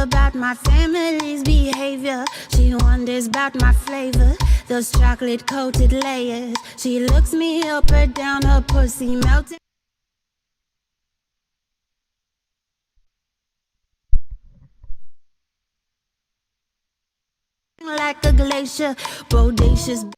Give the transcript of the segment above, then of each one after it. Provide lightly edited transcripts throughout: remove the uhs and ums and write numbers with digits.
about my family's behavior. She wonders about my flavor, those chocolate coated layers. She looks me up or down, her pussy melting like a glacier, bodacious.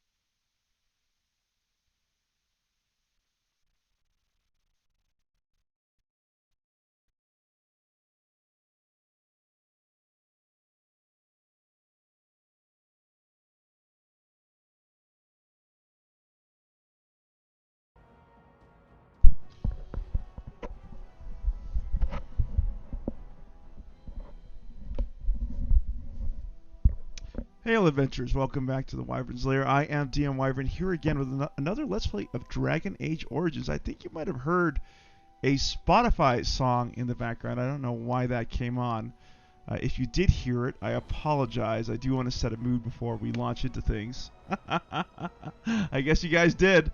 Hail adventurers, welcome back to the Wyvern's Lair. I am DM Wyvern here again with another Let's Play of Dragon Age Origins. I think you might have heard a Spotify song in the background. I don't know why that came on. If you did hear it, I apologize. I do want to set a mood before we launch into things. I guess you guys did.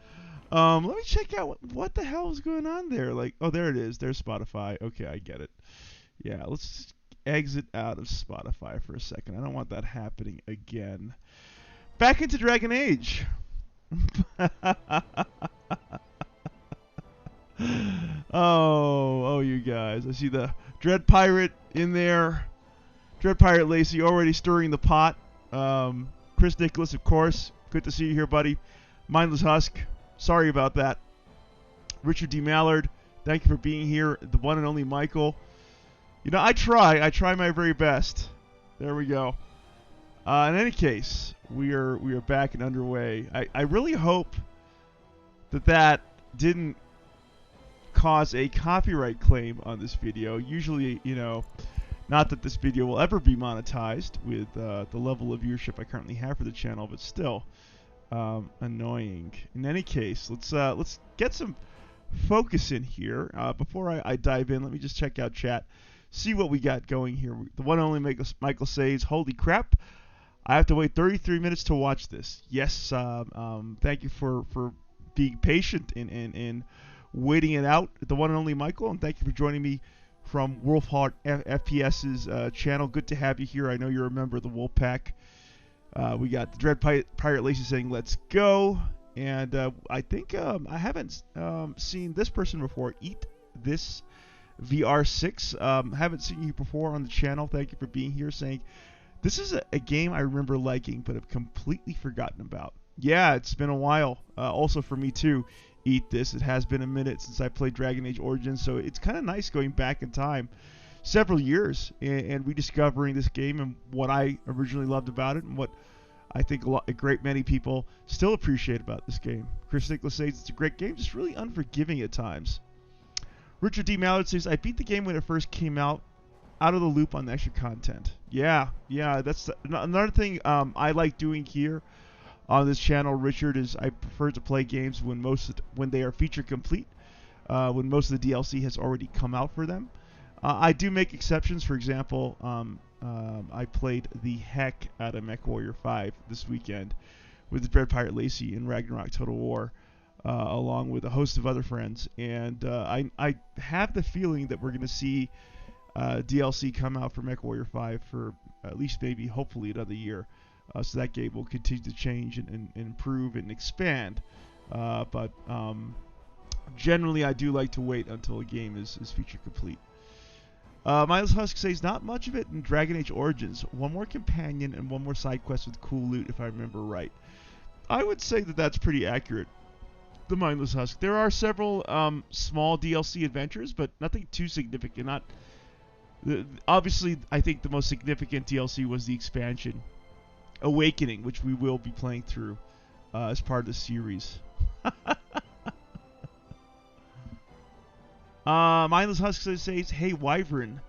Let me check out what the hell is going on there. Like, oh, there it is. There's Spotify. Okay, I get it. Yeah, let's just exit out of Spotify for a second. I don't want that happening again. Back into Dragon Age. Oh, you guys. I see the Dread Pirate in there. Dread Pirate Lacey already stirring the pot. Chris Nicholas, of course. Good to see you here, buddy. Mindless Husk. Sorry about that. Richard D. Mallard. Thank you for being here. The one and only Michael. You know, I try my very best. There we go. In any case, we are back and underway. I really hope that didn't cause a copyright claim on this video. Usually, you know, not that this video will ever be monetized with the level of viewership I currently have for the channel, but still annoying. In any case, let's get some focus in here. Before I dive in, let me just check out chat. See what we got going here. The one and only Michael says, holy crap, I have to wait 33 minutes to watch this. Yes, thank you for being patient in waiting it out, the one and only Michael, and thank you for joining me from Wolfheart FPS's channel. Good to have you here. I know you're a member of the Wolfpack. We got the Dread Pirate Lacey saying, let's go. And I think I haven't seen this person before. Eat This VR6. Haven't seen you before on the channel. Thank you for being here. Saying this is a game I remember liking but have completely forgotten about. Yeah, it's been a while. Also for me too. Eat This. It has been a minute since I played Dragon Age Origins, so it's kind of nice going back in time several years and rediscovering this game and what I originally loved about it and what I think a great many people still appreciate about this game. Chris Nicholas says it's a great game, just really unforgiving at times. Richard D. Mallard says, I beat the game when it first came out of the loop on the extra content. Yeah, that's another thing I like doing here on this channel, Richard, is I prefer to play games when they are feature complete, when most of the DLC has already come out for them. I do make exceptions. For example, I played the heck out of MechWarrior 5 this weekend with the Dread Pirate Lacey in Ragnarok Total War. Along with a host of other friends, and I have the feeling that we're going to see DLC come out for MechWarrior 5 for at least maybe hopefully another year, so that game will continue to change and improve and expand, but generally I do like to wait until a game is feature complete. Mindless Husk says, not much of it in Dragon Age Origins. One more companion and one more side quest with cool loot, if I remember right. I would say that that's pretty accurate. The Mindless Husk. There are several small DLC adventures, but nothing too significant. Obviously, I think the most significant DLC was the expansion, Awakening, which we will be playing through as part of the series. Mindless Husk says, hey, Wyvern,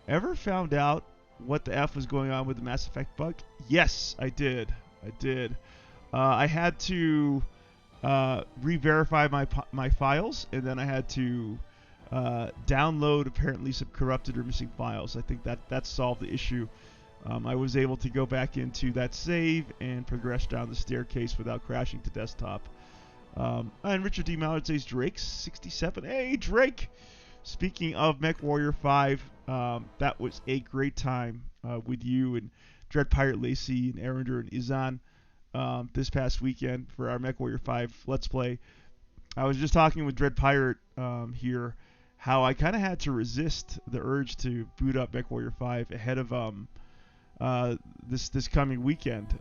ever found out what the F was going on with the Mass Effect bug? Yes, I did. I had to re-verify my files, and then I had to download apparently some corrupted or missing files. I think that solved the issue. I was able to go back into that save and progress down the staircase without crashing to desktop. And Richard D. Mallard says Drake's 67. Hey, Drake! Speaking of Mech Warrior 5, that was a great time with you and Dread Pirate Lacey and Arender and Izan this past weekend for our Mech Warrior 5 Let's Play. I was just talking with Dread Pirate here how I kind of had to resist the urge to boot up Mech Warrior 5 ahead of this coming weekend.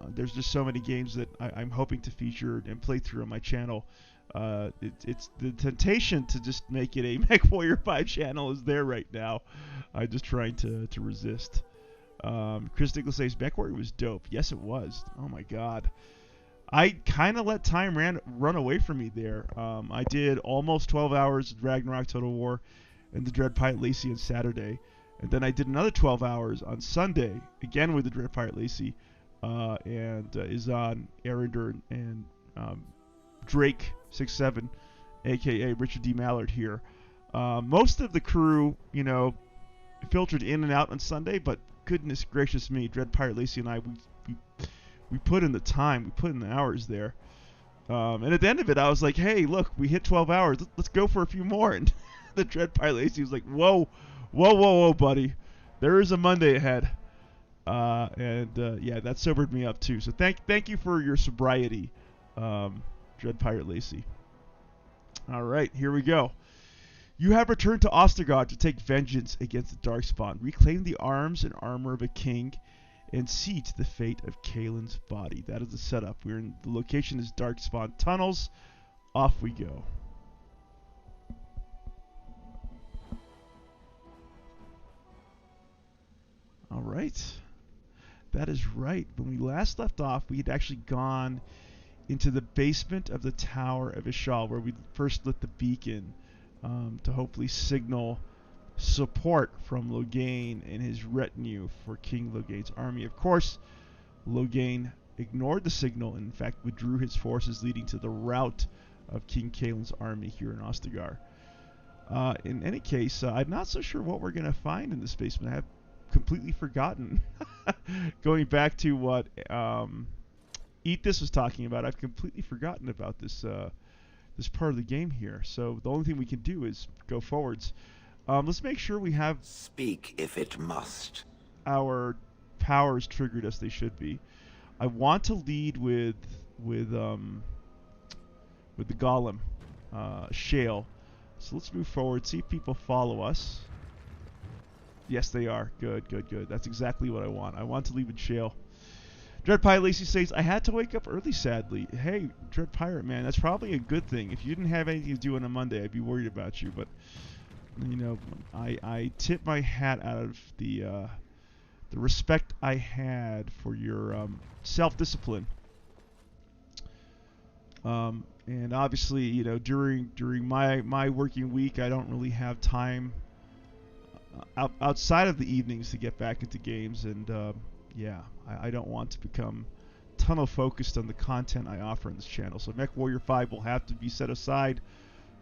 There's just so many games that I'm hoping to feature and play through on my channel. It's the temptation to just make it a Mech Warrior 5 channel is there right now. I'm just trying to resist. Chris Nicholas says Mech Warrior was dope. Yes, it was. Oh my god. I kind of let time run away from me there. I did almost 12 hours of Ragnarok Total War and the Dread Pirate Lacey on Saturday. And then I did another 12 hours on Sunday, again with the Dread Pirate Lacey, and Izan, Arender, and Drake67, a.k.a. Richard D. Mallard here. Most of the crew, filtered in and out on Sunday, but goodness gracious me, Dread Pirate Lacey and I, we put in the time, we put in the hours there. And at the end of it, I was like, hey, look, we hit 12 hours. Let's go for a few more. And the Dread Pirate Lacey was like, whoa, buddy. There is a Monday ahead. Yeah, that sobered me up too. So thank you for your sobriety, Dread Pirate Lacey. All right, here we go. You have returned to Ostergard to take vengeance against the Darkspawn. Reclaim the arms and armor of a king and see to the fate of Kaelin's body. That is the setup. The location is Darkspawn Tunnels. Off we go. All right. That is right. When we last left off, we had actually gone into the basement of the Tower of Ishal, where we first lit the beacon to hopefully signal support from Loghain and his retinue for King Loghain's army. Of course, Loghain ignored the signal and in fact withdrew his forces, leading to the rout of King Kaelin's army here in Ostergard. In any case, I'm not so sure what we're going to find in this basement. I have completely forgotten. Going back to what Eat This was talking about, I've completely forgotten about this this part of the game here. So the only thing we can do is go forwards. Let's make sure we have Speak if it must. our powers triggered as they should be. I want to lead with the Golem, Shale. So let's move forward, see if people follow us. Yes, they are. Good. That's exactly what I want. I want to lead with Shale. Dread Pirate Lacey says, I had to wake up early, sadly. Hey, Dread Pirate, man, that's probably a good thing. If you didn't have anything to do on a Monday, I'd be worried about you. But, I tip my hat out of the respect I had for your self-discipline. And obviously, during my working week, I don't really have time outside of the evenings to get back into games, and I don't want to become tunnel focused on the content I offer on this channel. So Mech Warrior 5 will have to be set aside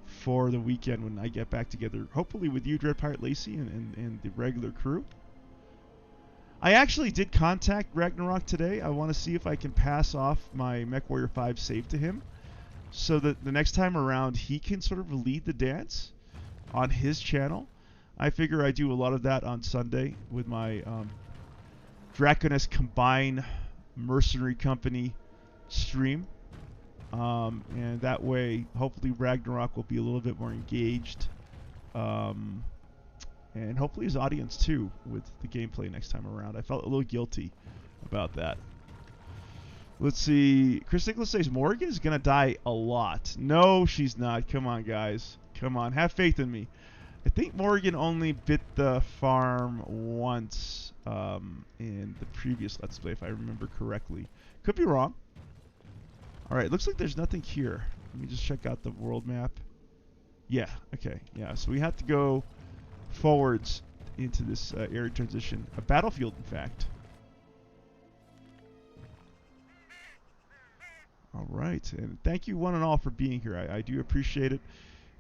for the weekend when I get back together, hopefully with you, Dread Pirate Lacey, and the regular crew. I actually did contact Ragnarok today. I want to see if I can pass off my Mech Warrior 5 save to him, so that the next time around he can sort of lead the dance on his channel. I figure I do a lot of that on Sunday with my Draconis Combine Mercenary Company stream. And that way, hopefully Ragnarok will be a little bit more engaged. And hopefully his audience too with the gameplay next time around. I felt a little guilty about that. Let's see. Chris Nicholas says Morrigan is going to die a lot. No, she's not. Come on, guys. Come on. Have faith in me. I think Morrigan only bit the farm once in the previous Let's Play, if I remember correctly. Could be wrong. Alright, looks like there's nothing here. Let me just check out the world map. Yeah, okay. Yeah, so we have to go forwards into this area transition. A battlefield, in fact. Alright, and thank you one and all for being here. I do appreciate it.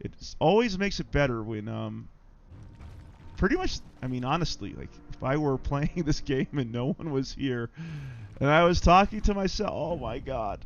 It always makes it better when, pretty much, I mean, honestly, like, if I were playing this game and no one was here, and I was talking to myself, oh my god.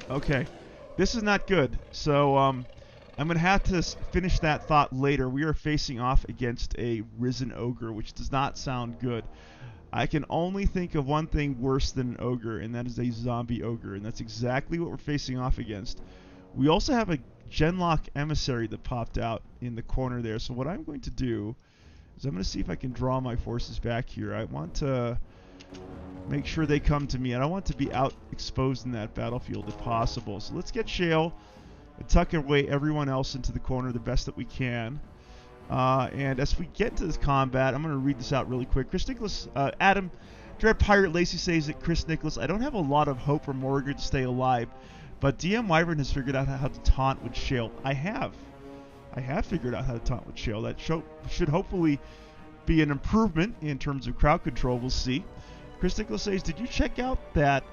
Okay. This is not good. So, I'm going to have to finish that thought later. We are facing off against a Risen Ogre, which does not sound good. I can only think of one thing worse than an ogre, and that is a zombie ogre, and that's exactly what we're facing off against. We also have a Genlock emissary that popped out in the corner there, so what I'm going to do is I'm going to see if I can draw my forces back here. I want to make sure they come to me. I don't want to be out exposed in that battlefield if possible. So let's get Shale and tuck away everyone else into the corner the best that we can. And as we get into this combat, I'm going to read this out really quick. Chris Nicholas, Adam, Dread Pirate Lacey says that Chris Nicholas, I don't have a lot of hope for Morrigan to stay alive, but DM Wyvern has figured out how to taunt with Shale. I have figured out how to taunt with Shale. That should hopefully be an improvement in terms of crowd control. We'll see. Chris Nicholas says, did you check out that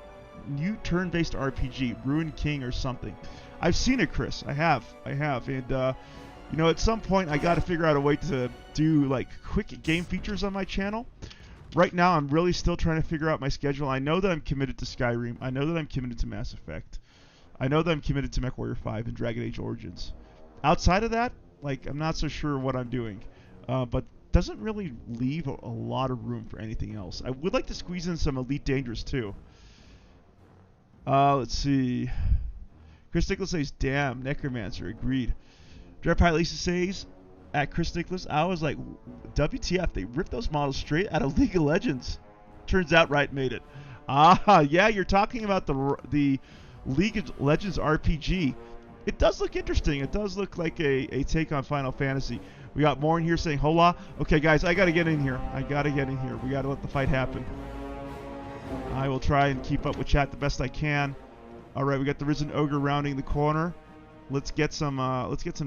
new turn-based RPG, Ruined King or something? I've seen it, Chris. I have. And, you know, at some point I got to figure out a way to do, like, quick game features on my channel. Right now I'm really still trying to figure out my schedule. I know that I'm committed to Skyrim. I know that I'm committed to Mass Effect. I know that I'm committed to MechWarrior 5 and Dragon Age Origins. Outside of that, like, I'm not so sure what I'm doing. But doesn't really leave a lot of room for anything else. I would like to squeeze in some Elite Dangerous too. Let's see. Chris Nicholas says, damn, Necromancer, agreed. Dread Pirate Lisa says, at Chris Nicholas, I was like, WTF, they ripped those models straight out of League of Legends. Turns out Riot made it. Ah, yeah, you're talking about the League of Legends RPG. It does look interesting. It does look like a take on Final Fantasy. We got Morrigan here saying, hola. Okay, guys, I got to get in here. We got to let the fight happen. I will try and keep up with chat the best I can. All right, we got the Risen Ogre rounding the corner. Let's get some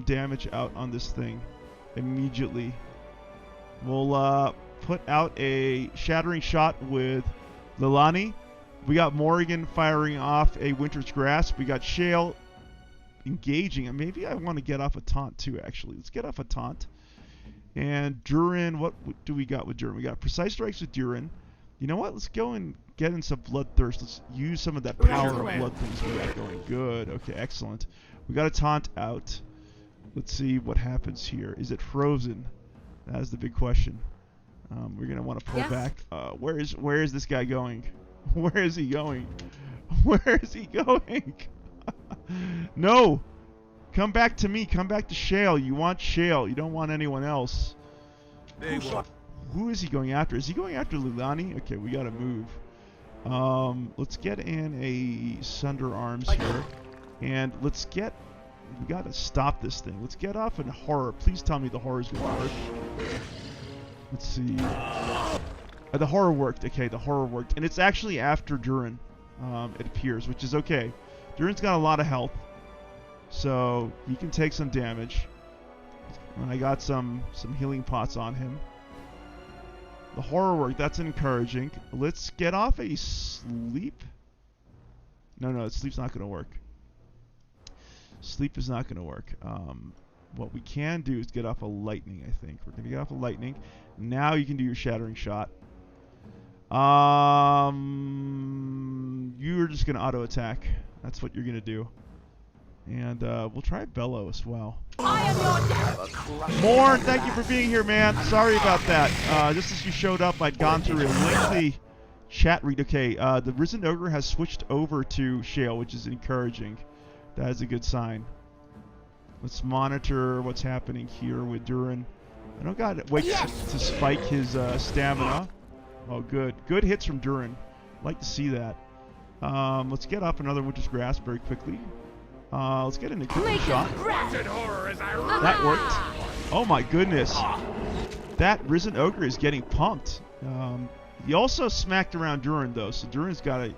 damage out on this thing immediately. We'll put out a shattering shot with Lilani. We got Morrigan firing off a Winter's Grasp. We got Shale engaging, and maybe I want to get off a taunt too, actually. Let's get off a taunt. And Durin, what do we got with Durin? We got Precise Strikes with Durin. You know what? Let's go and get in some Bloodthirst. Let's use some of that power of blood things we got going. Good. Okay, excellent. We got a taunt out. Let's see what happens here. Is it frozen? That is the big question. We're going to want to pull back. Where is this guy going? Where is he going? Where is he going? No! Come back to me. Come back to Shale. You want Shale. You don't want anyone else. Who is he going after? Is he going after Lilani? Okay, we gotta move. Let's get in a Sunder Arms here. And let's get... We gotta stop this thing. Let's get off in Horror. Please tell me the Horror's gonna work. Let's see. The Horror worked. Okay, the Horror worked. And it's actually after Durin, it appears, which is okay. Durin's got a lot of health, so he can take some damage. And I got some healing pots on him. The Horror work, that's encouraging. Let's get off a Sleep. No, Sleep's not going to work. Sleep is not going to work. What we can do is get off a Lightning, I think. We're going to get off a Lightning. Now you can do your Shattering Shot. You're just going to auto-attack. That's what you're going to do. And we'll try Bellow as well. Morn, thank you for being here, man. Sorry about that. Just as you showed up, I'd gone through a lengthy chat read. Okay, the Risen Ogre has switched over to Shale, which is encouraging. That is a good sign. Let's monitor what's happening here with Durin. I don't got to wait to spike his stamina. Oh, good. Good hits from Durin. Like to see that. Let's get up another Winter's Grasp very quickly. Let's get an equipment shot. That worked. Oh my goodness. That Risen Ogre is getting pumped. He also smacked around Durin though, so Durin's got to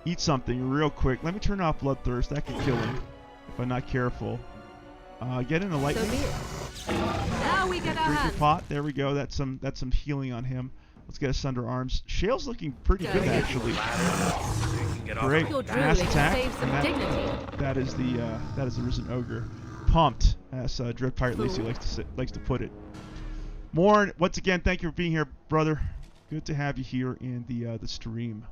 eat something real quick. Let me turn off Bloodthirst. That could kill him if I'm not careful. Get in the Lightning. Now we get Drink your pot. There we go. That's some healing on him. Let's get a Sunder Arms. Shale's looking pretty good actually. Great. Mass attack. That is the Risen Ogre. Pumped, as Dread Pirate Lacey likes to put it. Morn, once again, thank you for being here, brother. Good to have you here in the stream.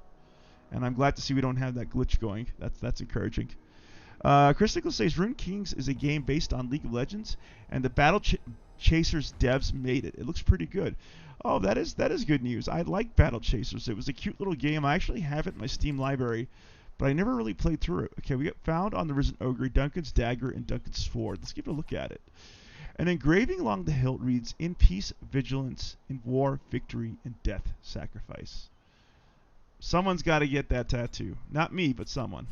And I'm glad to see we don't have that glitch going. That's encouraging. Chris Nichols says Rune Kings is a game based on League of Legends, and the Battle Chasers devs made it. It looks pretty good. Oh, that is good news. I like Battle Chasers. It was a cute little game. I actually have it in my Steam library, but I never really played through it. Okay, we got found on the Risen Ogre, Duncan's Dagger, and Duncan's Sword. Let's give it a look at it. An engraving along the hilt reads, "In peace, vigilance, in war, victory, and death, sacrifice." Someone's got to get that tattoo. Not me, but someone.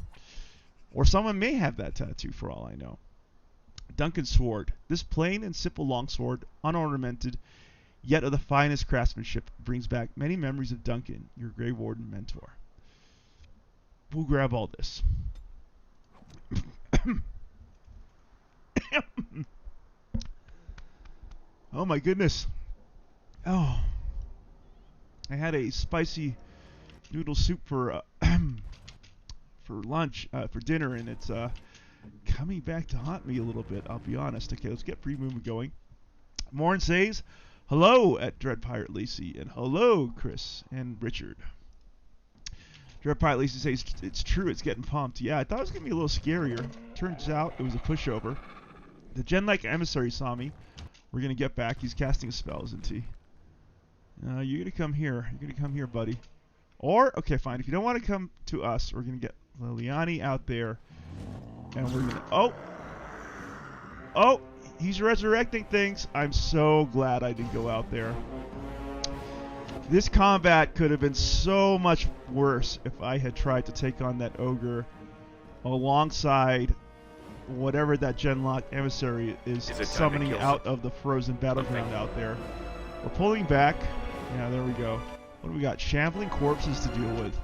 Or someone may have that tattoo for all I know. Duncan's Sword. This plain and simple longsword, unornamented, yet of the finest craftsmanship, brings back many memories of Duncan, your Grey Warden mentor. We'll grab all this. Oh my goodness. Oh. I had a spicy noodle soup for lunch, for dinner, and it's coming back to haunt me a little bit, I'll be honest. Okay, let's get free movement going. Morn says, hello at Dread Pirate Lacey, and hello, Chris and Richard. Dread Pirate Lacey says, it's true, it's getting pumped. Yeah, I thought it was going to be a little scarier. Turns out it was a pushover. The Gen-like emissary saw me. We're going to get back. He's casting a spell, isn't he? You're going to come here. You're going to come here, buddy. Or, okay, fine. If you don't want to come to us, we're going to get Liliani out there. And we're going to... Oh! Oh! He's resurrecting things. I'm so glad I didn't go out there. This combat could have been so much worse if I had tried to take on that ogre alongside whatever that Genlock emissary is summoning out of the frozen battleground out there. We're pulling back. Yeah, there we go. What do we got? Shambling corpses to deal with.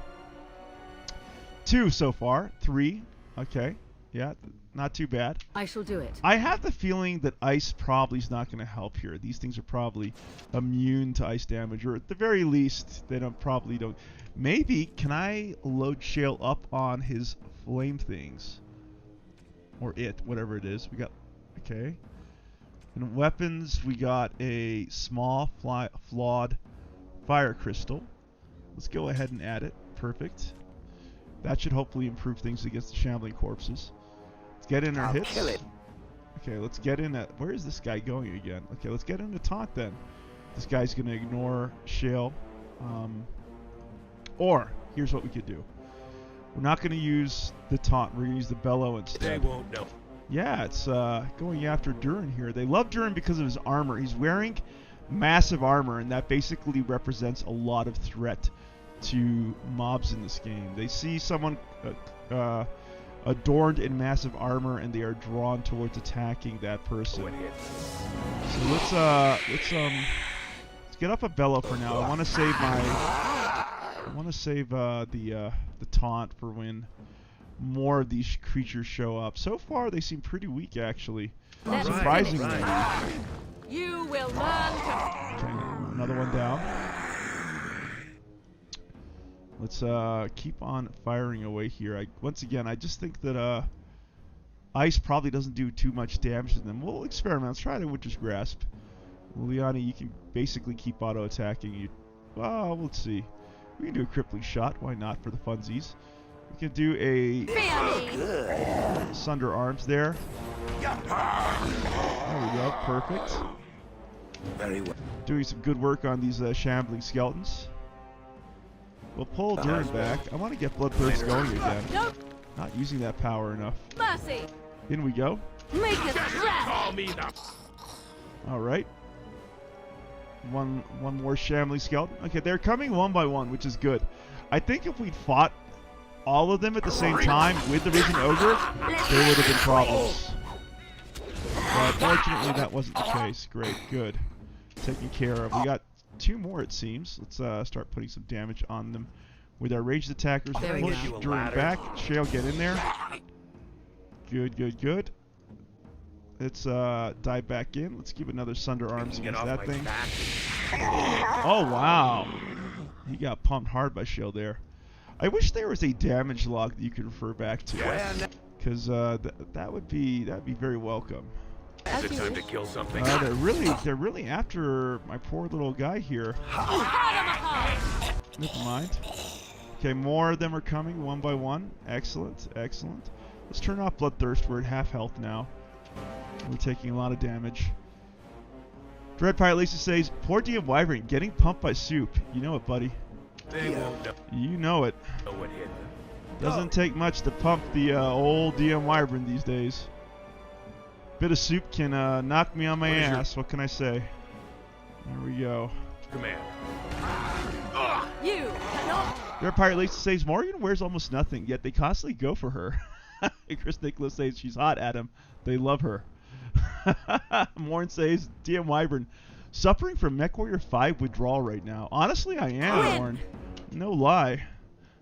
2 so far. 3. Okay. Yeah, not too bad. I shall do it. I have the feeling that ice probably is not going to help here. These things are probably immune to ice damage, or at the very least, they probably don't. Maybe, can I load Shale up on his flame things? Or it, whatever it is. We got, okay. In weapons, we got a small flawed fire crystal. Let's go ahead and add it. Perfect. That should hopefully improve things against the shambling corpses. Let's get in our hits. Kill it. Okay, let's get in at... Where is this guy going again? Okay, let's get into taunt then. This guy's going to ignore Shale. Or, here's what we could do. We're not going to use the taunt. We're going to use the bellow instead. They won't know. Yeah, it's going after Durin here. They love Durin because of his armor. He's wearing massive armor, and that basically represents a lot of threat to mobs in this game. They see someone adorned in massive armor, and they are drawn towards attacking that person. So let's get up a bellow for now. I want to save the taunt for when more of these creatures show up. So far, they seem pretty weak, actually. Surprisingly. You will learn to... Okay, another one down. Let's keep on firing away here. Once again, I just think that ice probably doesn't do too much damage to them. We'll experiment. Let's try the Witch's Grasp. Liliani, you can basically keep auto-attacking. Well, let's see. We can do a crippling shot. Why not, for the funsies? We can do a Sunder Arms there. There we go. Perfect. Very well. Doing some good work on these shambling skeletons. We'll pull Durin back. I want to get Bloodthirst going again. Nope. Not using that power enough. Mercy. In we go. Make us dress. All right. One more shambling skeleton. Okay, they're coming one by one, which is good. I think if we'd fought all of them at the same time with the Risen Ogre, there would have been problems. But fortunately, that wasn't the case. Great, good. Taken care of. We got 2 more, it seems. Let's start putting some damage on them with our ranged attackers. Push Durin back. Shale, get in there. Good, good, good. Let's dive back in. Let's give another Sunder Arms against that thing. Oh, wow. He got pumped hard by Shale there. I wish there was a damage log that you could refer back to. Because that would be very welcome. Is it time to kill something? They're really after my poor little guy here. Never mind. Okay, more of them are coming one by one. Excellent, excellent. Let's turn off Bloodthirst. We're at half health now. We're taking a lot of damage. Dread Pirate Lisa says, poor DM Wyvern getting pumped by soup. You know it, buddy. They won't know You know it. what hit them. Doesn't take much to pump the old DM Wyvern these days. Bit of soup can knock me on my ass. What can I say? There we go. Command. You cannot. Dread Pirate Lisa says, Morrigan wears almost nothing, yet they constantly go for her. Chris Nicholas says, she's hot, Adam. They love her. Morn says, DM Wyvern, suffering from MechWarrior 5 withdrawal right now. Honestly, I am, Morn. No lie.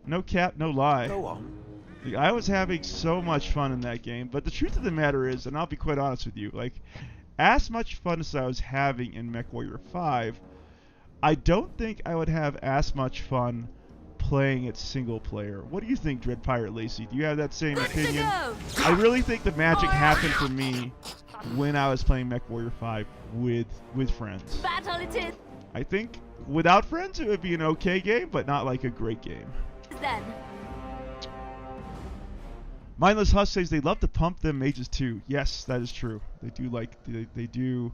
No cap, no lie. Go on. I was having so much fun in that game, but the truth of the matter is, and I'll be quite honest with you, like, as much fun as I was having in MechWarrior 5, I don't think I would have as much fun playing it single player. What do you think, Dread Pirate Lacey? Do you have that same opinion? I really think the magic happened for me when I was playing MechWarrior 5 with friends. Battle it is. I think without friends it would be an okay game, but not like a great game. Then. Mindless Husk says they love to pump them mages too. Yes, that is true. They do like they do.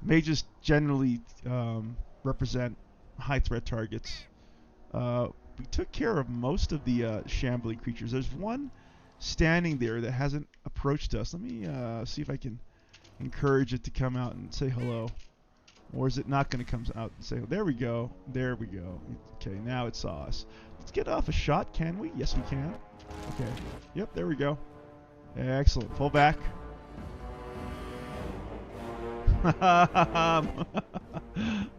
Mages generally represent high threat targets. We took care of most of the shambling creatures. There's one standing there that hasn't approached us. Let me see if I can encourage it to come out and say hello. Or is it not going to come out and say, there we go, there we go. Okay, now it saw us. Let's get off a shot, can we? Yes, we can. Okay, yep, there we go. Excellent, pull back.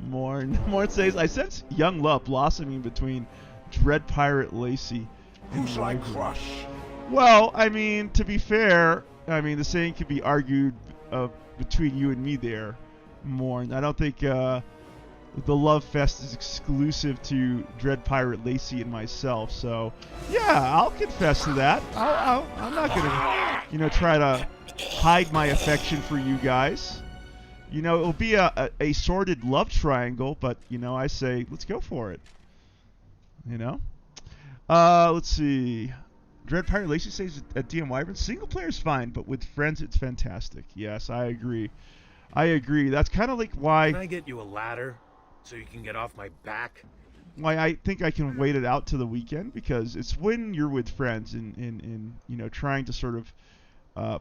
Morn says, I sense young love blossoming between Dread Pirate Lacey and Who's like Wyvern. Crush? Well, I mean, to be fair, I mean, the same could be argued between you and me there, Morn. I don't think the love fest is exclusive to Dread Pirate Lacey and myself, so yeah, I'll confess to that. I'm not gonna, try to hide my affection for you guys. It'll be a sordid love triangle, but I say let's go for it. Let's see. Dread Pirate Lacey says at DM Wyvern, single player is fine, but with friends it's fantastic. Yes, I agree. That's kind of like why. Can I get you a ladder so you can get off my back? Why I think I can wait it out to the weekend, because it's when you're with friends and trying to sort of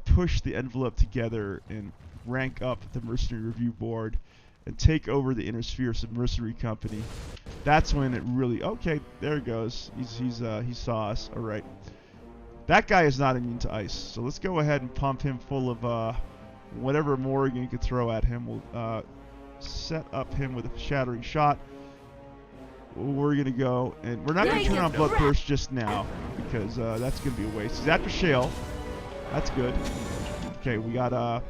push the envelope together and rank up the Mercenary Review Board and take over the Inner Sphere Mercenary Company. That's when it really, okay, there it goes. He saw us. All right. That guy is not immune to ice, so let's go ahead and pump him full of whatever Morrigan could throw at him. We'll set up him with a shattering shot. We're going to go, and we're not going to turn on Bloodthirst just now, because that's going to be a waste. He's after Shale. That's good. Okay, we got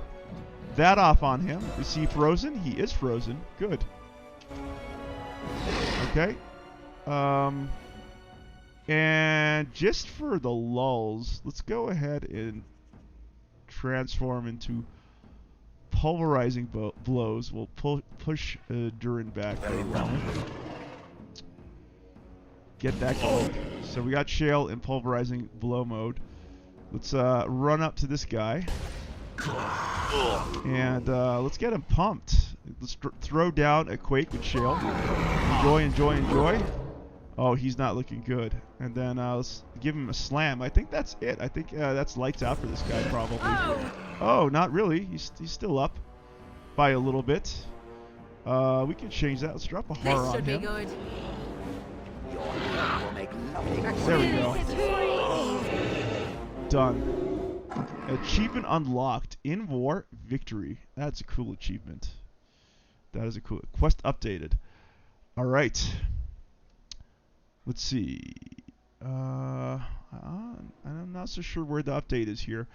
that off on him. Is he frozen? He is frozen. Good. Okay. And just for the lulls, let's go ahead and transform into pulverizing blows. We'll push Durin back for a moment. Get that going. So we got Shale in pulverizing blow mode. Let's run up to this guy. And let's get him pumped. Let's throw down a Quake with Shale. Enjoy. Oh, he's not looking good. And then let's give him a slam. I think that's it. I think that's lights out for this guy, probably. Oh, not really. He's still up by a little bit. We can change that. Let's drop a horror on him. There we go. Done. Achievement unlocked. In war, victory. That's a cool achievement. That is a cool quest updated. All right. Let's see. I'm not so sure where the update is here.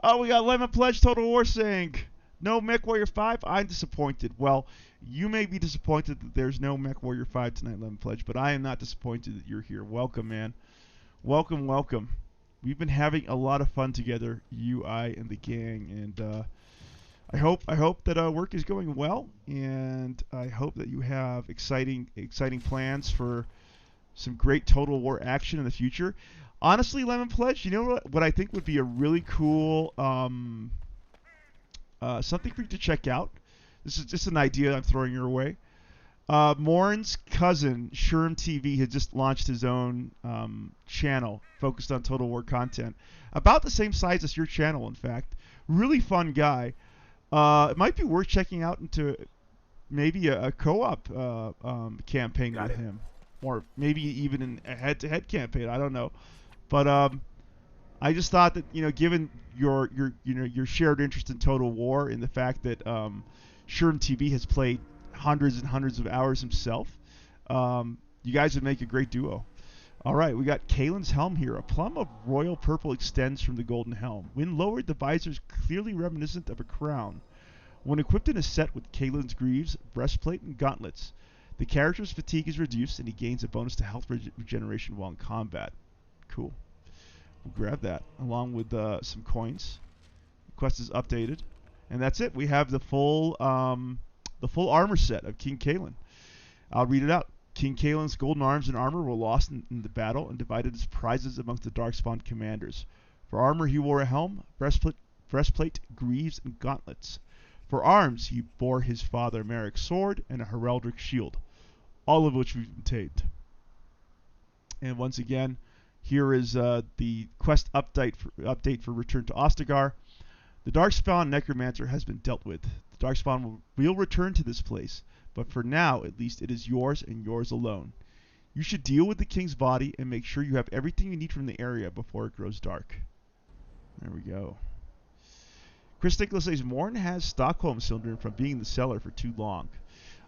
Oh, we got Lemon Pledge Total War saying no MechWarrior 5. I'm disappointed. Well, you may be disappointed that there's no MechWarrior 5 tonight, Lemon Pledge, but I am not disappointed that you're here. Welcome, man. Welcome. We've been having a lot of fun together, you, I, and the gang, and I hope that work is going well, and I hope that you have exciting plans for some great Total War action in the future. Honestly, Lemon Pledge, you know what I think would be a really cool something for you to check out? This is just an idea I'm throwing your way. Morn's cousin, Sherm TV, had just launched his own channel focused on Total War content. About the same size as your channel, in fact. Really fun guy. It might be worth checking out into maybe a co-op campaign with him. Or maybe even a head-to-head campaign. I don't know. But I just thought that, given your shared interest in Total War and the fact that Sherm TV has played hundreds and hundreds of hours himself, you guys would make a great duo. All right, we got Kalen's helm here. A plum of royal purple extends from the golden helm. When lowered, the visor is clearly reminiscent of a crown. When equipped in a set with Kalen's greaves, breastplate, and gauntlets, the character's fatigue is reduced and he gains a bonus to health regeneration while in combat. Cool. We'll grab that along with some coins. The quest is updated, and that's it. We have the full armor set of King Kalen. I'll read it out. King Kalen's golden arms and armor were lost in the battle and divided as prizes amongst the Darkspawn commanders. For armor, he wore a helm, breastplate, greaves, and gauntlets. For arms, he bore his father Merrick's sword and a heraldic shield, all of which we've obtained. And once again, here is the quest update for Return to Ostagar. The Darkspawn Necromancer has been dealt with. The Darkspawn will return to this place, but for now, at least, it is yours and yours alone. You should deal with the king's body and make sure you have everything you need from the area before it grows dark. There we go. Chris Nicholas says, Morn has Stockholm Syndrome from being in the cellar for too long.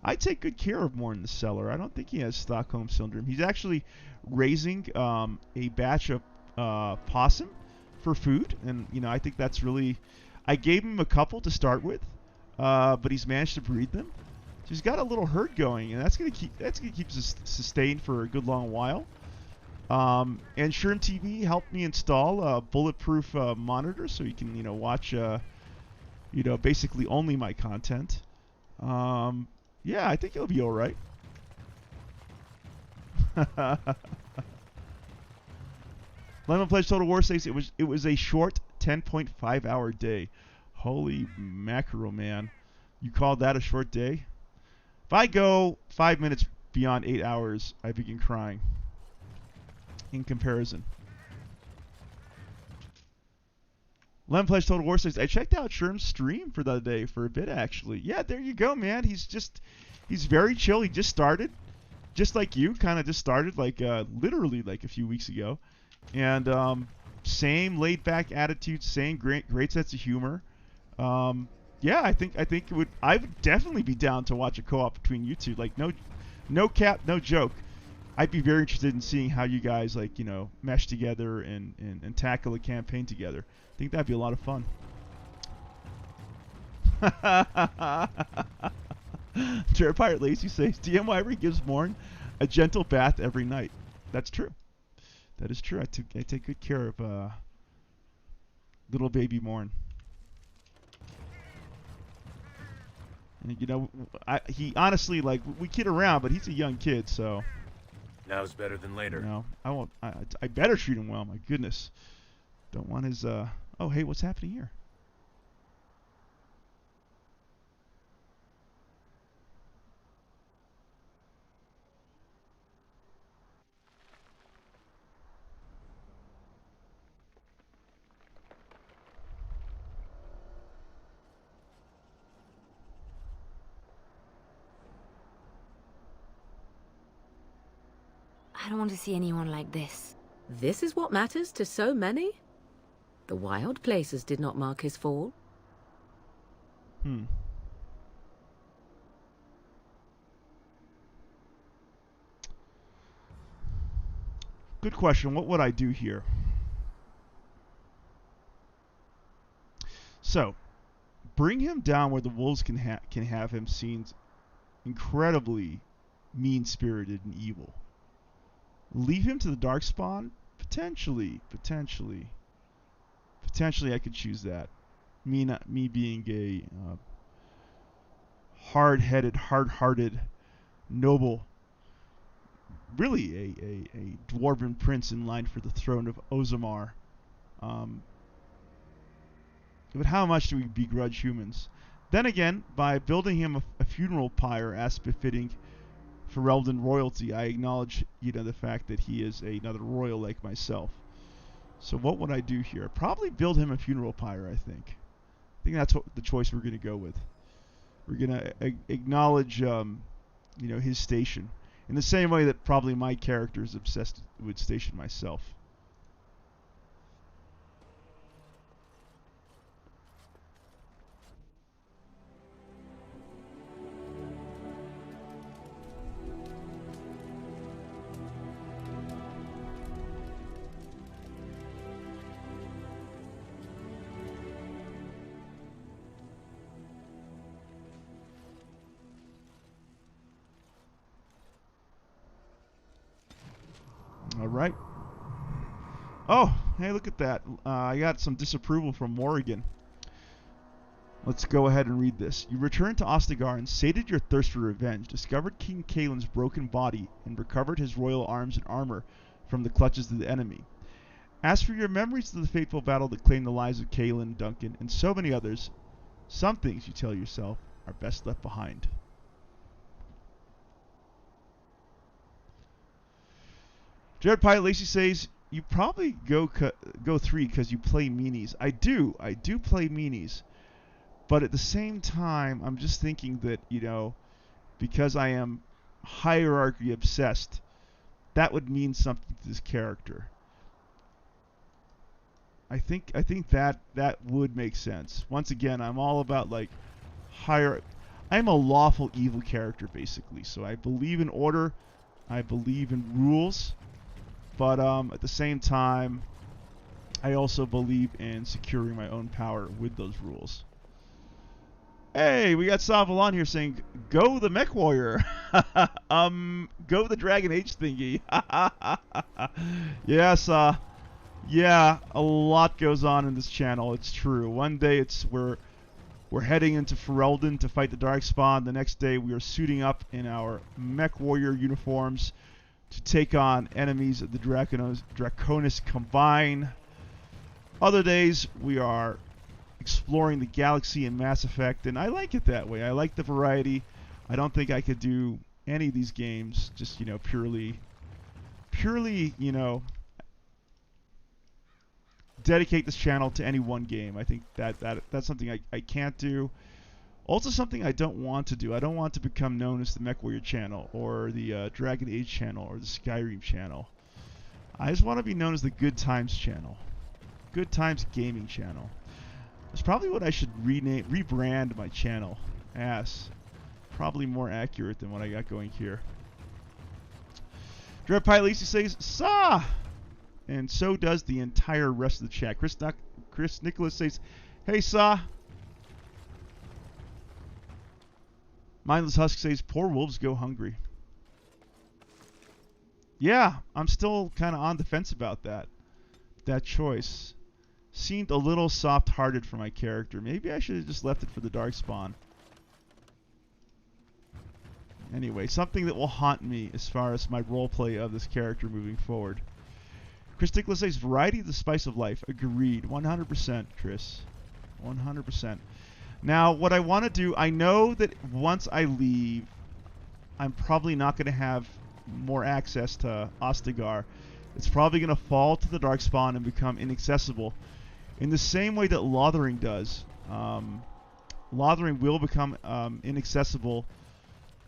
I take good care of Morn in the cellar. I don't think he has Stockholm Syndrome. He's actually raising a batch of possum for food, and I think that's really... I gave him a couple to start with, but he's managed to breed them. So he's got a little herd going, and that's gonna keep us sustained for a good long while. And Sherm TV helped me install a bulletproof monitor, so you can watch basically only my content. Yeah, I think it'll be all right. Lemon Pledge Total War says it was a short 10.5 hour day. Holy mackerel, man. You call that a short day? If I go 5 minutes beyond 8 hours, I begin crying. In comparison. Lemon Pledge Total War says, I checked out Sherm's stream for the other day for a bit, actually. Yeah, there you go, man. He's very chill. He just started. Just like you, kind of just started, literally a few weeks ago. And same laid-back attitude, same great sense of humor. Yeah, I think I would definitely be down to watch a co-op between you two. No cap, no joke. I'd be very interested in seeing how you guys mesh together and tackle a campaign together. I think that'd be a lot of fun. Jared Pirate Lazy says, DM Wyvern gives Morn a gentle bath every night. That's true. That is true. I take good care of little baby Morn. And he honestly, we kid around, but he's a young kid, so. Now's better than later. I won't. I better treat him well. My goodness. Don't want his. Oh, hey, what's happening here? I don't want to see anyone like this. This is what matters to so many? The wild places did not mark his fall. Good question. What would I do here? So, bring him down where the wolves can have him seen incredibly mean-spirited and evil. Leave him to the Darkspawn? Potentially, I could choose that. Me being a hard-headed, hard-hearted, noble really a dwarven prince in line for the throne of Ozamar. But how much do we begrudge humans? Then again, by building him a funeral pyre as befitting Ferelden royalty, I acknowledge, the fact that he is another royal like myself. So what would I do here? Probably build him a funeral pyre, I think. I think that's what the choice we're going to go with. We're going to acknowledge, his station. In the same way that probably my character is obsessed with station myself. Alright. Oh, hey, look at that. I got some disapproval from Morrigan. Let's go ahead and read this. You returned to Ostagar and sated your thirst for revenge, discovered King Kaelin's broken body, and recovered his royal arms and armor from the clutches of the enemy. As for your memories of the fateful battle that claimed the lives of Kaelin, Duncan, and so many others, some things, you tell yourself, are best left behind. Jared Pilot Lacey says, you probably go 3 because you play meanies. I do play meanies. But at the same time, I'm just thinking that, because I am hierarchy obsessed, that would mean something to this character. I think that would make sense. Once again, I'm all about I'm a lawful evil character basically. So I believe in order, I believe in rules. But at the same time, I also believe in securing my own power with those rules. Hey, we got Savalon here saying, go the mech warrior. Go the Dragon Age thingy. Yes, yeah, a lot goes on in this channel, it's true. One day we're heading into Ferelden to fight the Darkspawn. The next day we are suiting up in our mech warrior uniforms to take on enemies of the Draconis Combine. Other days, we are exploring the galaxy in Mass Effect, and I like it that way. I like the variety. I don't think I could do any of these games just, purely, dedicate this channel to any one game. I think that's something I can't do. Also something I don't want to do. I don't want to become known as the MechWarrior channel or the Dragon Age channel or the Skyrim channel. I just want to be known as the Good Times channel. Good Times Gaming channel. That's probably what I should rebrand my channel as. Probably more accurate than what I got going here. Dread Pilot Lacey says, Saw! And so does the entire rest of the chat. Chris Nicholas says, hey, Saw! Mindless Husk says, poor wolves go hungry. Yeah, I'm still kind of on the fence about that. That choice seemed a little soft-hearted for my character. Maybe I should have just left it for the Darkspawn. Anyway, something that will haunt me as far as my roleplay of this character moving forward. Chris Nicholas says, variety is the spice of life. Agreed. 100%, Chris. 100%. Now, what I want to do, I know that once I leave, I'm probably not going to have more access to Ostagar. It's probably going to fall to the Darkspawn and become inaccessible. In the same way that Lothering does. Lothering will become inaccessible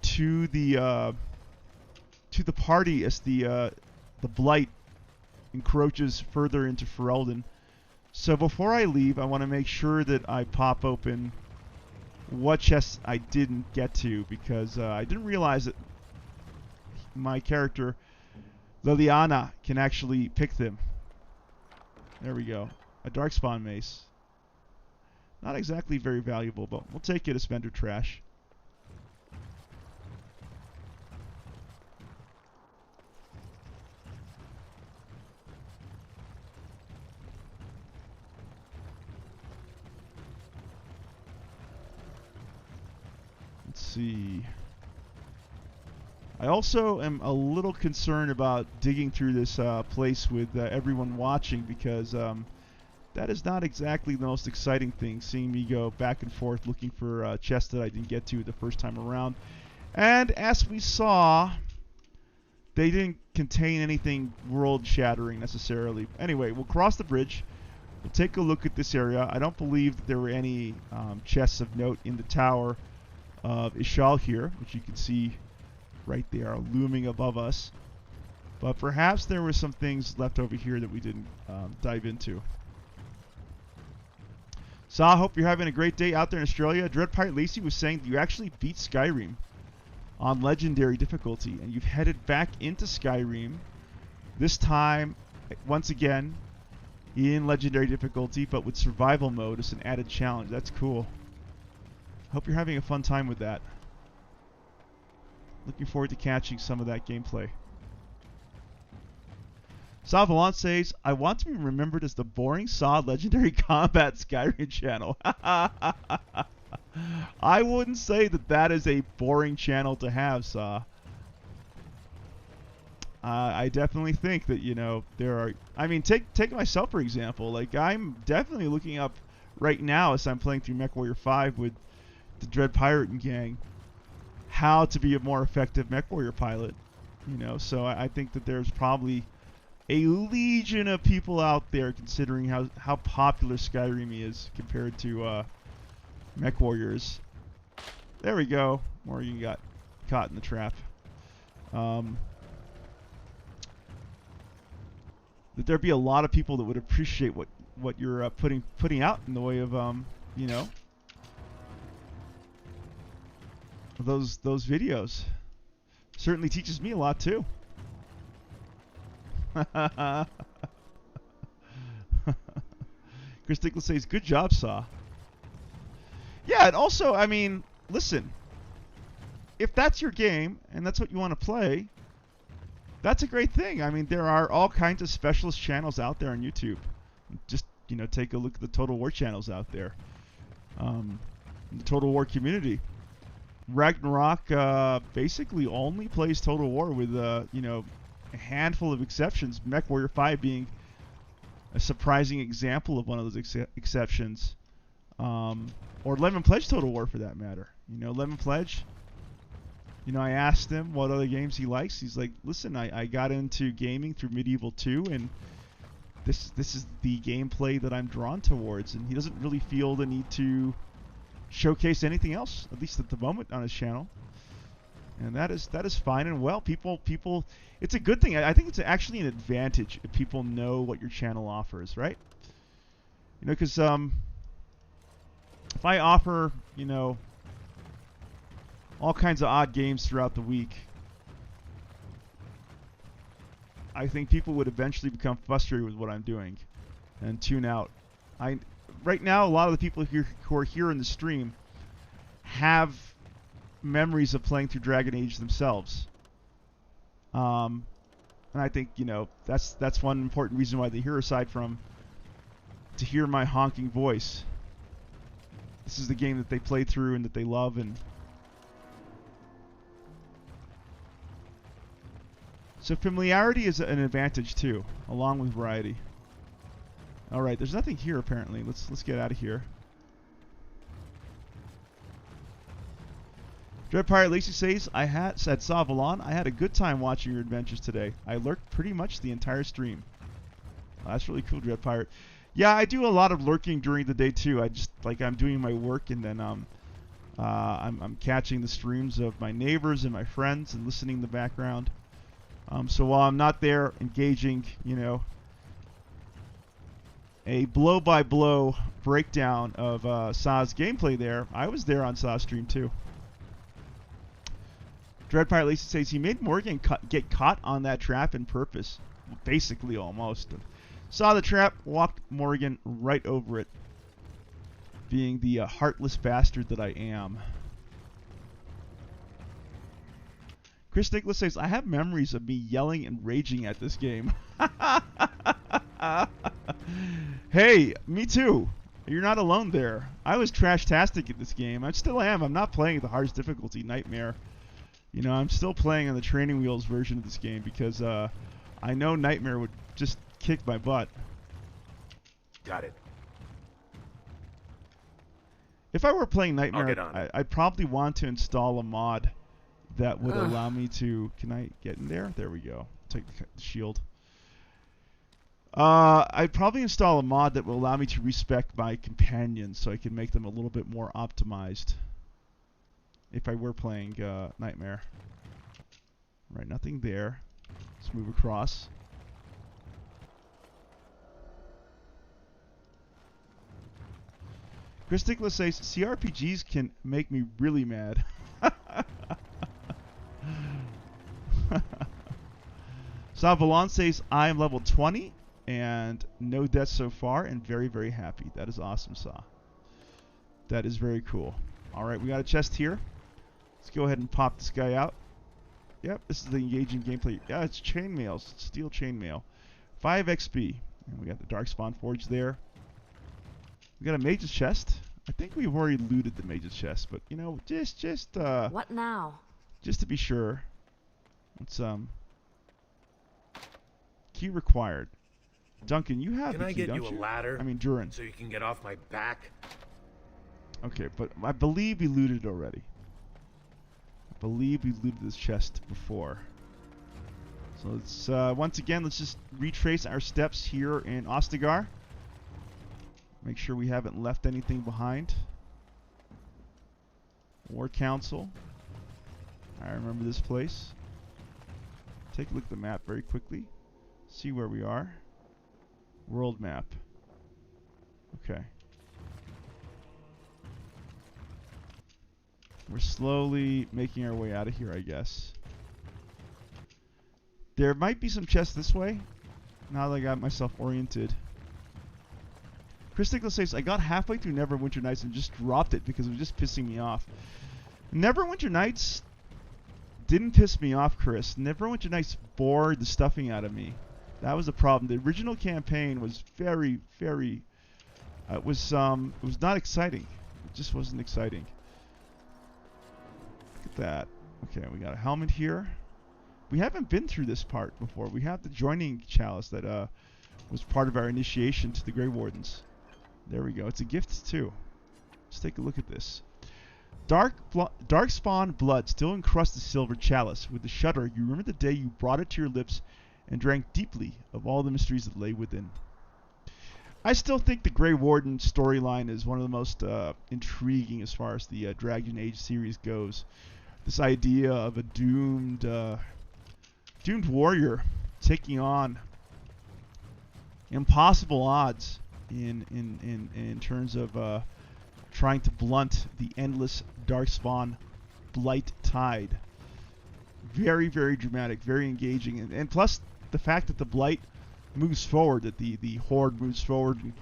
to the party as the Blight encroaches further into Ferelden. So before I leave, I want to make sure that I pop open what chests I didn't get to, because I didn't realize that my character, Liliana, can actually pick them. There we go. A Darkspawn mace. Not exactly very valuable, but we'll take it as vendor trash. Let's see. I also am a little concerned about digging through this place with everyone watching, because that is not exactly the most exciting thing, seeing me go back and forth looking for chests that I didn't get to the first time around. And as we saw, they didn't contain anything world-shattering necessarily. Anyway, we'll cross the bridge. We'll take a look at this area. I don't believe that there were any chests of note in the Tower of Ishal here, which you can see right there looming above us. But perhaps there were some things left over here that we didn't dive into. So I hope you're having a great day out there in Australia. Dread Pirate Lacey was saying that you actually beat Skyrim on Legendary difficulty, and you've headed back into Skyrim, this time, once again, in Legendary difficulty, but with Survival mode as an added challenge. That's cool. Hope you're having a fun time with that. Looking forward to catching some of that gameplay. Savalon says, I want to be remembered as the boring Saw Legendary Combat Skyrim channel. I wouldn't say that that is a boring channel to have, Saw. I definitely think that, you know, there are... I mean, take myself, for example. Like, I'm definitely looking up right now as I'm playing through MechWarrior 5 with the Dread Pirate and gang, how to be a more effective MechWarrior pilot. You know, so I think that there's probably a legion of people out there considering how popular Skyrim is compared to MechWarriors. There we go. Morrigan got caught in the trap. That there'd be a lot of people that would appreciate what you're putting out in the way of you know, those videos. Certainly teaches me a lot too. Chris Nicholas says, "Good job, Saw." Yeah, and also, I mean, listen, if that's your game and that's what you want to play, that's a great thing. I mean, there are all kinds of specialist channels out there on YouTube. Just, you know, take a look at the Total War channels out there. The Total War community. Ragnarok basically only plays Total War with, you know, a handful of exceptions. MechWarrior 5 being a surprising example of one of those exceptions. Or Lemon Pledge Total War, for that matter. You know, Lemon Pledge, you know, I asked him what other games he likes. He's like, listen, I got into gaming through Medieval 2, and this is the gameplay that I'm drawn towards. And he doesn't really feel the need to showcase anything else, at least at the moment, on his channel. And that is fine and well. People, it's a good thing. I think it's actually an advantage if people know what your channel offers, right? You know, because if I offer, you know, all kinds of odd games throughout the week, I think people would eventually become frustrated with what I'm doing and tune out. Right now, a lot of the people here who are here in the stream have memories of playing through Dragon Age themselves. And I think, you know, that's one important reason why they're here, aside from to hear my honking voice. This is the game that they play through and that they love, and so familiarity is an advantage too, along with variety. All right, there's nothing here apparently. Let's get out of here. Dread Pirate Lacey says, said Savalon, I had a good time watching your adventures today. I lurked pretty much the entire stream. Oh, that's really cool, Dread Pirate. Yeah, I do a lot of lurking during the day too. I just, like, I'm doing my work, and then I'm catching the streams of my neighbors and my friends and listening in the background. So while I'm not there engaging, you know, a blow-by-blow breakdown of Saw's gameplay there, I was there on Saw's stream too. Dread Pirate Lacey says he made Morrigan get caught on that trap in purpose. Basically, almost. Saw the trap, walked Morrigan right over it, being the heartless bastard that I am. Chris Nicholas says, I have memories of me yelling and raging at this game. Hey, me too. You're not alone there. I was trash-tastic at this game. I still am. I'm not playing at the hardest difficulty, Nightmare. You know, I'm still playing on the training wheels version of this game because I know Nightmare would just kick my butt. Got it. If I were playing I'll Nightmare, get on it. I'd probably want to install a mod that would allow me to... Can I get in there? There we go. Take the shield. I'd probably install a mod that will allow me to respec my companions so I can make them a little bit more optimized. If I were playing Nightmare. Right, nothing there. Let's move across. Chris Nicholas says, CRPGs can make me really mad. Savalon says, I am level 20 and no deaths so far and very, very happy. That is awesome, Sa. That is very cool. Alright, we got a chest here. Let's go ahead and pop this guy out. Yep, this is the engaging gameplay. Yeah, it's chainmail. Steel chainmail. 5 XP. And we got the Darkspawn Forge there. We got a Mage's chest. I think we've already looted the Mage's chest, but you know, just What now? just to be sure. Let's key required. Duncan, you have Can the I key, get don't you a you? ladder? I mean, Durin. So you can get off my back? Okay, but I believe we looted it already. I believe we looted this chest before. So let's once again, let's just retrace our steps here in Ostagar. Make sure we haven't left anything behind. War Council. I remember this place. Take a look at the map very quickly. See where we are. World map. Okay. We're slowly making our way out of here, I guess. There might be some chests this way. Now that I got myself oriented. Chris Nicholas says, I got halfway through Neverwinter Nights and just dropped it because it was just pissing me off. Neverwinter Nights didn't piss me off, Chris. Neverwinter Nights bored the stuffing out of me. That was the problem. The original campaign was very, very... it was not exciting. It just wasn't exciting. Look at that. Okay, we got a helmet here. We haven't been through this part before. We have the joining chalice that was part of our initiation to the Grey Wardens. There we go. It's a gift too. Let's take a look at this. Darkspawn blood still encrusts the silver chalice. With the shudder, you remember the day you brought it to your lips and drank deeply of all the mysteries that lay within. I still think the Grey Warden storyline is one of the most intriguing as far as the Dragon Age series goes. This idea of a doomed warrior taking on impossible odds in terms of trying to blunt the endless Darkspawn blight tide. Very, very dramatic, very engaging, and plus the fact that the blight moves forward, that the horde moves forward and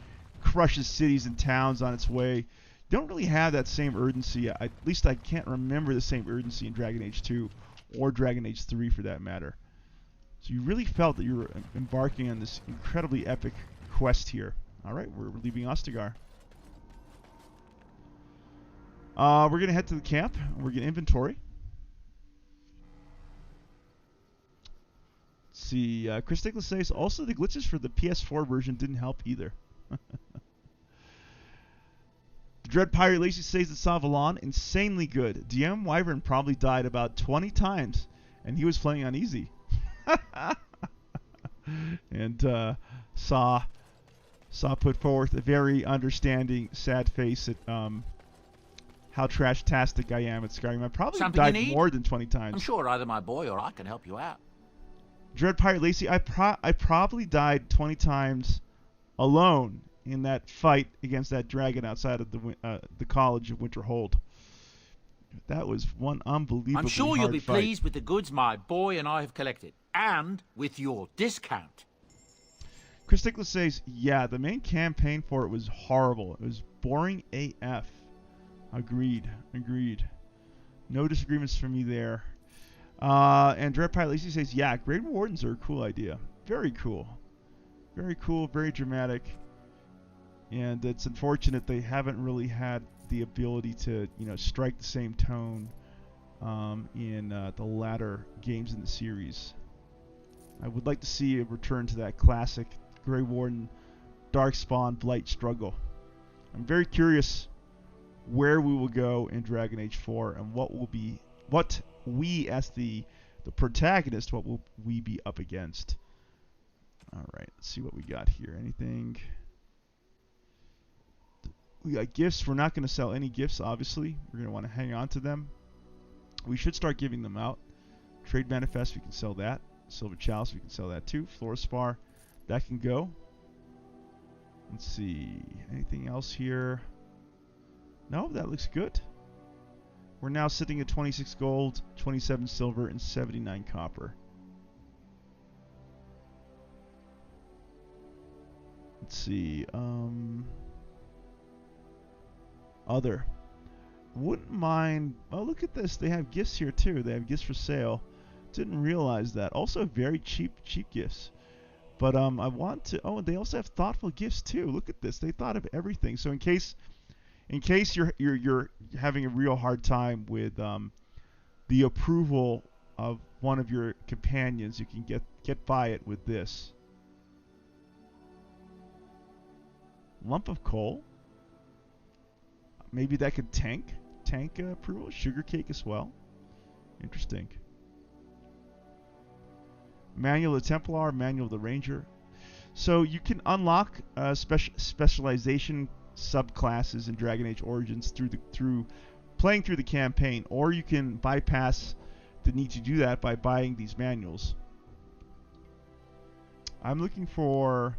crushes cities and towns on its way. You don't really have that same urgency. At least I can't remember the same urgency in Dragon Age 2 or Dragon Age 3 for that matter. So you really felt that you were embarking on this incredibly epic quest here. Alright, we're leaving Ostagar. We're going to head to the camp. We're going to inventory. Let's see. Chris Nicholas says, also the glitches for the PS4 version didn't help either. Dread Pirate Lacey says that Savalon, insanely good. DM Wyvern probably died about 20 times, and he was playing on easy. And Saw put forth a very understanding, sad face at how trash-tastic I am at Skyrim. I probably Something you died need? more than 20 times. I'm sure either my boy or I can help you out. Dread Pirate Lacey, I probably died 20 times alone in that fight against that dragon outside of the College of Winterhold. That was one unbelievably I'm sure you'll hard be fight. pleased with the goods my boy and I have collected, and with your discount. Chris Nicholas says, yeah, the main campaign for it was horrible. It was boring AF. Agreed. No disagreements from me there. And Dread Pirate Lacey says, yeah, Grey Wardens are a cool idea. Very cool. Very cool, very dramatic. And it's unfortunate they haven't really had the ability to, strike the same tone in the latter games in the series. I would like to see a return to that classic Grey Warden, Darkspawn, Blight struggle. I'm very curious where we will go in Dragon Age 4 and what we as the protagonist, what will we be up against. Alright, let's see what we got here. Anything? We got gifts. We're not going to sell any gifts, obviously. We're going to want to hang on to them. We should start giving them out. Trade Manifest, we can sell that. Silver Chalice, we can sell that too. Fluorospar, that can go. Let's see. Anything else here? No, that looks good. We're now sitting at 26 gold, 27 silver, and 79 copper. Let's see. Other. Wouldn't mind. Oh, look at this. They have gifts here too. They have gifts for sale. Didn't realize that. Also very cheap gifts. But I want to. Oh, they also have thoughtful gifts too. Look at this. They thought of everything. So in case you're having a real hard time with the approval of one of your companions, you can get by it with this. Lump of coal. Maybe that could tank approval. Sugar cake as well. Interesting. Manual of the Templar, Manual of the Ranger. So you can unlock specialization subclasses in Dragon Age Origins through playing through the campaign, or you can bypass the need to do that by buying these manuals. I'm looking for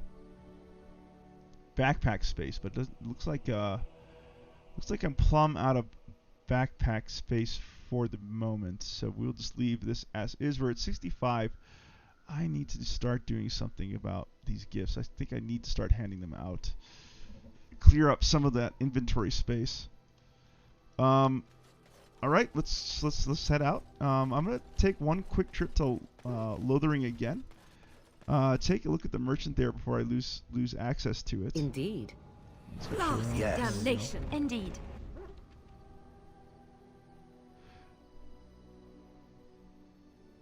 backpack space, but looks like I'm plumb out of backpack space for the moment, so we'll just leave this as is. We're at 65. I need to start doing something about these gifts. I think I need to start handing them out. Clear up some of that inventory space. All right, let's head out. I'm gonna take one quick trip to Lothering again. Take a look at the merchant there before I lose access to it. Indeed. Yes. Damnation. Indeed.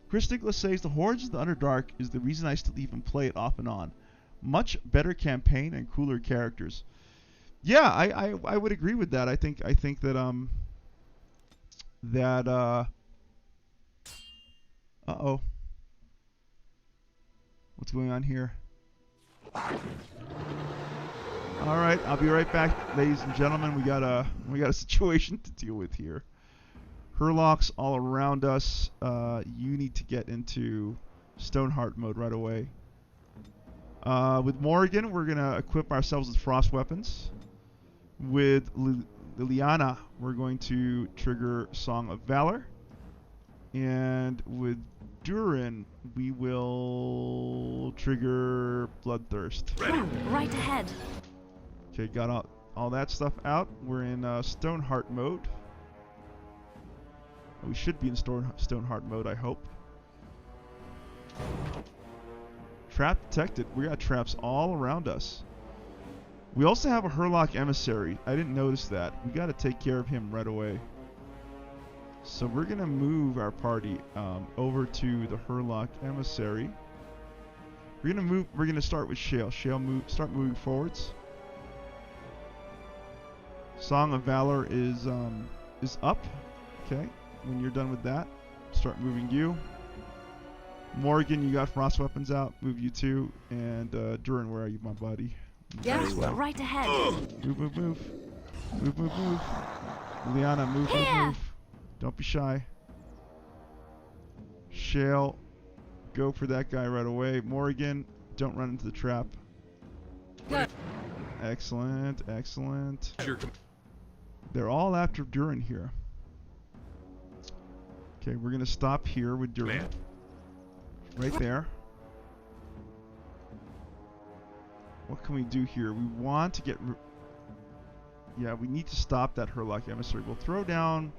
Chris Nicholas says the Hordes of the Underdark is the reason I still even play it off and on. Much better campaign and cooler characters. Yeah, I would agree with that. I think that uh-oh. What's going on here? All right, I'll be right back, ladies and gentlemen. We got a situation to deal with here. Hurlocks all around us. You need to get into Stoneheart mode right away. With Morrigan, we're gonna equip ourselves with frost weapons. With Liliana, we're going to trigger Song of Valor. And with Durin, we will trigger Bloodthirst. Right ahead. Okay, got all that stuff out. We're in Stoneheart mode. We should be in Stoneheart mode, I hope. Trap detected. We got traps all around us. We also have a Hurlock emissary. I didn't notice that. We got to take care of him right away. So we're gonna move our party over to the Hurlock emissary. We're gonna start with Shale. Shale, start moving forwards. Song of Valor is up. Okay. When you're done with that, start moving you. Morrigan, you got frost weapons out. Move you too. And Durin, where are you, my buddy? Yes, right ahead. Move. Liana, move. Don't be shy. Shale, go for that guy right away. Morrigan, don't run into the trap. Good. Excellent. They're all after Durin here. Okay, we're going to stop here with Durin. Right there. What can we do here? We want to get... yeah, we need to stop that Hurlock emissary. We'll throw down...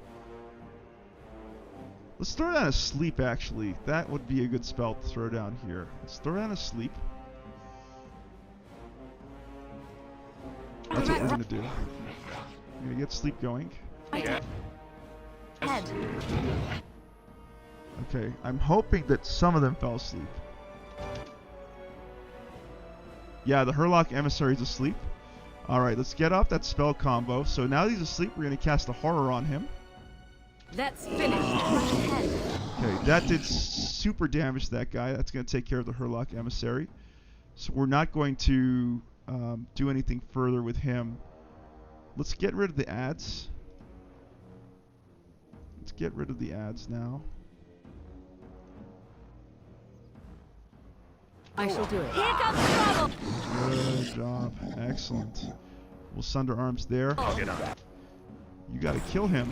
let's throw down a Sleep, actually. That would be a good spell to throw down here. Let's throw down a Sleep. That's what we're going to do. We're going to get Sleep going. Right ahead. ahead. Okay, I'm hoping that some of them fell asleep. Yeah, the Herlock Emissary's asleep. Alright, let's get off that spell combo. So now that he's asleep, we're going to cast a horror on him. Let's finish. Rush ahead. Okay, that did super damage to that guy. That's going to take care of the Herlock Emissary. So we're not going to do anything further with him. Let's get rid of the ads. Let's get rid of the ads now. I shall do it. Here comes trouble. Good job. Excellent. We'll sunder arms there. You gotta kill him.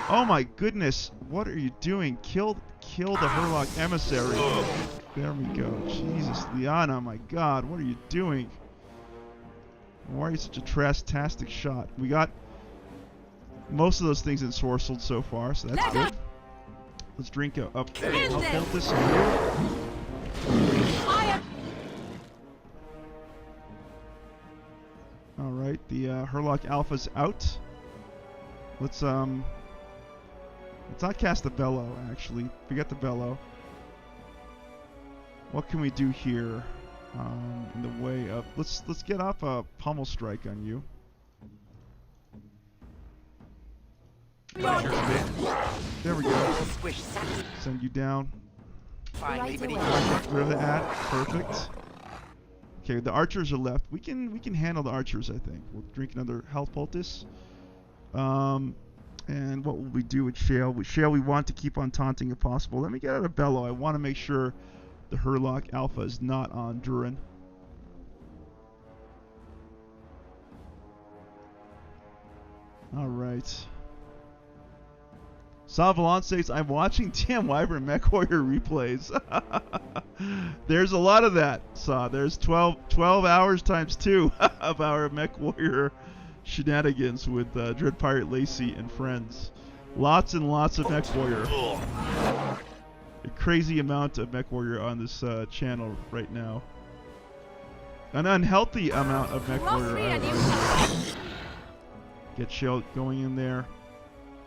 Oh my goodness. What are you doing? Kill the Herlock Emissary. There we go. Jesus, Liana, my God. What are you doing? Why are you such a trastastic shot? We got most of those things ensorcelled so far, so that's good. Let's drink up. I'll hold this in here. Alright, the Herlock Alpha's out. Let's not cast the Bellow, actually. Forget the Bellow. What can we do here? In the way of... Let's get off a Pummel Strike on you. There we go. Send you down. Right away. Get rid of the ad. Perfect. Okay, the archers are left. We can handle the archers, I think. We'll drink another health poultice. And what will we do with Shale? With Shale, we want to keep on taunting if possible. Let me get out a Bellow. I want to make sure the Herlock Alpha is not on Durin. Alright. Savalon says, I'm watching Tim Wyvern Mech Warrior replays. There's a lot of that. So there's 12 hours times 2 of our Mech Warrior shenanigans with Dread Pirate Lacey and friends. Lots and lots of Mech Warrior. A crazy amount of Mech Warrior on this channel right now. An unhealthy amount of Mech Warrior. Get Shell going in there.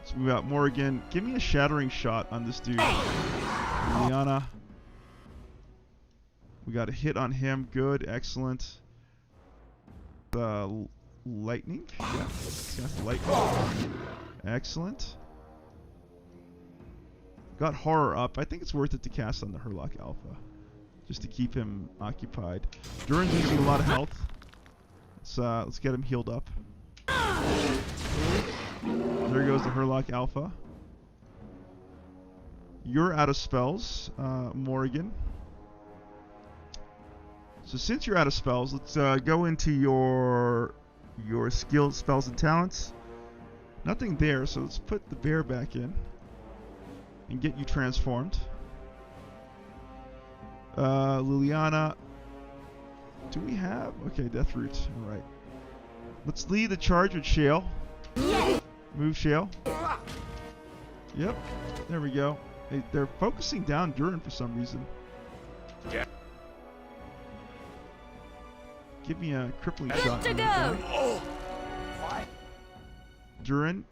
So we got Morrigan. Give me a shattering shot on this dude. Liana. We got a hit on him. Good. Excellent. Lightning. Yeah. Cast lightning. Excellent. Got horror up. I think it's worth it to cast on the Herlock Alpha. Just to keep him occupied. Durin's losing a lot of health. Let's get him healed up. There goes the Herlock Alpha. You're out of spells, Morrigan. So since you're out of spells, let's go into your skills, spells, and talents. Nothing there, so let's put the bear back in and get you transformed. Liliana. Do we have? Okay, Death Root. Alright. Let's lead the charge with Shale. Move Shale. Yep. There we go. Hey, they're focusing down Durin for some reason. Give me a crippling shot. Durin,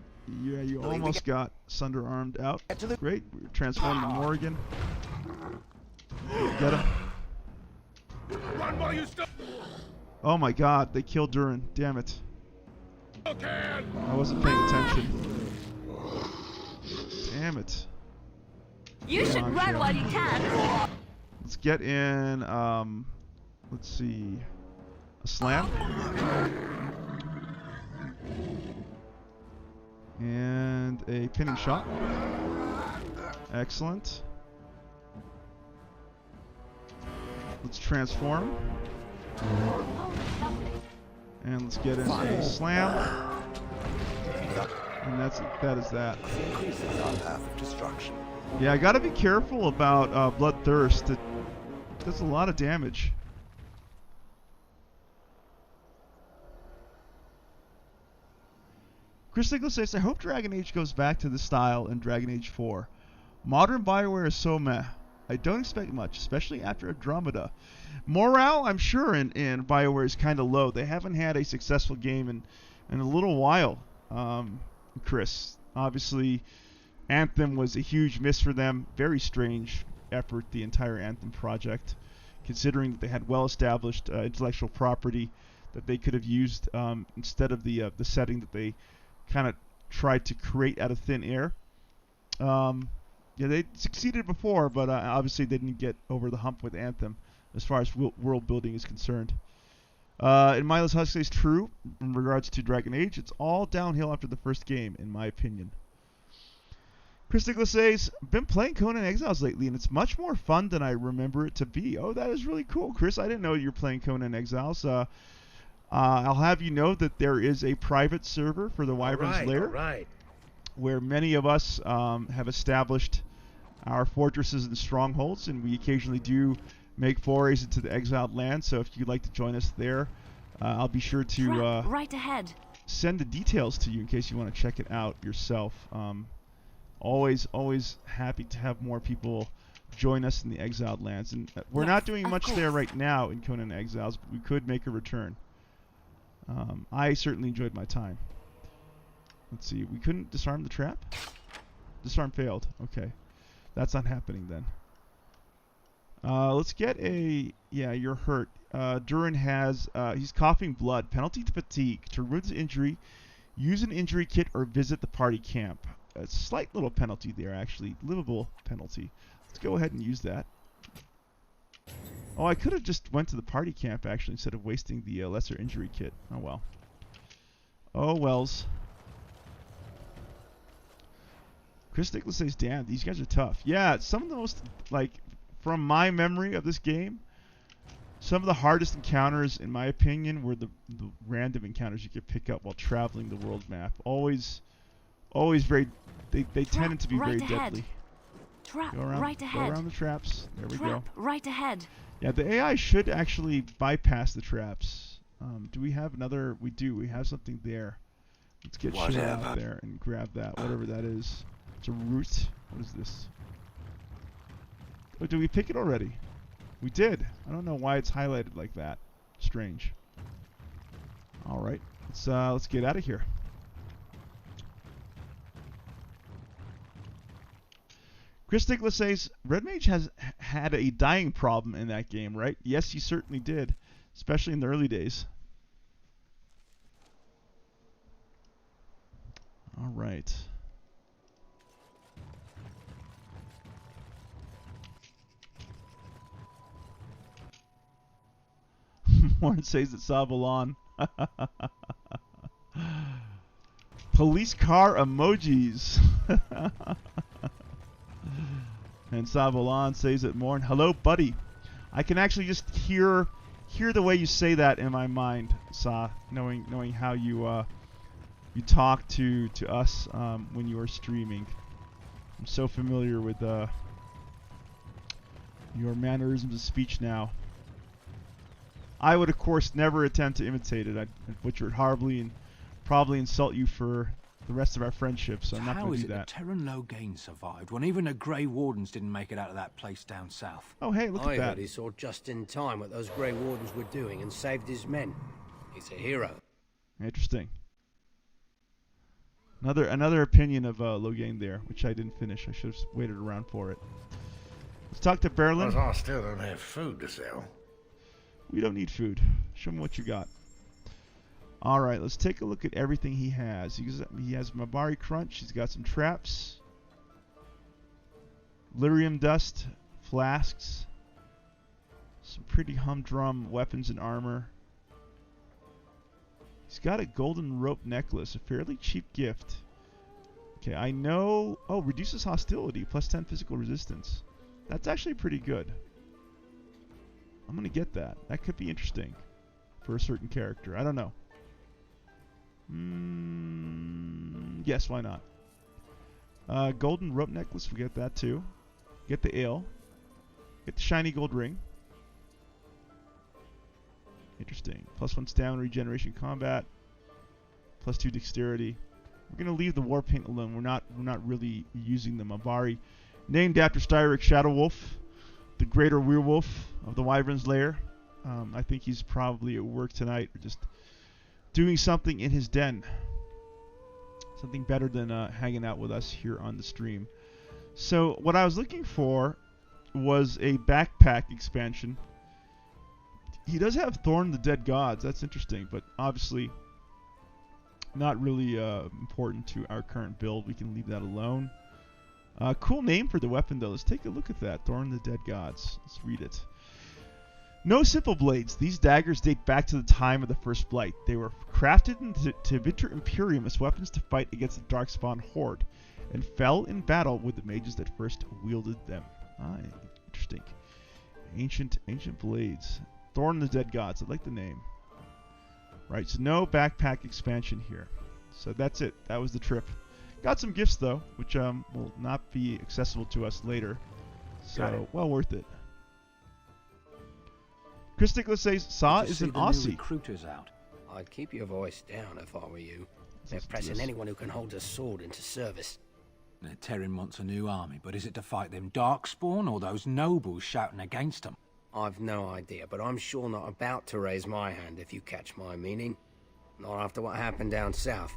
yeah, you almost got Sunder Armed out. Great. We're transforming to Morrigan. Get him. Oh my God, they killed Durin. Damn it. I wasn't paying attention. Damn it. You should run while you can. Let's get in, let's see, a slam. And a pinning shot. Excellent. Let's transform. And let's get in a slam. And that is that. Yeah, I gotta be careful about Bloodthirst. It does a lot of damage. Chris Nicholas says, I hope Dragon Age goes back to this style in Dragon Age 4. Modern BioWare is so meh. I don't expect much, especially after Andromeda. Morale, I'm sure, in BioWare is kind of low. They haven't had a successful game in a little while, Chris. Obviously, Anthem was a huge miss for them. Very strange effort, the entire Anthem project, considering that they had well-established intellectual property that they could have used instead of the setting that they kind of tried to create out of thin air. Yeah, they succeeded before, but obviously they didn't get over the hump with Anthem as far as world building is concerned. And Mindless Husk says true in regards to Dragon Age. It's all downhill after the first game, in my opinion. Chris Nicholas says, been playing Conan Exiles lately, and it's much more fun than I remember it to be. Oh, that is really cool, Chris. I didn't know you're playing Conan Exiles. I'll have you know that there is a private server for the Wyvern's Lair, where many of us have established our fortresses and strongholds, and we occasionally do make forays into the exiled land. So if you'd like to join us there, I'll be sure to right ahead. send the details to you in case you want to check it out yourself. Always happy to have more people join us in the exiled lands. And we're not doing much there right now in Conan Exiles, but we could make a return. I certainly enjoyed my time. Let's see, we couldn't disarm the trap? Disarm failed. Okay. That's not happening then. Let's get a... Yeah, you're hurt. Durin has... he's coughing blood. Penalty to fatigue. To remove the injury, use an injury kit or visit the party camp. A slight little penalty there, actually. Livable penalty. Let's go ahead and use that. Oh, I could have just went to the party camp, actually, instead of wasting the lesser injury kit. Oh, well. Oh, wells. Chris Nicholas says, damn, these guys are tough. Yeah, some of the most, like, from my memory of this game, some of the hardest encounters, in my opinion, were the random encounters you could pick up while traveling the world map. Always very, they tended to be very deadly. Trap Go around, right ahead. Go around the traps. There we go. Trap right ahead. Yeah, the AI should actually bypass the traps. Do we have another? We do. We have something there. Let's get shit out there and grab that, whatever that is. It's a root. What is this? Oh, did we pick it already? We did. I don't know why it's highlighted like that. Strange. All right, let's get out of here. Chris Nicholas says, Red Mage has had a dying problem in that game, right? Yes, he certainly did, especially in the early days. All right. Warren says it's Savalon. Police car emojis. And Savalon says it more. Hello, buddy. I can actually just hear the way you say that in my mind, Sa, knowing how you talk to us when you are streaming. I'm so familiar with your mannerisms of speech now. I would, of course, never attempt to imitate it. I'd butcher it horribly and probably insult you for the rest of our friendship, so I'm not going to do that. How is it that Terran Logain survived when even the Grey Wardens didn't make it out of that place down south? Oh, hey, look at that. He saw just in time what those Grey Wardens were doing and saved his men. He's a hero. Interesting. Another opinion of Logain there, which I didn't finish. I should have waited around for it. Let's talk to Berlin. I still don't have food to sell. We don't need food. Show me what you got. All right, let's take a look at everything he has. He has Mabari Crunch. He's got some traps, lyrium dust, flasks, some pretty humdrum weapons and armor. He's got a golden rope necklace, a fairly cheap gift. Okay, I know. Oh, reduces hostility, plus 10 physical resistance. That's actually pretty good. I'm gonna get that. That could be interesting for a certain character. I don't know. Yes, why not? Golden rope necklace, we get that too. Get the ale. Get the shiny gold ring. Interesting. Plus 1 stamina regeneration combat. Plus 2 dexterity. We're gonna leave the war paint alone. We're not really using the Mabari. Named after Styric Shadow Wolf, the greater werewolf of the Wyvern's Lair. I think he's probably at work tonight or just doing something in his den. Something better than hanging out with us here on the stream. So what I was looking for was a backpack expansion. He does have Thorn the Dead Gods. That's interesting, but obviously not really important to our current build. We can leave that alone. Cool name for the weapon, though. Let's take a look at that. Thorn the Dead Gods. Let's read it. No simple blades. These daggers date back to the time of the First Blight. They were crafted into Winter Imperium as weapons to fight against the Darkspawn Horde, and fell in battle with the mages that first wielded them. Interesting. Ancient blades. Thorn the Dead Gods. I like the name. Right, so no backpack expansion here. So that's it. That was the trip. Got some gifts, though, which will not be accessible to us later. So, well worth it. Chris Nicholas says, Saw is an Aussie. Recruiters out. I'd keep your voice down if I were you. They're pressing anyone who can hold a sword into service. Terran wants a new army, but is it to fight them Darkspawn or those nobles shouting against them? I've no idea, but I'm sure not about to raise my hand, if you catch my meaning. Not after what happened down south.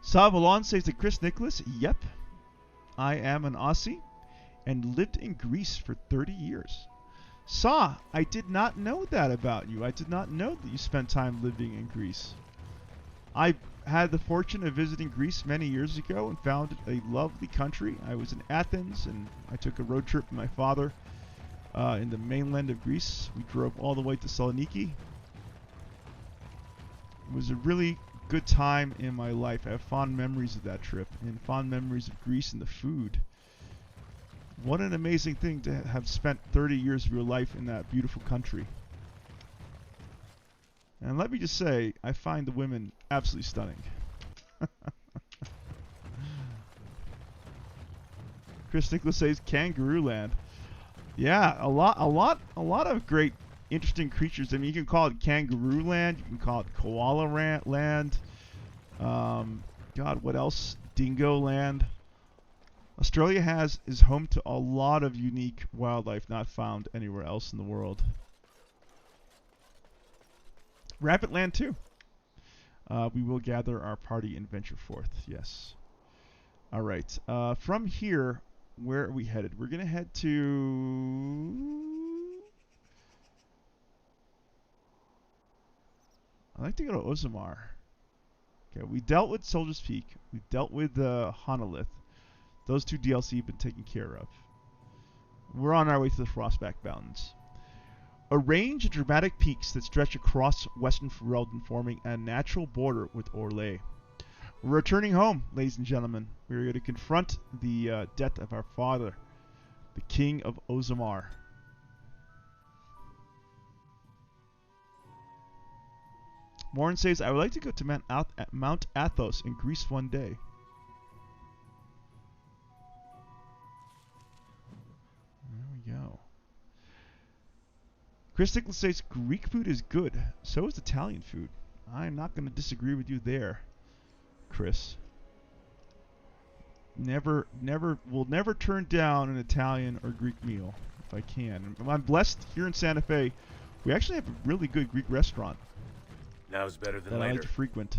Savalon says to Chris Nicholas, yep, I am an Aussie and lived in Greece for 30 years. Saw, I did not know that about you. I did not know that you spent time living in Greece. I had the fortune of visiting Greece many years ago and found it a lovely country. I was in Athens and I took a road trip with my father in the mainland of Greece. We drove all the way to Saloniki. It was a really good time in my life. I have fond memories of that trip and fond memories of Greece and the food. What an amazing thing to have spent 30 years of your life in that beautiful country. And let me just say, I find the women absolutely stunning. Chris Nicholas says Kangaroo Land. Yeah, a lot of great, interesting creatures. I mean, you can call it Kangaroo Land. You can call it Koala Land. God, what else? Dingo Land. Australia is home to a lot of unique wildlife not found anywhere else in the world. Rabbit Land too. We will gather our party and venture forth. Yes. All right. From here, where are we headed? We're gonna head to. I like to go to Ozamar. Okay, we dealt with Soldier's Peak. We dealt with Honolith. Those two DLC have been taken care of. We're on our way to the Frostback Mountains. A range of dramatic peaks that stretch across western Ferelden, forming a natural border with Orlais. We're returning home, ladies and gentlemen. We're going to confront the death of our father, the King of Ozamar. Morin says, I would like to go to Mount Athos in Greece one day. There we go. Chris Nicholas says Greek food is good. So is Italian food. I'm not going to disagree with you there, Chris. Will never turn down an Italian or Greek meal if I can. And I'm blessed here in Santa Fe. We actually have a really good Greek restaurant. Now's better than that later. I like to frequent.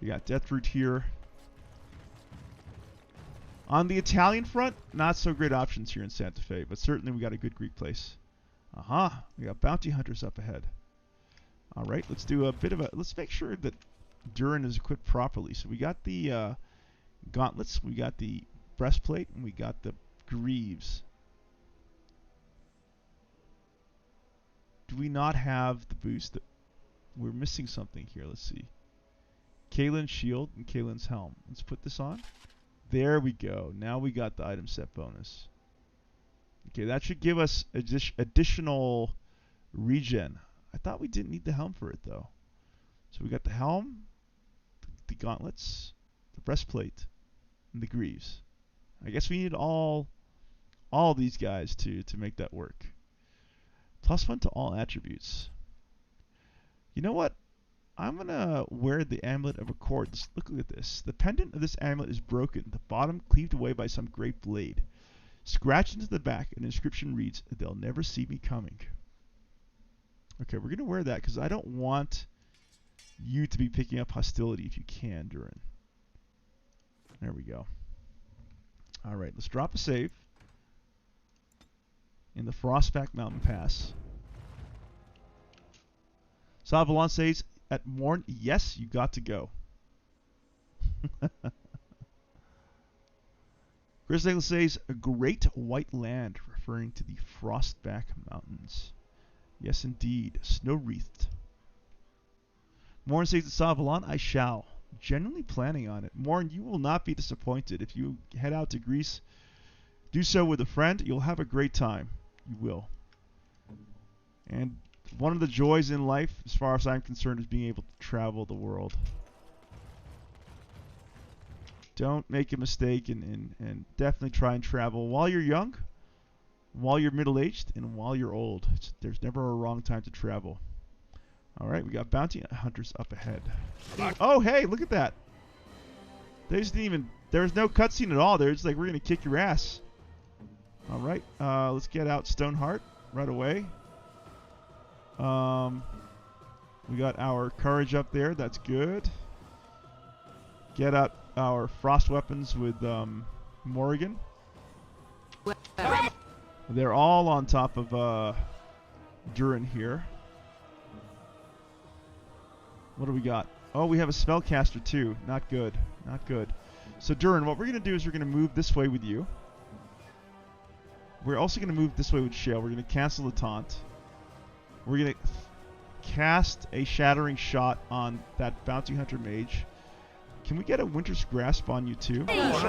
We got Deathroot here. On the Italian front, not so great options here in Santa Fe, but certainly we got a good Greek place. We got bounty hunters up ahead. All right, let's do a bit of let's make sure that Durin is equipped properly. So we got the gauntlets, we got the breastplate, and we got the greaves. Do we not have the boost? We're missing something here. Let's see. Kaelin's shield and Kaelin's helm. Let's put this on. There we go. Now we got the item set bonus. Okay, that should give us additional regen. I thought we didn't need the helm for it, though. So we got the helm, the gauntlets, the breastplate, and the greaves. I guess we need all these guys to make that work. +1 to all attributes. You know what? I'm going to wear the Amulet of Accord. Look at this. The pendant of this amulet is broken, the bottom cleaved away by some great blade. Scratched into the back, an inscription reads, "They'll never see me coming." Okay, we're going to wear that because I don't want you to be picking up hostility if you can, Durin. There we go. All right, let's drop a save in the Frostback Mountain Pass. Savalon says, at Morn, yes, you got to go. Chris Nicholas says, a great white land, referring to the Frostback Mountains. Yes, indeed, snow-wreathed. Morn says to Savalon, I shall. Genuinely planning on it. Morn, you will not be disappointed. If you head out to Greece, do so with a friend. You'll have a great time. You will. And one of the joys in life, as far as I'm concerned, is being able to travel the world. Don't make a mistake and definitely try and travel while you're young, while you're middle-aged, and while you're old. There's never a wrong time to travel. All right, we got bounty hunters up ahead. Oh, hey, look at that. They just didn't even... There was no cutscene at all. They're just like, we're going to kick your ass. All right, let's get out Stoneheart right away. We got our courage up there. That's good. Get out our frost weapons with Morrigan. They're all on top of Durin here. What do we got? Oh, we have a spellcaster too. Not good. Not good. So Durin, what we're going to do is we're going to move this way with you. We're also going to move this way with Shale. We're going to cancel the taunt. We're going to cast a shattering shot on that bounty hunter mage. Can we get a Winter's Grasp on you too? Let's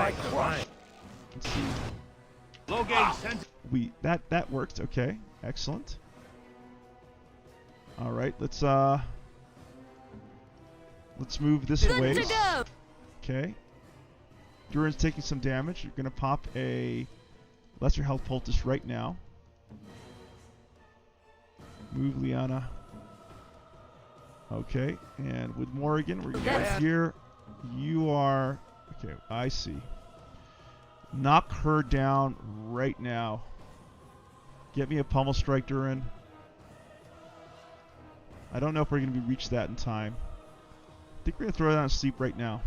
see. That worked. Okay, excellent. All right, let's move this way. Okay. Durin's taking some damage. You're gonna pop a lesser health poultice right now. Move Liana. Okay, and with Morrigan, we're gonna go here. You are... Okay, I see. Knock her down right now. Get me a pummel strike, Durin. I don't know if we're going to reach that in time. I think we're going to throw it on sleep right now.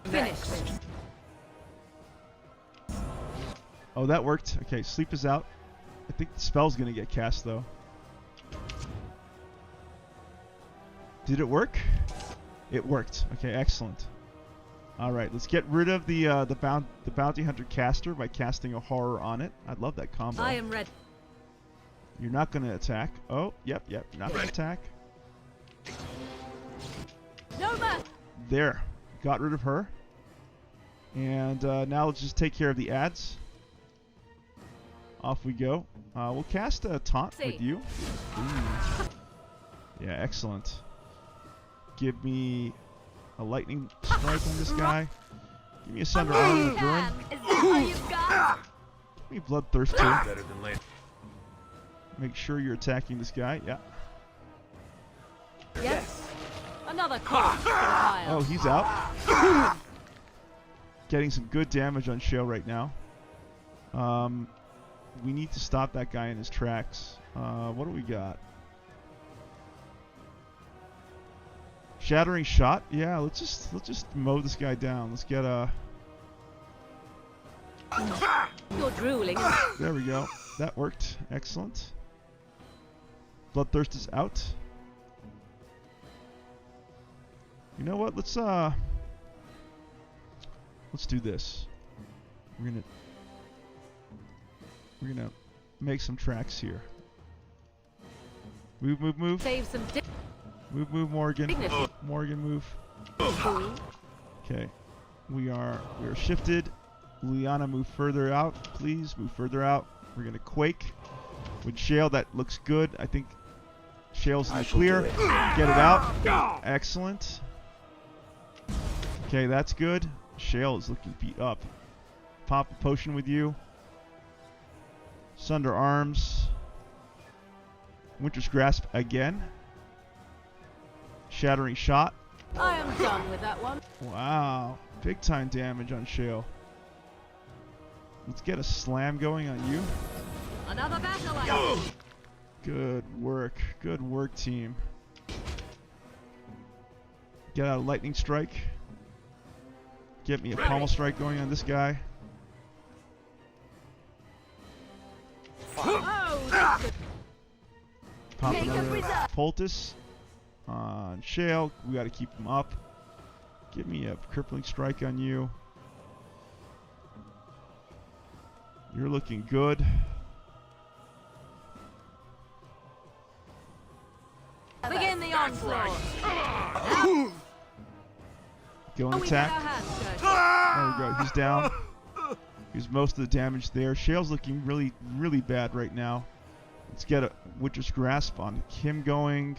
Finished. Oh, that worked. Okay, sleep is out. I think the spell's going to get cast, though. Did it work? It worked. Okay, excellent. All right, let's get rid of the bounty hunter caster by casting a horror on it. I love that combo. I am ready. You're not going to attack. Oh, yep. You're not going to attack. No man. There, got rid of her. And now let's just take care of the ads. Off we go. We'll cast a taunt with you. Ooh. Yeah, excellent. Give me a lightning strike on this guy. Give me a Sunder Arm with Durin. Is that all you've got? Give me Bloodthirst too. Better than later. Make sure you're attacking this guy. Yeah. Yes. Another corpse for the pile. Oh, he's out. Getting some good damage on Shale right now. We need to stop that guy in his tracks. What do we got? Shattering shot. Yeah, let's just mow this guy down. Let's get a... You're drooling. There we go. That worked. Excellent. Bloodthirst is out. You know what? Let's do this. We're gonna make some tracks here. Move. Save some Move, Morrigan. dignity. Morrigan, move. Okay. We are shifted. Liana, move further out, please. Move further out. We're gonna quake. With Shale, that looks good. I think Shale's in the clear. Get it out. Excellent. Okay, that's good. Shale is looking beat up. Pop a potion with you. Sunder Arms. Winter's Grasp again. Shattering Shot. I am done with that one. Wow. Big time damage on Shale. Let's get a slam going on you. Another battle. Good work. Good work, team. Get out a lightning strike. Get me a pommel strike going on this guy. Pop another poultice on Shale. We got to keep him up. Give me a crippling strike on you. You're looking good. Begin the onslaught. Go and attack. There we go. He's down. He's most of the damage there. Shale's looking really, really bad right now. Let's get a Witcher's Grasp on him going.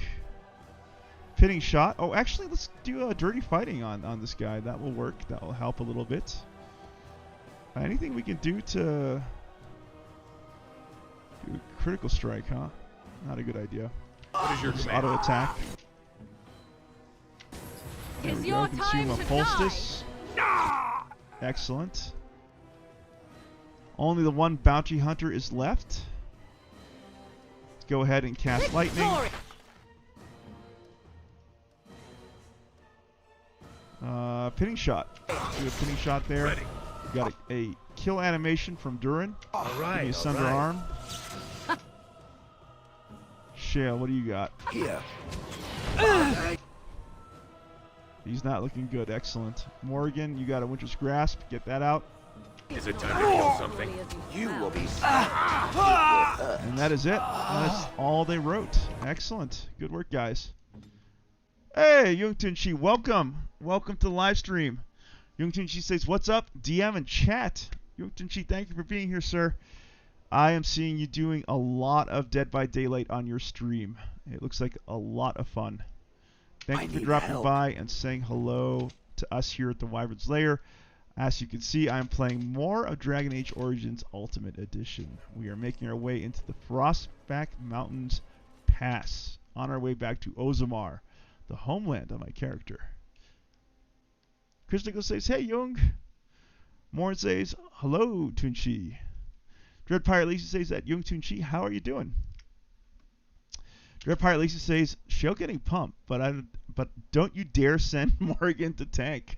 Pitting shot. Oh, actually, let's do a dirty fighting on this guy. That will work. That will help a little bit. Anything we can do to do a critical strike, huh? Not a good idea. What is your Just command? auto attack. There It's we your go. Consume time a to poultice. Excellent. Only the one bounty hunter is left. Let's go ahead and cast lightning. Pinning shot. Let's do a pinning shot there. Ready. We got a kill animation from Durin. All Give me right, a all sunder right. arm. Shale, what do you got? Here. He's not looking good. Excellent. Morrigan, you got a Winter's Grasp. Get that out. Is it time to kill something? You will be And that is it. That's all they wrote. Excellent. Good work, guys. Hey, Young Tunchi, welcome. Welcome to the live stream. Young Tunchi says, what's up? DM and chat. Young Tunchi, thank you for being here, sir. I am seeing you doing a lot of Dead by Daylight on your stream. It looks like a lot of fun. Thank you for dropping by and saying hello to us here at the Wyvern's Lair. As you can see, I am playing more of Dragon Age Origins Ultimate Edition. We are making our way into the Frostback Mountains Pass, on our way back to Ozamar, the homeland of my character. Chris Nichols says, hey, Jung. Morin says, hello, Tunchi. Dread Pirate Lisa says that, Jung Tunchi, how are you doing? Dread Pirate Lisa says, Shell getting pumped, but don't you dare send Morrigan to tank.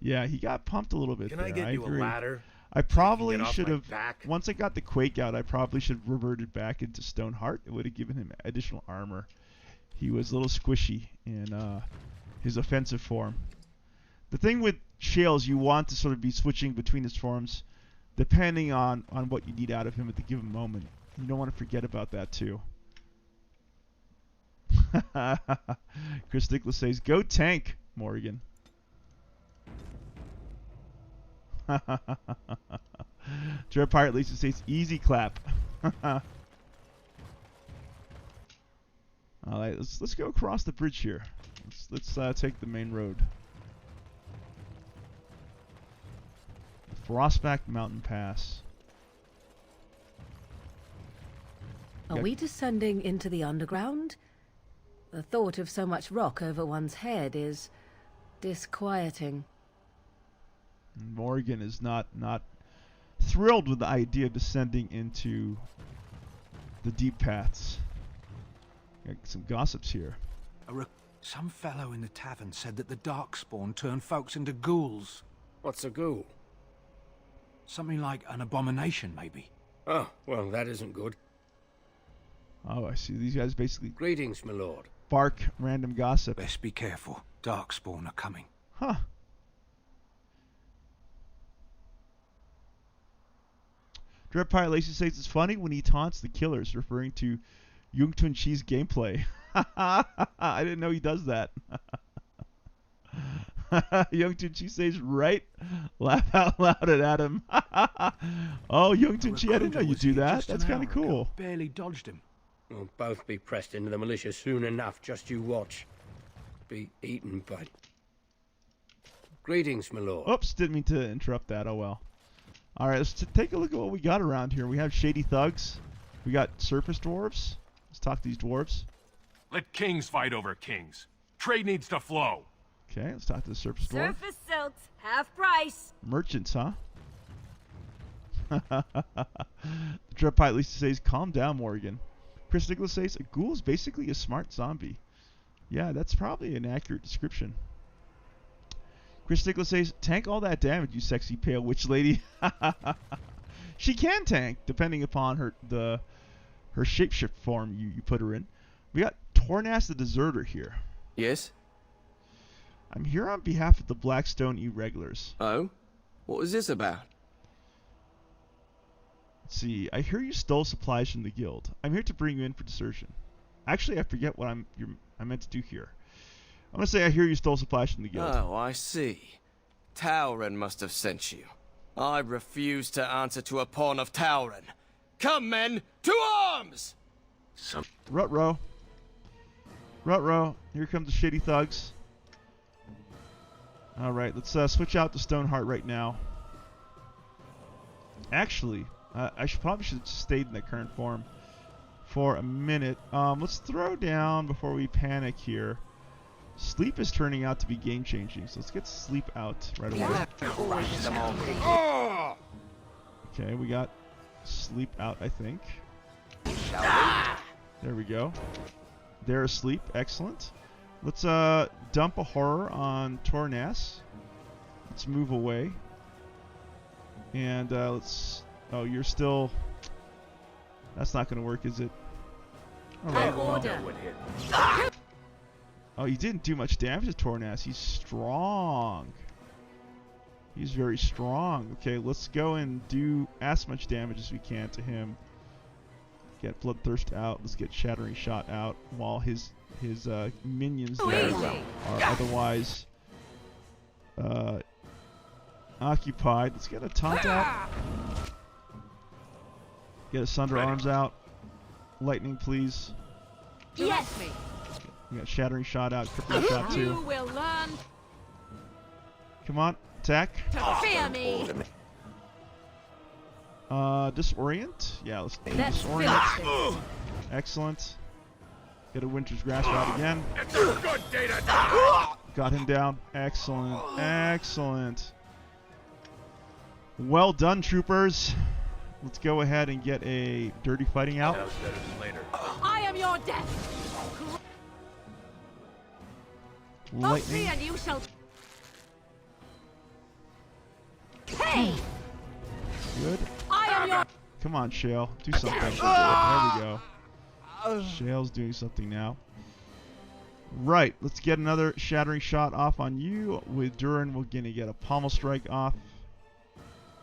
Yeah, he got pumped a little bit. Can there. I get you agree. a ladder? I probably Get off should my have, back? once I got the Quake out, I probably should have reverted back into Stoneheart. It would have given him additional armor. He was a little squishy in his offensive form. The thing with Shale is you want to sort of be switching between his forms depending on what you need out of him at the given moment. You don't want to forget about that too. Chris Nicholas says, go tank, Morrigan. Dread Pirate Lisa says, easy clap. Alright, let's go across the bridge here. Let's take the main road. Frostback Mountain Pass. Are we descending into the underground? The thought of so much rock over one's head is disquieting. Morrigan is not thrilled with the idea of descending into the deep paths. Got some gossips here. Some fellow in the tavern said that the Darkspawn turned folks into ghouls. What's a ghoul? Something like an abomination, maybe. Oh, well, that isn't good. Oh, I see. These guys basically Greetings, my lord. bark random gossip. Best be careful. Darkspawn are coming. Huh. Dread Pirate Lacey says it's funny when he taunts the killers, referring to Jung Tun Chi's gameplay. I didn't know he does that. Jung Tun Chi says, right? Laugh out loud at Adam. Oh, Jung Tun Chi, I didn't know you do that. That's kind of cool. Barely dodged him. We'll both be pressed into the militia soon enough, just you watch. Be eaten, bud. Greetings, my lord. Oops, didn't mean to interrupt that. Oh well. Alright, let's take a look at what we got around here. We have shady thugs. We got surface dwarves. Let's talk to these dwarves. Let kings fight over kings. Trade needs to flow. Okay, let's talk to the surface dwarf. Surface silks, half price. Merchants, huh? The Dread Pirate Lisa says, calm down, Morrigan. Chris Nicholas says, a ghoul is basically a smart zombie. Yeah, that's probably an accurate description. Chris Nicholas says, tank all that damage, you sexy pale witch lady. She can tank, depending upon her shapeshift form you put her in. We got Tornas the Deserter here. Yes? I'm here on behalf of the Blackstone Irregulars. Oh? What was this about? Let's see. I hear you stole supplies from the guild. I'm here to bring you in for desertion. Actually, I forget what I'm meant to do here. I'm going to say I hear you stole supplies from the guild. Oh, I see. Tauren must have sent you. I refuse to answer to a pawn of Tauren. Come, men, to arms! Ruh-roh. Ruh-roh. Here come the shitty thugs. Alright, let's switch out to Stoneheart right now. Actually, I probably should have stayed in the current form for a minute. Let's throw down before we panic here. Sleep is turning out to be game-changing, so let's get sleep out right away. Okay, we got sleep out, I think. There we go. They're asleep. Excellent. Let's dump a horror on Tornas. Let's move away. And let's... Oh, you're still... That's not going to work, is it? Alright. Oh, he didn't do much damage to Tornas. He's strong. He's very strong. Okay, let's go and do as much damage as we can to him. Get Bloodthirst out. Let's get Shattering Shot out while his minions there are otherwise occupied. Let's get a Taunt out. Get a Sunder Arms out. Lightning, please. Yes. We got Shattering Shot out. Crippling Shot too. You will learn Come on, attack. to fear me. Disorient? Yeah, let's do Disorient. Excellent. Get a Winter's Grasp out again. Got him down. Excellent. Excellent. Well done, troopers. Let's go ahead and get a Dirty Fighting out. I am your death. Lightning. And you shall. Hey! Good. I am your. Come on, Shale. Do something. There we go. Shale's doing something now. Right. Let's get another Shattering Shot off on you. With Durin, we're going to get a Pommel Strike off.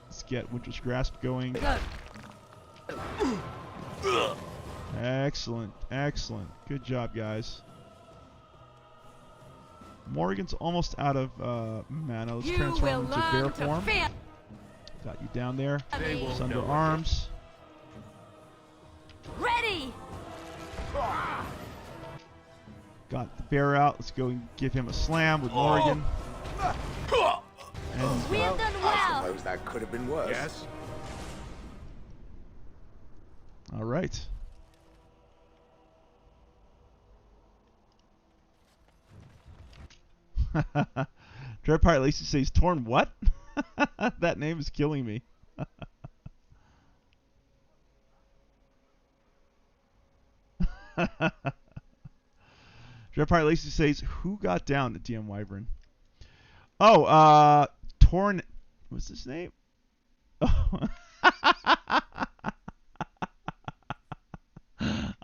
Let's get Winter's Grasp going. Excellent. Excellent. Good job, guys. Morrigan's almost out of mana. Let's transform into bear form. Got you down there. Sunder Arms. Ready. Got the bear out. Let's go and give him a slam with Morrigan. And We have done well. I suppose that could have been worse. Yes? all right. Dread Pirate Lacey says, Torn what? That name is killing me. Dread Pirate Lacey says, who got down to DM Wyvern? Oh, Torn... What's his name? Oh.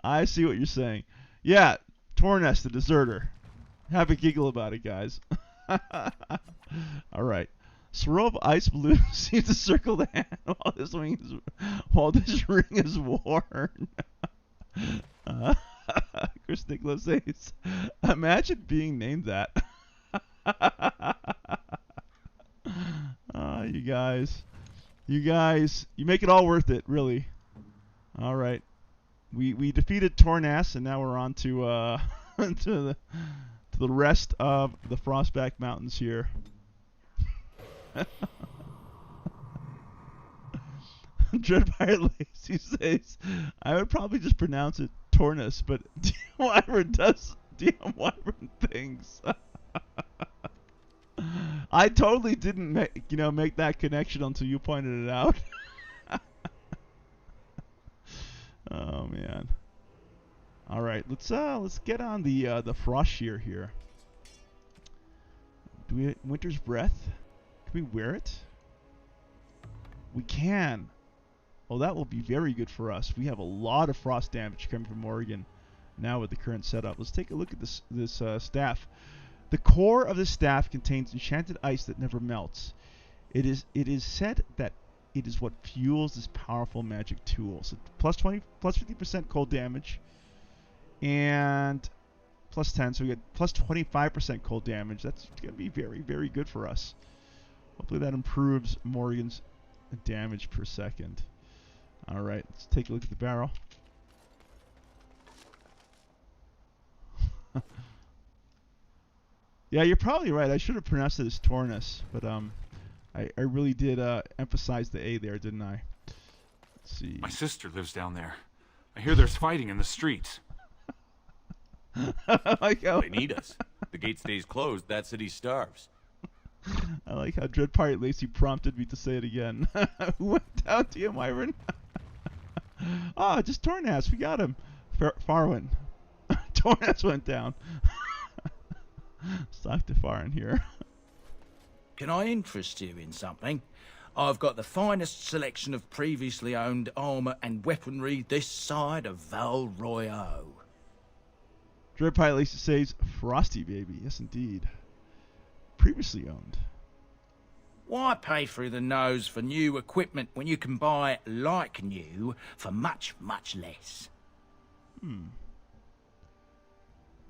I see what you're saying. Yeah, Tornes, the deserter. Have a giggle about it, guys. All right. Swirl of ice balloons seems to circle the hand while this ring is worn. Chris Nicholas says, imagine being named that. You guys, you make it all worth it, really. All right. We defeated Tornas, and now we're on to to the rest of the Frostback Mountains here. Dread Pirate Lacey says, I would probably just pronounce it Tornus, but DM Wyvern does DM Wyvern things. I totally didn't make that connection until you pointed it out. Oh man. All right, let's get on the frost shear here. Do we Winter's Breath? Can we wear it? We can. Oh, that will be very good for us. We have a lot of frost damage coming from Morrigan now with the current setup. Let's take a look at this staff. The core of the staff contains enchanted ice that never melts. It is said that it is what fuels this powerful magic tool. So plus 50% cold damage, and plus 10. So we get plus 25% cold damage. That's going to be very, very good for us. Hopefully that improves Morrigan's damage per second. All right, let's take a look at the barrel. Yeah, you're probably right. I should have pronounced it as Tornus, but I really did emphasize the A there, didn't I? Let's see. My sister lives down there. I hear there's fighting in the streets. Like how they need us. The gate stays closed, that city starves. I like how Dread Pirate Lacey prompted me to say it again. Who went down to you, Wyvern? Ah, just Tornas. We got him. Farwin. Tornas went down. Let's talk to Farwin here. Can I interest you in something? I've got the finest selection of previously owned armour and weaponry this side of Val Royeaux. Dread Pirate Lacey says, Frosty baby. Yes, indeed. Previously owned. Why pay through the nose for new equipment when you can buy like new for much, much less?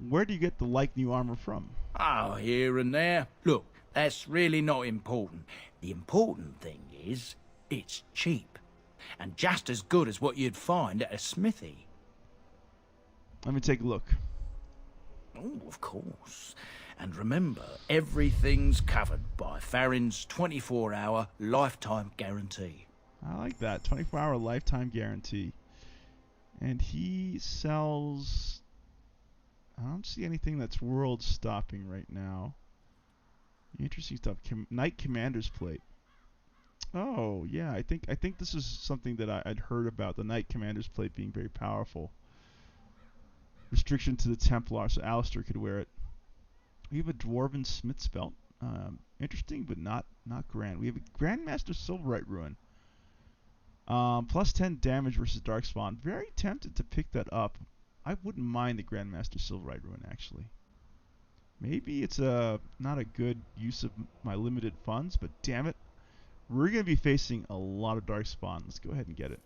Where do you get the like new armor from? Oh, here and there. Look, that's really not important. The important thing is, it's cheap. And just as good as what you'd find at a smithy. Let me take a look. Oh, of course. And remember, everything's covered by Farron's 24-hour lifetime guarantee. I like that. 24-hour lifetime guarantee. And he sells... I don't see anything that's world stopping right now. Interesting stuff. Knight Commander's Plate. Oh, yeah. I think this is something that I'd heard about. The Knight Commander's Plate being very powerful. Restriction to the Templar, so Alistair could wear it. We have a Dwarven Smith's Belt. Interesting, but not grand. We have a Grandmaster Silverite Ruin. Plus 10 damage versus Darkspawn. Very tempted to pick that up. I wouldn't mind the Grandmaster Silverite Ruin, actually. Maybe it's not a good use of my limited funds, but damn it. We're going to be facing a lot of Darkspawn. Let's go ahead and get it.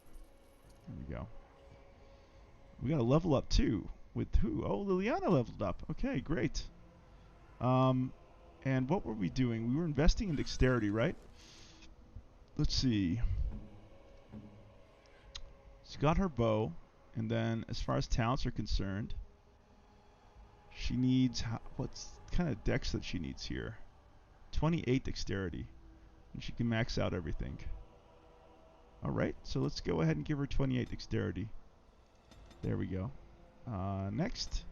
There we go. We got a level up, too. With who? Oh, Liliana leveled up. Okay, great. And what were we doing? We were investing in dexterity, right? Let's see. She's got her bow. And then, as far as talents are concerned, she needs... What's kind of dex that she needs here? 28 dexterity. And she can max out everything. Alright, so let's go ahead and give her 28 dexterity. There we go. Next.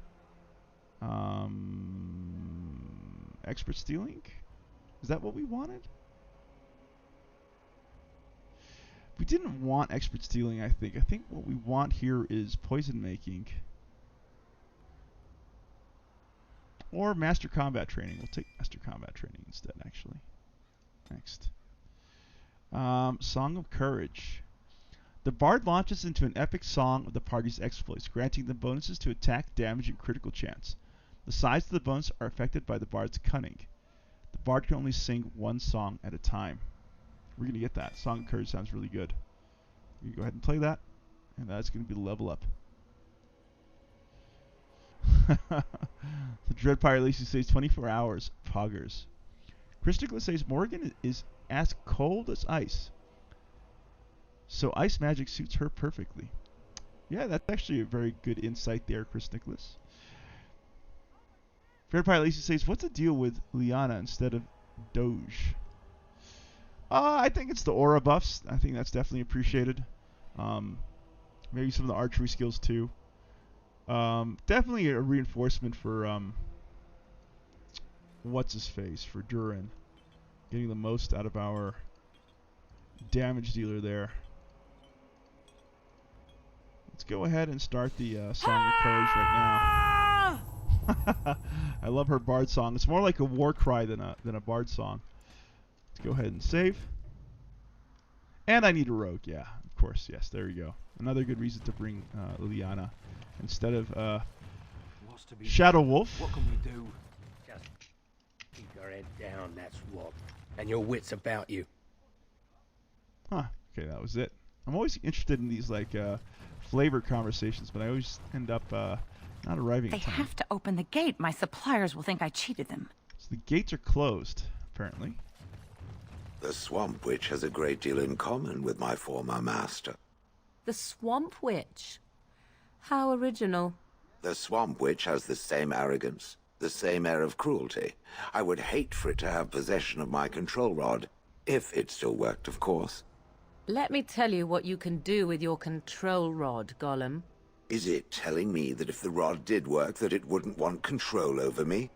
Expert stealing? Is that what we wanted? We didn't want expert stealing, I think. I think what we want here is poison making. Or master combat training. We'll take master combat training instead, actually. Next. Song of Courage. The bard launches into an epic song of the party's exploits, granting them bonuses to attack, damage, and critical chance. The sides of the bonuses are affected by the bard's cunning. The bard can only sing one song at a time. We're going to get that. Song of Courage sounds really good. You go ahead and play that, and that's going to be the level up. The Dread Pirate Lacey says 24 hours. Poggers. Chris Nicholas says Morrigan is as cold as ice. So ice magic suits her perfectly. Yeah, that's actually a very good insight there, Chris Nicholas. Dread Pirate Lacey says, what's the deal with Liana instead of Doge? I think it's the aura buffs. I think that's definitely appreciated. Maybe some of the archery skills too. Definitely a reinforcement for what's his face, for Durin, getting the most out of our damage dealer there. Let's go ahead and start the Song of Courage right now. I love her bard song. It's more like a war cry than a bard song. Let's go ahead and save. And I need a rogue, yeah, of course, yes, there we go. Another good reason to bring Liliana instead of Shadow Wolf. What can we do? Just keep your head down, that's what. And your wits about you. Huh, okay, that was it. I'm always interested in these, like, flavor conversations, but I always end up not arriving They in time. have to open the gate. My suppliers will think I cheated them. So the gates are closed, apparently. The Swamp Witch has a great deal in common with my former master. The Swamp Witch? How original. The Swamp Witch has the same arrogance, the same air of cruelty. I would hate for it to have possession of my control rod, if it still worked, of course. Let me tell you what you can do with your control rod, Gollum. Is it telling me that if the rod did work, that it wouldn't want control over me?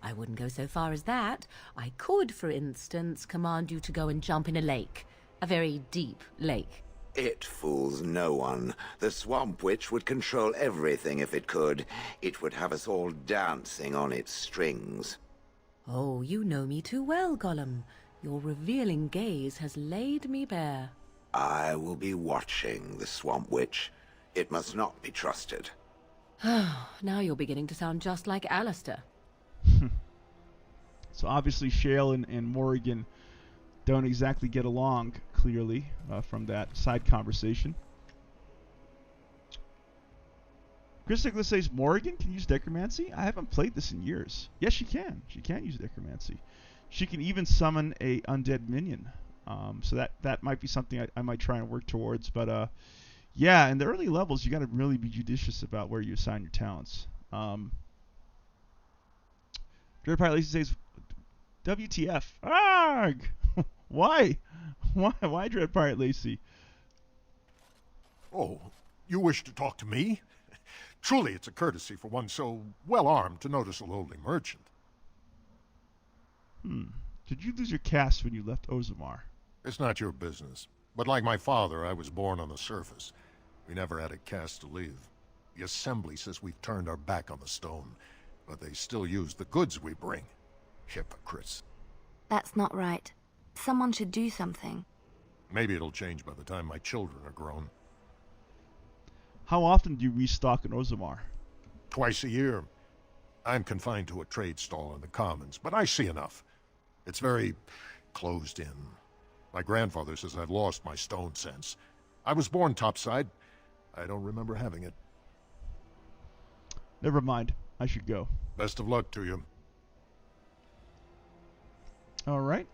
I wouldn't go so far as that. I could, for instance, command you to go and jump in a lake. A very deep lake. It fools no one. The Swamp Witch would control everything if it could. It would have us all dancing on its strings. Oh, you know me too well, Gollum. Your revealing gaze has laid me bare. I will be watching the Swamp Witch. It must not be trusted. Now you're beginning to sound just like Alistair. So obviously Shale and Morrigan don't exactly get along, clearly, from that side conversation. Chris Nicholas says Morrigan can use Necromancy? I haven't played this in years. Yes, she can. She can use Necromancy. She can even summon a undead minion. So that might be something I might try and work towards. But yeah, in the early levels, you got to really be judicious about where you assign your talents. Dread Pirate Lacey says, WTF? Arg! Why? Why Dread Pirate Lacey? Oh, you wish to talk to me? Truly, it's a courtesy for one so well-armed to notice a lowly merchant. Did you lose your caste when you left Ozamar? It's not your business. But like my father, I was born on the surface. We never had a caste to leave. The Assembly says we've turned our back on the stone, but they still use the goods we bring. Hypocrites. That's not right. Someone should do something. Maybe it'll change by the time my children are grown. How often do you restock in Ozamar? Twice a year. I'm confined to a trade stall in the Commons, but I see enough. It's very closed in. My grandfather says I've lost my stone sense. I was born topside. I don't remember having it. Never mind. I should go. Best of luck to you. All right.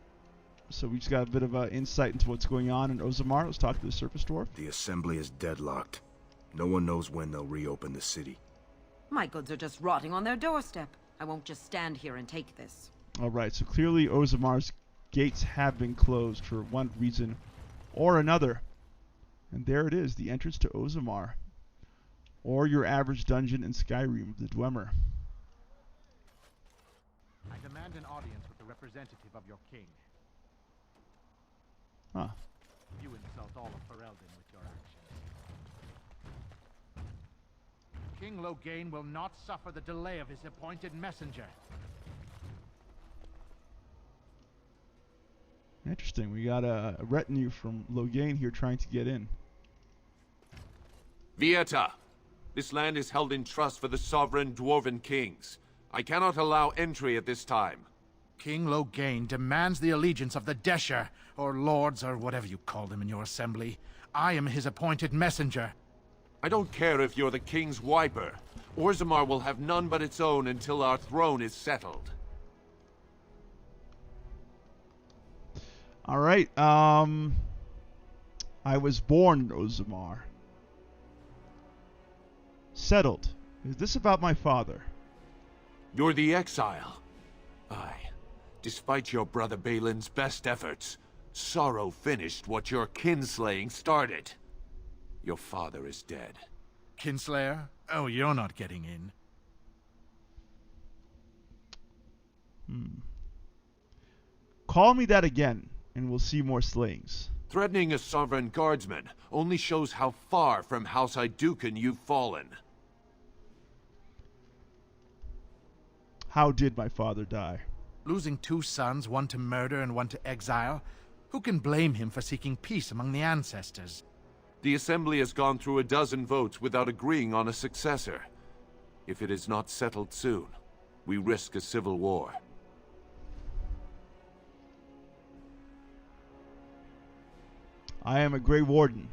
So we just got a bit of insight into what's going on in Ozamar. Let's talk to the Surface Dwarf. The Assembly is deadlocked. No one knows when they'll reopen the city. My goods are just rotting on their doorstep. I won't just stand here and take this. All right. So clearly Ozamar's gates have been closed for one reason or another. And there it is, the entrance to Ozamar. Or your average dungeon in Skyrim, the Dwemer. I demand an audience with the representative of your king. Huh. You insult all of Ferelden with your actions. King Loghain will not suffer the delay of his appointed messenger. Interesting. We got a retinue from Loghain here trying to get in. Vieta, this land is held in trust for the sovereign dwarven kings. I cannot allow entry at this time. King Loghain demands the allegiance of the Desher, or lords, or whatever you call them in your assembly. I am his appointed messenger. I don't care if you're the king's wiper. Orzammar will have none but its own until our throne is settled. All right. I was born in Ozamar. Settled. Is this about my father? You're the exile. Aye. Despite your brother Balin's best efforts, sorrow finished what your kinslaying started. Your father is dead. Kinslayer? Oh, you're not getting in. Call me that again, and we'll see more slayings. Threatening a sovereign guardsman only shows how far from House Iduken you've fallen. How did my father die? Losing 2 sons, one to murder and one to exile, who can blame him for seeking peace among the ancestors? The Assembly has gone through a dozen votes without agreeing on a successor. If it is not settled soon, we risk a civil war. I am a Grey Warden.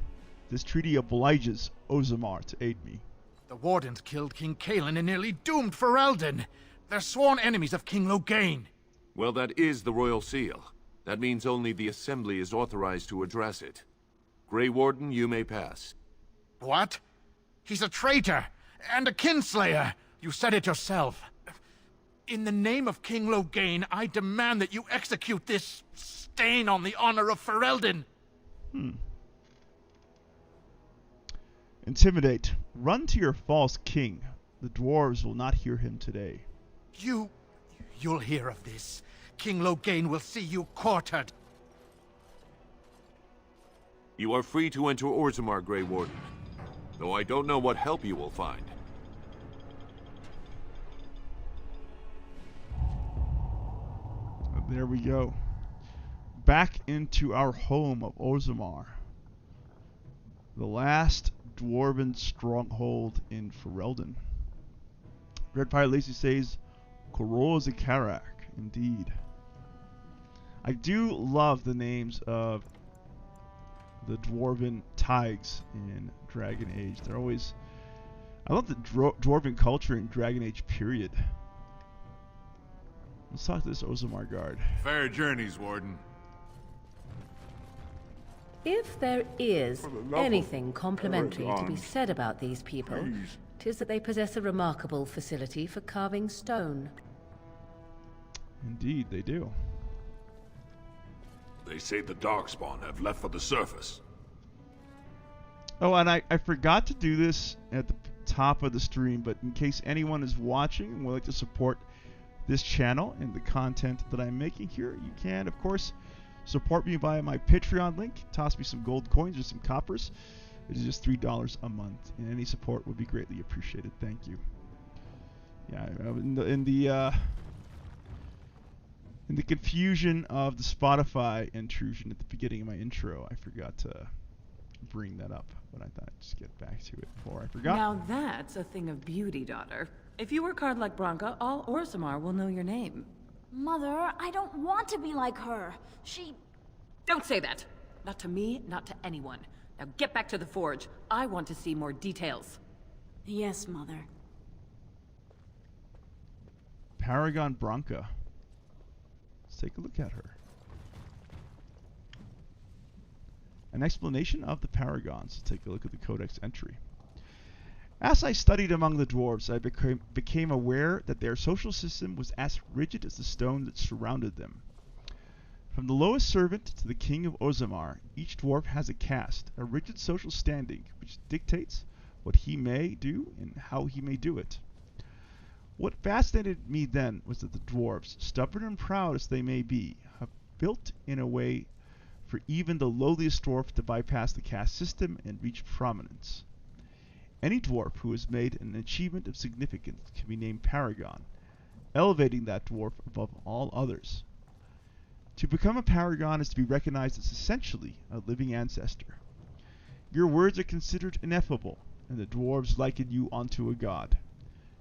This treaty obliges Orzammar to aid me. The Wardens killed King Cailan and nearly doomed Ferelden. They're sworn enemies of King Loghain. Well, that is the Royal Seal. That means only the Assembly is authorized to address it. Grey Warden, you may pass. What? He's a traitor and a kinslayer. You said it yourself. In the name of King Loghain, I demand that you execute this stain on the honor of Ferelden. Intimidate. Run to your false king. The dwarves will not hear him today. You'll hear of this. King Loghain will see you quartered. You are free to enter Orzammar, Grey Warden. Though I don't know what help you will find. There we go. Back into our home of Orzammar. The last dwarven stronghold in Ferelden. Red Pirate Lacey says, Korozikarak, indeed. I do love the names of the dwarven taigs in Dragon Age. They're always... I love the dwarven culture in Dragon Age, period. Let's talk to this Orzammar guard. Fair journeys, Warden. If there is anything complimentary to be said about these people, 'tis that they possess a remarkable facility for carving stone. Indeed, they do. They say the Darkspawn have left for the surface. Oh, and I forgot to do this at the top of the stream, but in case anyone is watching and would like to support this channel and the content that I'm making here, you can, of course, support me via my Patreon link. Toss me some gold coins or some coppers. It is just $3 a month, and any support would be greatly appreciated. Thank you. Yeah, in the confusion of the Spotify intrusion at the beginning of my intro, I forgot to bring that up, but I thought I'd just get back to it before I forgot. Now that's a thing of beauty, daughter. If you work hard like Branka, all Orzammar will know your name. Mother, I don't want to be like her. She... Don't say that! Not to me, not to anyone. Now get back to the forge. I want to see more details. Yes, Mother. Paragon Branka. Let's take a look at her. An explanation of the Paragons. Let's take a look at the Codex entry. As I studied among the dwarves, I became aware that their social system was as rigid as the stone that surrounded them. From the lowest servant to the king of Orzammar, each dwarf has a caste, a rigid social standing, which dictates what he may do and how he may do it. What fascinated me then was that the dwarves, stubborn and proud as they may be, have built in a way for even the lowliest dwarf to bypass the caste system and reach prominence. Any dwarf who has made an achievement of significance can be named Paragon, elevating that dwarf above all others. To become a Paragon is to be recognized as essentially a living ancestor. Your words are considered ineffable, and the dwarves liken you unto a god.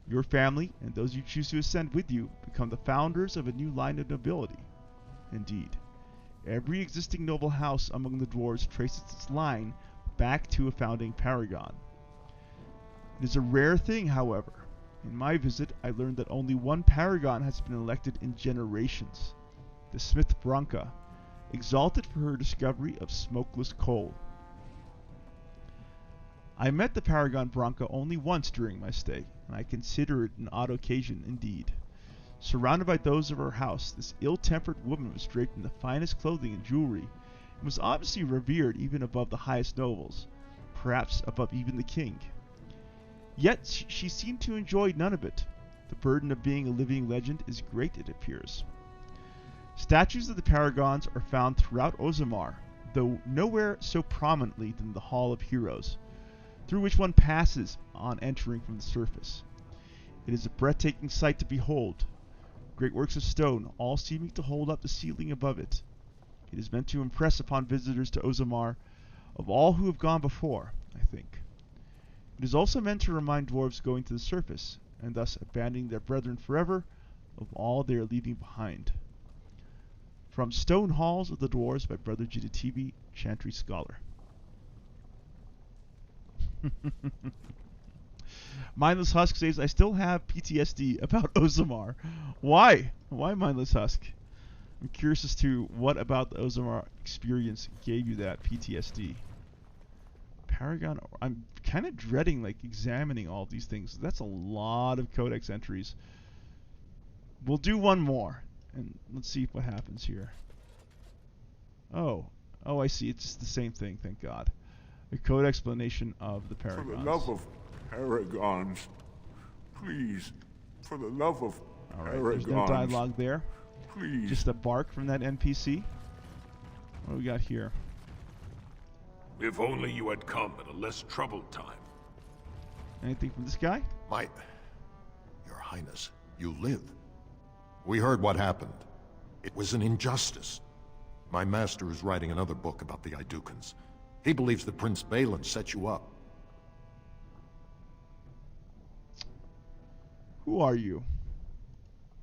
Your family, and those you choose to ascend with you, become the founders of a new line of nobility. Indeed, every existing noble house among the dwarves traces its line back to a founding Paragon. It is a rare thing, however. In my visit, I learned that only one Paragon has been elected in generations. The smith Branka, exalted for her discovery of smokeless coal. I met the Paragon Branka only once during my stay, and I consider it an odd occasion indeed. Surrounded by those of her house, this ill-tempered woman was draped in the finest clothing and jewelry, and was obviously revered even above the highest nobles, perhaps above even the king. Yet she seemed to enjoy none of it. The burden of being a living legend is great, it appears. Statues of the Paragons are found throughout Orzammar, though nowhere so prominently than the Hall of Heroes, through which one passes on entering from the surface. It is a breathtaking sight to behold. Great works of stone, all seeming to hold up the ceiling above it. It is meant to impress upon visitors to Ozamar of all who have gone before, I think. It is also meant to remind dwarves going to the surface, and thus abandoning their brethren forever, of all they are leaving behind. From Stone Halls of the Dwarves by Brother Gidatibi, Chantry Scholar. Mindless Husk says, I still have PTSD about Ozamar. Why? Why, Mindless Husk? I'm curious as to what about the Ozamar experience gave you that PTSD. Paragon, I'm kind of dreading like examining all these things. That's a lot of codex entries. We'll do one more, and let's see what happens here. Oh, I see. It's the same thing, thank God. A code explanation of the Paragons. For the love of Paragons, please, for the love of Paragons. There's no dialogue there. Please. Just a bark from that NPC. What do we got here? If only you had come at a less troubled time. Anything from this guy? Your Highness, you live. We heard what happened. It was an injustice. My master is writing another book about the Idukans. He believes that Prince Balin set you up. Who are you?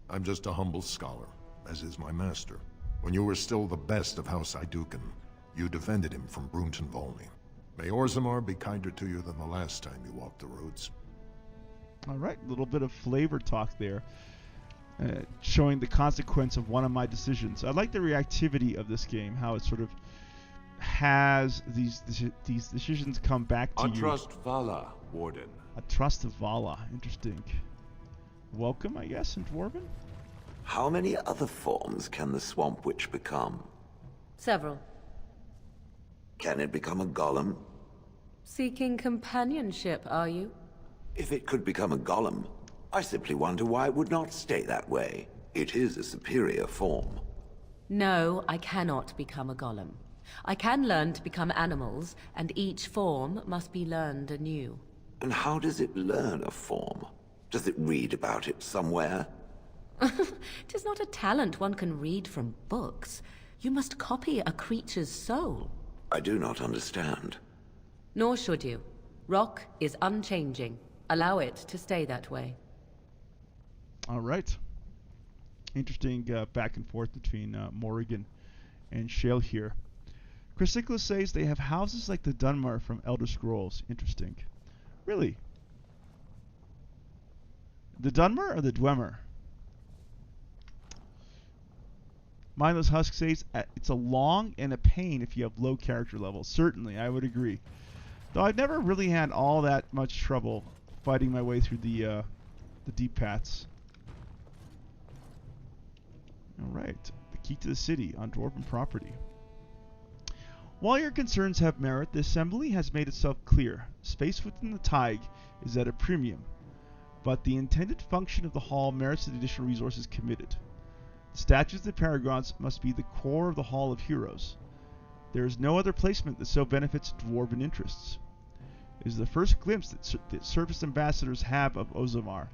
I'm just a humble scholar, as is my master. When you were still the best of House Idukan, you defended him from Brunton Volney. May Orzammar be kinder to you than the last time you walked the roads. Alright, a little bit of flavor talk there. Showing the consequence of one of my decisions. I like the reactivity of this game, how it sort of has these decisions come back to you. Trust Vala, Warden. A trust of Vala. Interesting. Welcome, I guess, in Dwarven? How many other forms can the Swamp Witch become? Several. Can it become a golem? Seeking companionship, are you? If it could become a golem, I simply wonder why it would not stay that way. It is a superior form. No, I cannot become a golem. I can learn to become animals, and each form must be learned anew. And how does it learn a form? Does it read about it somewhere? It is not a talent one can read from books. You must copy a creature's soul. I do not understand. Nor should you. Rock is unchanging. Allow it to stay that way. All right. Interesting back and forth between Morrigan and Shale here. Chris Nicholas says they have houses like the Dunmer from Elder Scrolls. Interesting. Really? The Dunmer or the Dwemer? Mindless Husk says it's a long and a pain if you have low character levels. Certainly, I would agree. Though I've never really had all that much trouble fighting my way through the deep paths. Alright, the key to the city on Dwarven property. While your concerns have merit, the Assembly has made itself clear. Space within the Tig is at a premium, but the intended function of the Hall merits the additional resources committed. The statues of the Paragons must be the core of the Hall of Heroes. There is no other placement that so benefits Dwarven interests. It is the first glimpse that surface ambassadors have of Ozamar,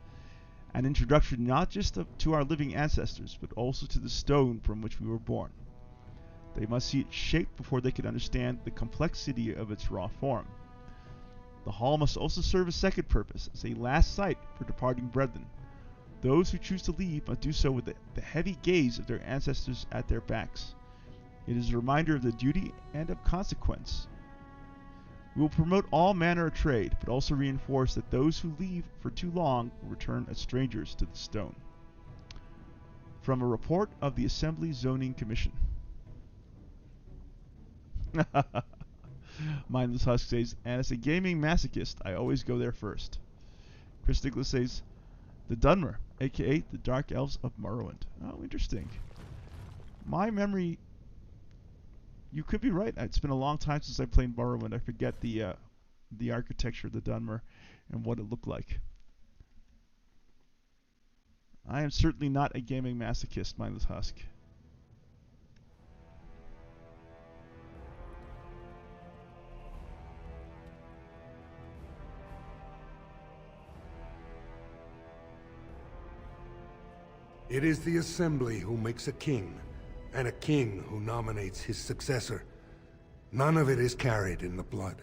an introduction not just to our living ancestors, but also to the stone from which we were born. They must see it shaped before they can understand the complexity of its raw form. The hall must also serve a second purpose, as a last sight for departing brethren. Those who choose to leave must do so with the heavy gaze of their ancestors at their backs. It is a reminder of the duty and of consequence. We will promote all manner of trade, but also reinforce that those who leave for too long will return as strangers to the stone. From a report of the Assembly Zoning Commission. Mindless Husk says, and as a gaming masochist, I always go there first. Chris Nicholas says, the Dunmer, aka the Dark Elves of Morrowind. Oh, interesting. My memory, you could be right. It's been a long time since I played Morrowind. I forget the architecture of the Dunmer and what it looked like. I am certainly not a gaming masochist, Mindless Husk. It is the Assembly who makes a king, and a king who nominates his successor. None of it is carried in the blood.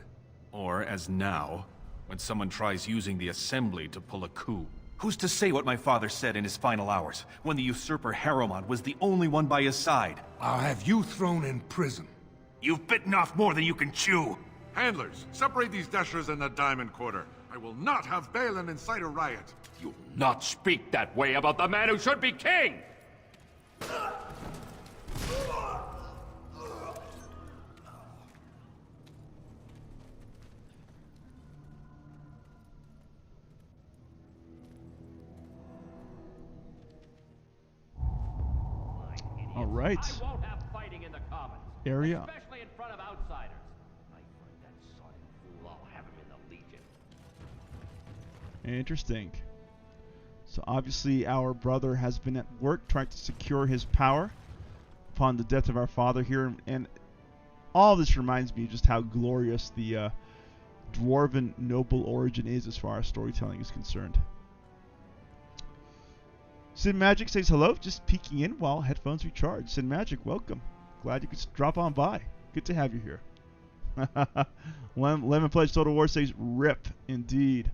Or, as now, when someone tries using the Assembly to pull a coup. Who's to say what my father said in his final hours, when the usurper Harrowmont was the only one by his side? I'll have you thrown in prison. You've bitten off more than you can chew. Handlers, separate these dashers in the Diamond Quarter. I will not have Balin incite a riot. You'll not speak that way about the man who should be king! All right. I won't have fighting in the Commons, Area. especially in front of outsiders. I find that sodden fool, I'll have him in the Legion. Interesting. So obviously our brother has been at work trying to secure his power upon the death of our father here, and all this reminds me just how glorious the dwarven noble origin is as far as storytelling is concerned. Sin Magic says hello, just peeking in while headphones recharge. Sin Magic, welcome. Glad you could drop on by. Good to have you here. Lemon Pledge Total War says rip indeed.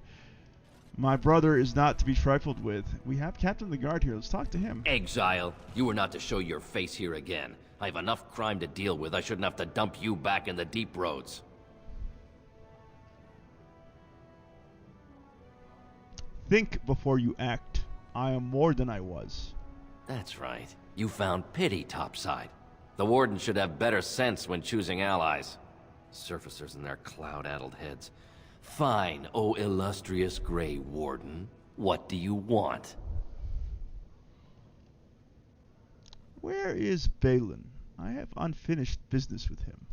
My brother is not to be trifled with. We have Captain the Guard here. Let's talk to him. Exile, you are not to show your face here again. I have enough crime to deal with. I shouldn't have to dump you back in the deep roads. Think before you act. I am more than I was. That's right. You found pity topside. The Warden should have better sense when choosing allies. Surfacers and their cloud-addled heads. Fine, O illustrious Grey Warden. What do you want? Where is Balin? I have unfinished business with him.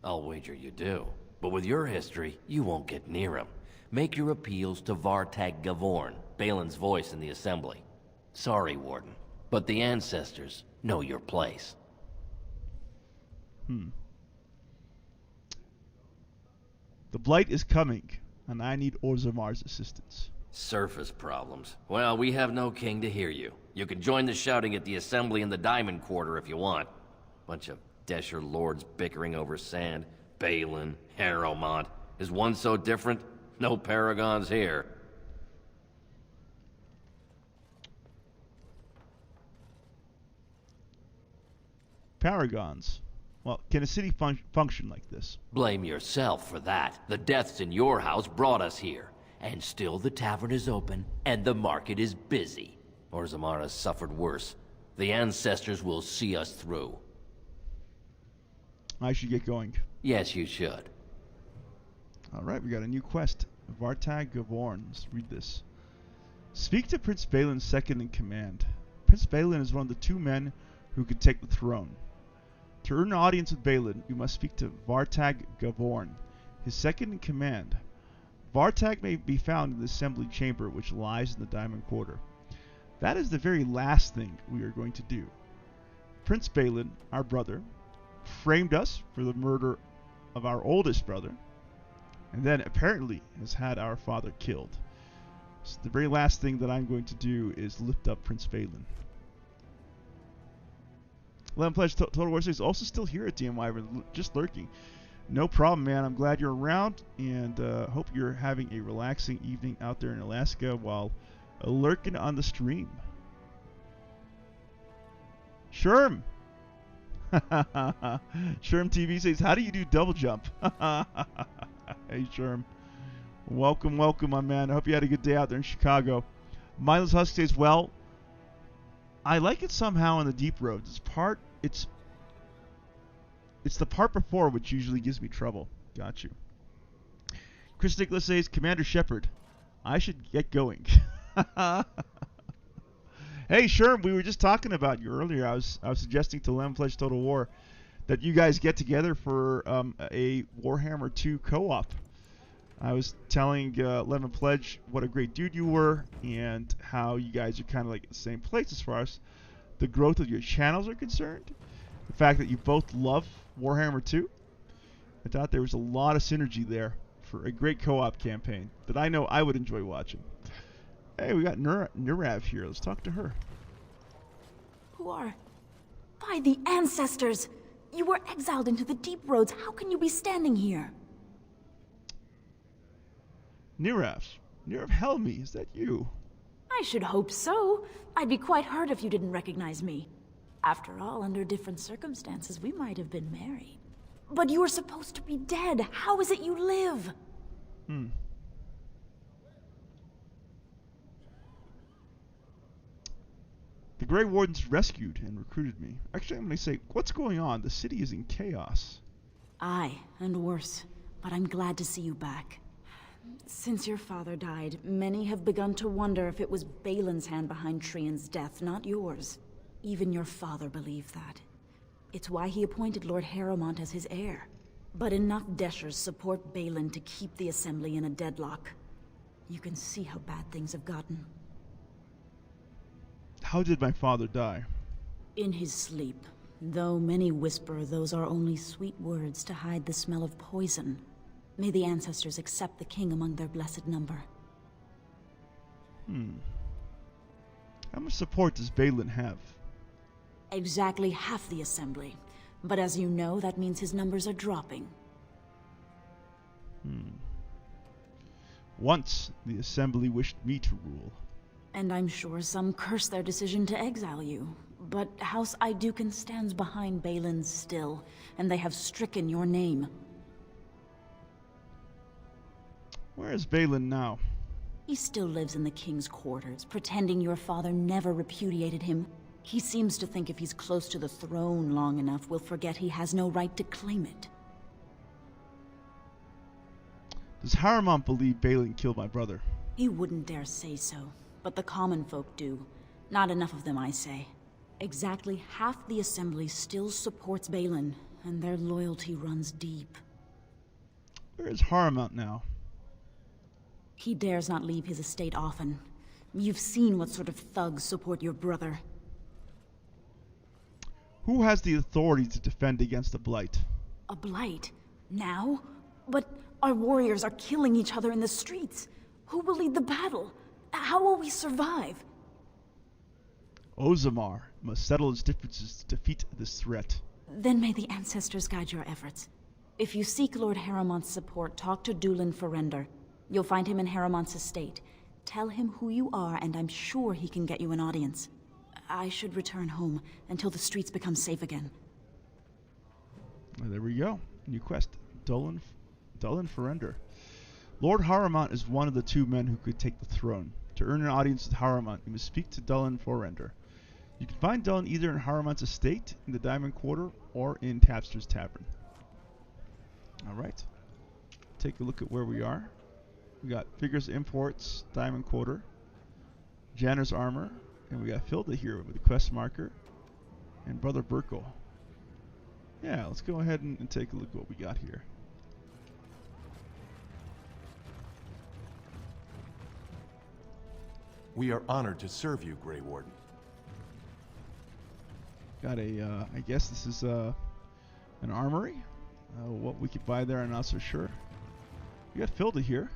I'll wager you do. But with your history, you won't get near him. Make your appeals to Vartag Gavorn, Balin's voice in the Assembly. Sorry, Warden, but the ancestors know your place. The Blight is coming, and I need Orzamar's assistance. Surface problems. Well, we have no king to hear you. You can join the shouting at the Assembly in the Diamond Quarter if you want. Bunch of Desher lords bickering over sand. Balin, Harrowmont. Is one so different? No paragons here. Paragons. Well, can a city function like this? Blame yourself for that. The deaths in your house brought us here. And still the tavern is open, and the market is busy. Orzammar suffered worse. The ancestors will see us through. I should get going. Yes, you should. Alright, we got a new quest. Vartag Gavorn. Let's read this. Speak to Prince Balin's second in command. Prince Balin is one of the two men who could take the throne. To earn an audience with Balin, you must speak to Vartag Gavorn, his second in command. Vartag may be found in the assembly chamber which lies in the Diamond Quarter. That is the very last thing we are going to do. Prince Balin, our brother, framed us for the murder of our oldest brother, and then apparently has had our father killed. So the very last thing that I'm going to do is lift up Prince Balin. Lemon Pledge Total War is also still here at DM Wyvern, just lurking. No problem, man. I'm glad you're around, and hope you're having a relaxing evening out there in Alaska while lurking on the stream. Sherm! Sherm TV says, how do you do double jump? Hey, Sherm. Welcome, welcome, my man. I hope you had a good day out there in Chicago. Mindless Husk says, well, I like it somehow on the deep roads. It's the part before which usually gives me trouble. Got you. Chris Nicholas says, Commander Shepard, I should get going. Hey, Sherm, we were just talking about you earlier. I was suggesting to Lemon Pledge Total War that you guys get together for a Warhammer 2 co-op. I was telling Lemon Pledge what a great dude you were and how you guys are kind of like at the same place as far as the growth of your channels are concerned. The fact that you both love Warhammer 2. I thought there was a lot of synergy there for a great co-op campaign that I know I would enjoy watching. Hey, we got Nurav here. Let's talk to her. Who are... By the ancestors! You were exiled into the deep roads. How can you be standing here? Nirav Helmi, is that you? I should hope so. I'd be quite hurt if you didn't recognize me. After all, under different circumstances, we might have been married. But you were supposed to be dead. How is it you live? The Grey Wardens rescued and recruited me. Actually, I'm going to say, what's going on? The city is in chaos. Aye, and worse. But I'm glad to see you back. Since your father died, many have begun to wonder if it was Balin's hand behind Trian's death, not yours. Even your father believed that. It's why he appointed Lord Harrowmont as his heir. But enough Deshers support Balin to keep the Assembly in a deadlock. You can see how bad things have gotten. How did my father die? In his sleep. Though many whisper those are only sweet words to hide the smell of poison. May the ancestors accept the king among their blessed number. How much support does Balin have? Exactly half the Assembly. But as you know, that means his numbers are dropping. Once, the Assembly wished me to rule. And I'm sure some curse their decision to exile you. But House Idukan stands behind Balin still, and they have stricken your name. Where is Balin now? He still lives in the king's quarters, pretending your father never repudiated him. He seems to think if he's close to the throne long enough, we'll forget he has no right to claim it. Does Harrowmont believe Balin killed my brother? He wouldn't dare say so, but the common folk do. Not enough of them, I say. Exactly half the Assembly still supports Balin, and their loyalty runs deep. Where is Harrowmont now? He dares not leave his estate often. You've seen what sort of thugs support your brother. Who has the authority to defend against the Blight? A blight? Now? But our warriors are killing each other in the streets. Who will lead the battle? How will we survive? Ozamar must settle its differences to defeat this threat. Then may the ancestors guide your efforts. If you seek Lord Harrowmont's support, talk to Dulin Ferrender. You'll find him in Harrowmont's estate. Tell him who you are, and I'm sure he can get you an audience. I should return home until the streets become safe again. Well, there we go. New quest. Dulin Ferrender. Lord Harrowmont is one of the two men who could take the throne. To earn an audience with Harrowmont, you must speak to Dulin Ferrender. You can find Dulin either in Harrowmont's estate, in the Diamond Quarter, or in Tapster's Tavern. Alright. Take a look at where we are. We got Figures Imports, Diamond Quarter, Janner's Armor, and we got Filda here with the quest marker, and Brother Burkle. Yeah, let's go ahead and take a look at what we got here. We are honored to serve you, Grey Warden. Got a, I guess this is an armory. What we could buy there, I'm not so sure. We got Filda here.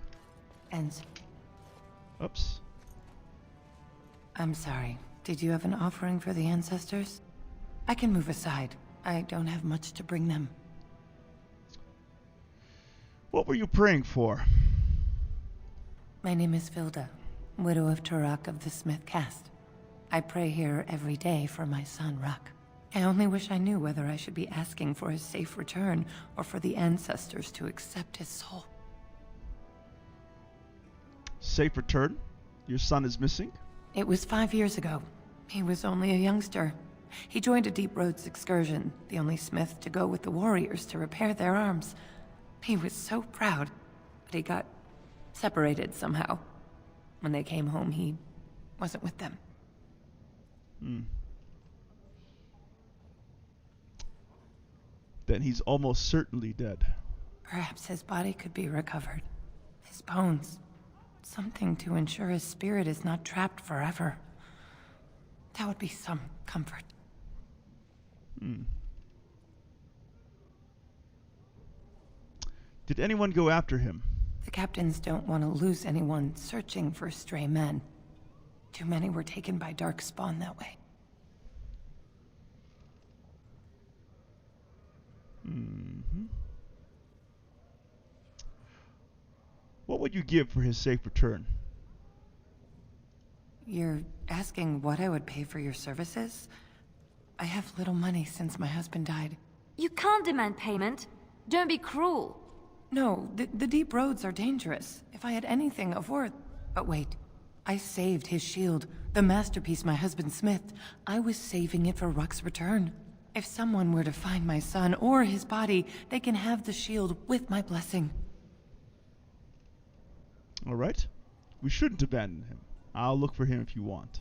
And... Oops. I'm sorry. Did you have an offering for the ancestors? I can move aside. I don't have much to bring them. What were you praying for? My name is Filda, widow of Turok of the Smith caste. I pray here every day for my son, Ruck. I only wish I knew whether I should be asking for his safe return or for the ancestors to accept his soul. Safe return? Your son is missing? It was 5 years ago. He was only a youngster. He joined a Deep Roads excursion, the only smith to go with the warriors to repair their arms. He was so proud, but he got separated somehow. When they came home, he wasn't with them. Then he's almost certainly dead. Perhaps his body could be recovered. His bones. Something to ensure his spirit is not trapped forever. That would be some comfort. Did anyone go after him? The captains don't want to lose anyone searching for stray men. Too many were taken by Darkspawn that way. What would you give for his safe return? You're asking what I would pay for your services? I have little money since my husband died. You can't demand payment. Don't be cruel. No, the deep roads are dangerous. If I had anything of worth... But wait. I saved his shield, the masterpiece my husband smithed. I was saving it for Ruck's return. If someone were to find my son or his body, they can have the shield with my blessing. All right. We shouldn't abandon him. I'll look for him if you want.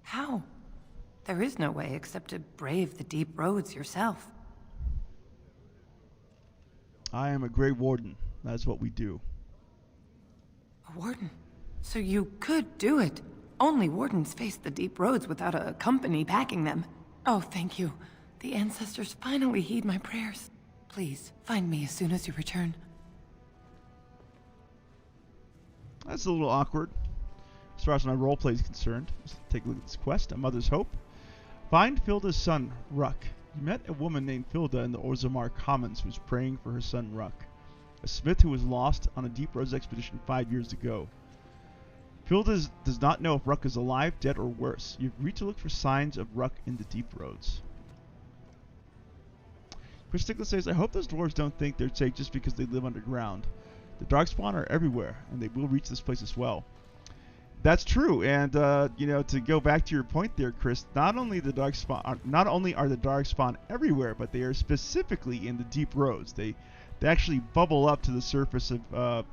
How? There is no way except to brave the deep roads yourself. I am a Grey Warden. That's what we do. A warden? So you could do it. Only wardens face the deep roads without a company backing them. Oh, thank you. The ancestors finally heed my prayers. Please, find me as soon as you return. That's a little awkward. As far as my roleplay is concerned, let's take a look at this quest. A Mother's Hope. Find Filda's son, Ruck. You met a woman named Filda in the Orzammar Commons who was praying for her son, Ruck, a smith who was lost on a Deep Roads expedition 5 years ago. Filda does not know if Ruck is alive, dead, or worse. You've agreed to look for signs of Ruck in the Deep Roads. Chris Stickler says, I hope those dwarves don't think they're safe just because they live underground. The Darkspawn are everywhere, and they will reach this place as well. That's true, and you know, to go back to your point there, Chris, not only are the Darkspawn everywhere, but they are specifically in the Deep Roads. They actually bubble up to the surface of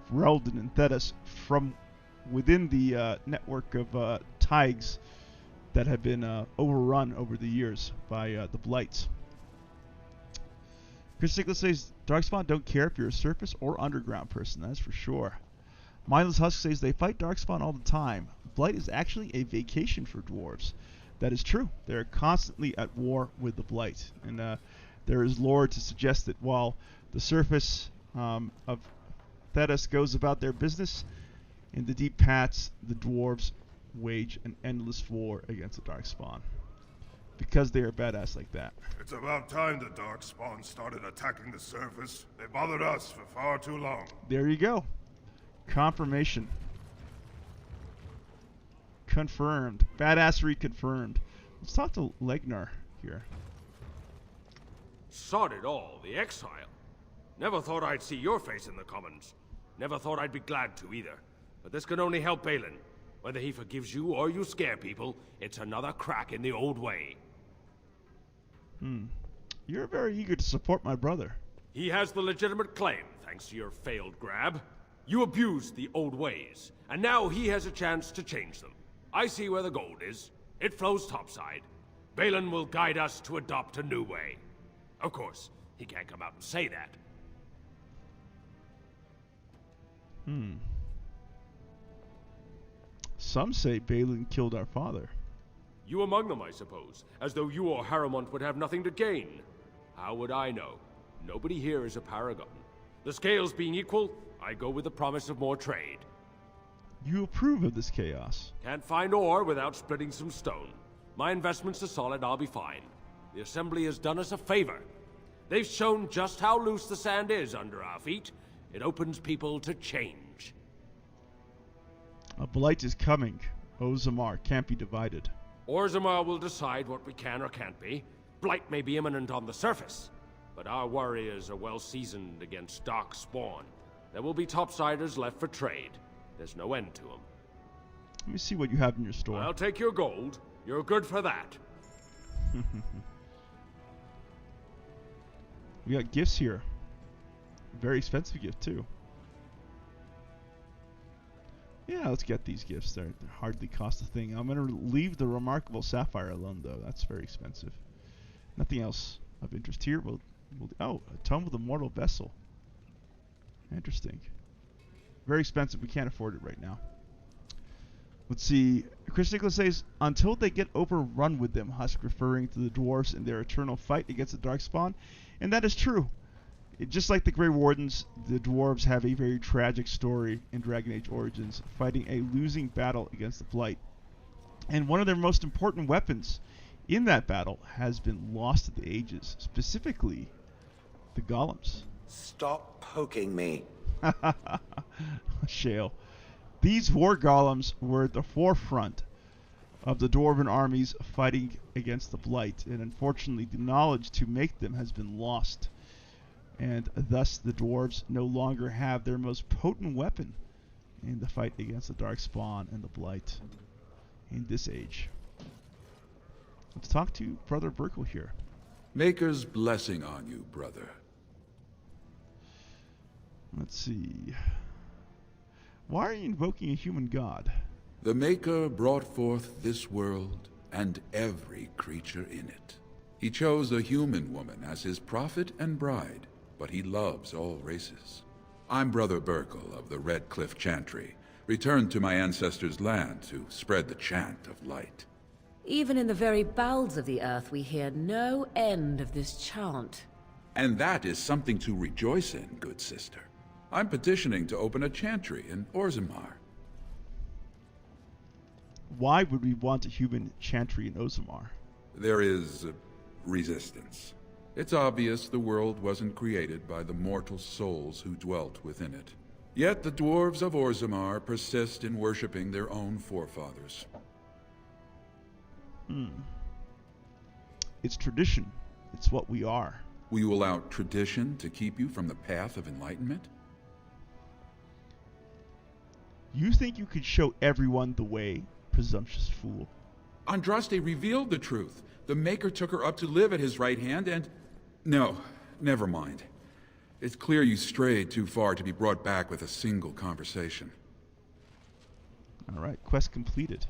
Ferelden and Thedas from within the network of taigs that have been overrun over the years by the Blights. Chris Stiglitz says, Darkspawn don't care if you're a surface or underground person, that's for sure. Mindless Husk says they fight Darkspawn all the time. Blight is actually a vacation for dwarves. That is true. They're constantly at war with the Blight. And there is lore to suggest that while the surface of Thedas goes about their business, in the deep paths, the dwarves wage an endless war against the Darkspawn. Because they are badass like that. It's about time the Darkspawn started attacking the surface. They bothered us for far too long. There you go. Confirmation. Confirmed. Badassery confirmed. Let's talk to Legnar here. Sod it all, the exile. Never thought I'd see your face in the Commons. Never thought I'd be glad to either. But this can only help Balin. Whether he forgives you or you scare people, it's another crack in the old way. You're very eager to support my brother. He has the legitimate claim, thanks to your failed grab. You abused the old ways, and now he has a chance to change them. I see where the gold is. It flows topside. Balin will guide us to adopt a new way. Of course, he can't come out and say that. Some say Balin killed our father. You among them, I suppose, as though you or Harrowmont would have nothing to gain. How would I know? Nobody here is a paragon. The scales being equal, I go with the promise of more trade. You approve of this chaos. Can't find ore without splitting some stone. My investments are solid, I'll be fine. The Assembly has done us a favor. They've shown just how loose the sand is under our feet. It opens people to change. A Blight is coming. Orzammar can't be divided. Orzammar will decide what we can or can't be. Blight may be imminent on the surface, but our warriors are well seasoned against dark spawn. There will be topsiders left for trade. There's no end to them. Let me see what you have in your store. I'll take your gold. You're good for that. We got gifts here. Very expensive gift too. Yeah, let's get these gifts. They hardly cost a thing. I'm going to leave the remarkable sapphire alone, though. That's very expensive. Nothing else of interest here. Oh, a tome with a mortal vessel. Interesting. Very expensive. We can't afford it right now. Let's see. Chris Nicholas says, until they get overrun with them, Husk referring to the dwarves in their eternal fight against the Darkspawn. And that is true. Just like the Grey Wardens, the dwarves have a very tragic story in Dragon Age Origins, fighting a losing battle against the Blight. And one of their most important weapons in that battle has been lost to the ages, specifically the golems. Stop poking me. Shale. These war golems were at the forefront of the dwarven armies fighting against the Blight, and unfortunately the knowledge to make them has been lost, and thus the dwarves no longer have their most potent weapon in the fight against the Darkspawn and the Blight in this age. Let's talk to Brother Burkle here. Maker's blessing on you, brother. Let's see. Why are you invoking a human god? The Maker brought forth this world and every creature in it. He chose a human woman as his prophet and bride, but he loves all races. I'm Brother Burkle of the Red Cliff Chantry, returned to my ancestors' land to spread the chant of light. Even in the very bowels of the earth, we hear no end of this chant. And that is something to rejoice in, good sister. I'm petitioning to open a chantry in Orzammar. Why would we want a human chantry in Orzammar? There is resistance. It's obvious the world wasn't created by the mortal souls who dwelt within it. Yet the dwarves of Orzammar persist in worshipping their own forefathers. It's tradition. It's what we are. Will you allow tradition to keep you from the path of enlightenment? You think you could show everyone the way, presumptuous fool? Andraste revealed the truth. The Maker took her up to live at his right hand and... No, never mind. It's clear you strayed too far to be brought back with a single conversation. Alright, quest completed.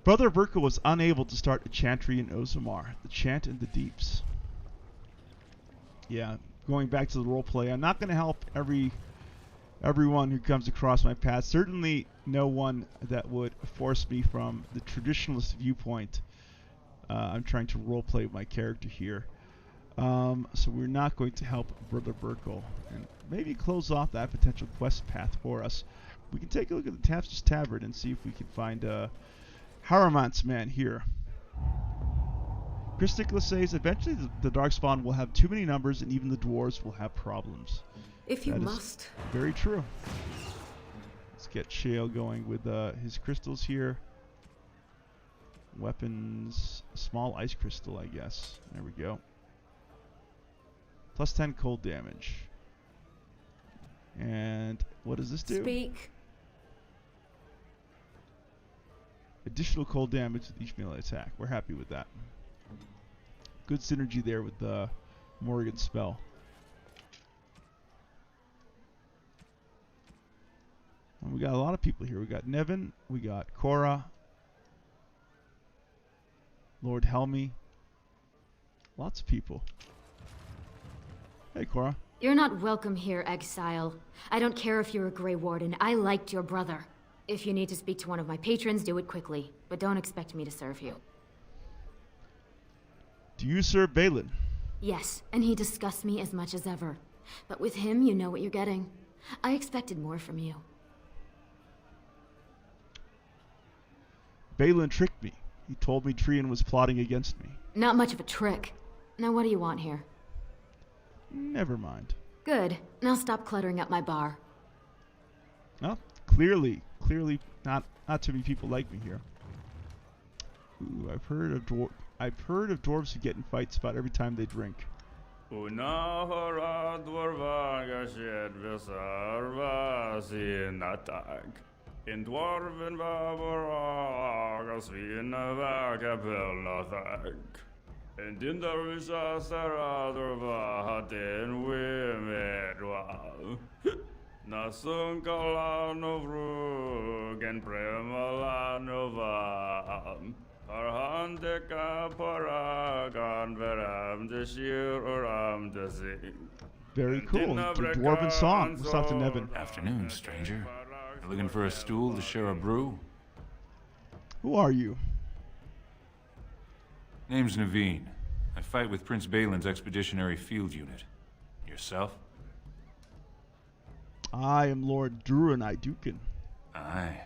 Brother Burkle was unable to start a chantry in Orzammar, the chant in the deeps. Yeah, going back to the roleplay, I'm not going to help everyone who comes across my path. Certainly no one that would force me from the traditionalist viewpoint. I'm trying to roleplay my character here. So we're not going to help Brother Burkle. And maybe close off that potential quest path for us. We can take a look at the Tapster's Tavern and see if we can find Harrowmont's man here. Chris Nicholas says, eventually the Darkspawn will have too many numbers and even the dwarves will have problems. If you must. Very true. Let's get Shale going with his crystals here. Weapons, small ice crystal, I guess. There we go. Plus 10 cold damage. And what does this do? Speak. Additional cold damage with each melee attack. We're happy with that. Good synergy there with the Morrigan spell. And we got a lot of people here. We got Nevin, we got Cora, Lord Helmy. Lots of people. Hey, Cora. You're not welcome here, exile. I don't care if you're a Grey Warden. I liked your brother. If you need to speak to one of my patrons, do it quickly. But don't expect me to serve you. Do you serve Balin? Yes, and he disgusts me as much as ever. But with him, you know what you're getting. I expected more from you. Balin tricked me. He told me Trian was plotting against me. Not much of a trick. Now what do you want here? Never mind. Good. Now stop cluttering up my bar. Well, clearly not too many people like me here. Ooh, I've heard of dwarves who get in fights about every time they drink. In dwarven baboragas vina vakapelnathag. And in the Risha Saradorva hatin wimedwal. Nasunkalanov and Premalanovам. Parhandeka paragan veram deshir oram desing. Very cool. The dwarven song. Let's talk to Nevin. Afternoon, stranger. You looking for a stool to share a brew? Who are you? Name's Naveen. I fight with Prince Balin's expeditionary field unit. Yourself? I am Lord Druranai Dukin. Aye.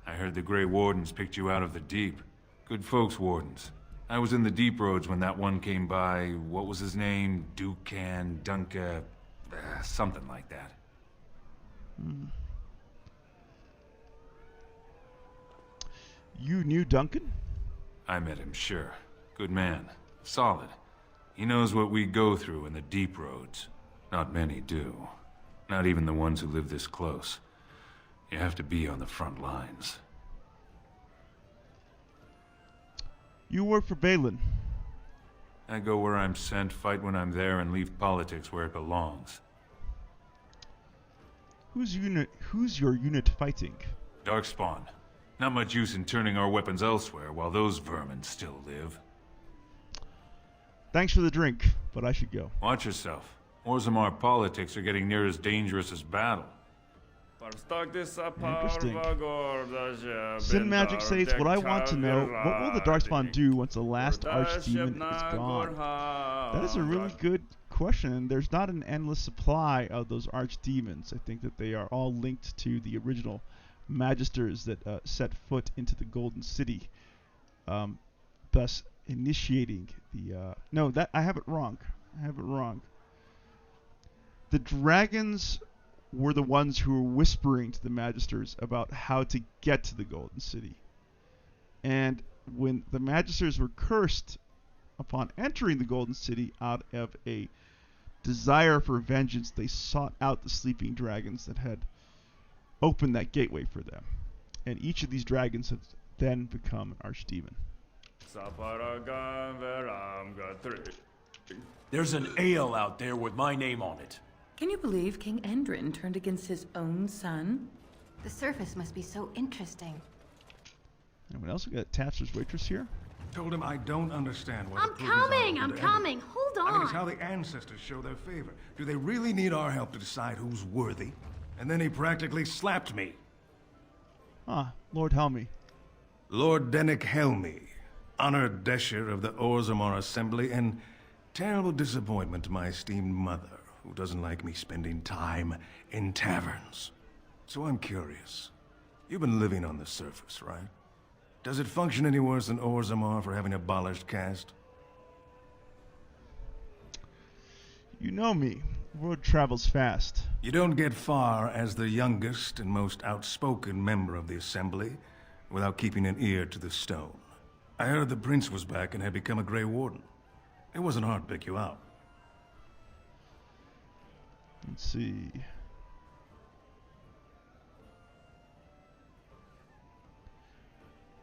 I heard the Grey Wardens picked you out of the deep. Good folks, Wardens. I was in the deep roads when that one came by. What was his name? Dunka. Something like that. You knew Duncan? I met him, sure. Good man. Solid. He knows what we go through in the deep roads. Not many do. Not even the ones who live this close. You have to be on the front lines. You work for Balin. I go where I'm sent, fight when I'm there, and leave politics where it belongs. Who's your unit fighting? Darkspawn. Not much use in turning our weapons elsewhere while those vermin still live. Thanks for the drink, but I should go. Watch yourself. Orzammar politics are getting near as dangerous as battle. Interesting. Sin Magic says, what I want to know, what will the Darkspawn do once the last Archdemon is gone? That is a really good question, and there's not an endless supply of those Archdemons. I think that they are all linked to the original Magisters that set foot into the Golden City, thus initiating the... no, that I have it wrong. The dragons were the ones who were whispering to the Magisters about how to get to the Golden City. And when the Magisters were cursed upon entering the Golden City out of a desire for vengeance, they sought out the sleeping dragons that had opened that gateway for them. And each of these dragons has then become an archdemon. There's an ale out there with my name on it. Can you believe King Endrin turned against his own son? The surface must be so interesting. Anyone else? We got Tatcher's waitress here. Told him I don't understand what I'm coming! Hold on! I mean, it's how the ancestors show their favor. Do they really need our help to decide who's worthy? And then he practically slapped me. Lord Helmy. Lord Dennick Helmy, honored Desher of the Orzammar Assembly, and terrible disappointment to my esteemed mother, who doesn't like me spending time in taverns. So I'm curious. You've been living on the surface, right? Does it function any worse than Orzammar for having abolished caste? You know me. Word travels fast. You don't get far as the youngest and most outspoken member of the Assembly without keeping an ear to the stone. I heard the Prince was back and had become a Grey Warden. It wasn't hard to pick you out. Let's see.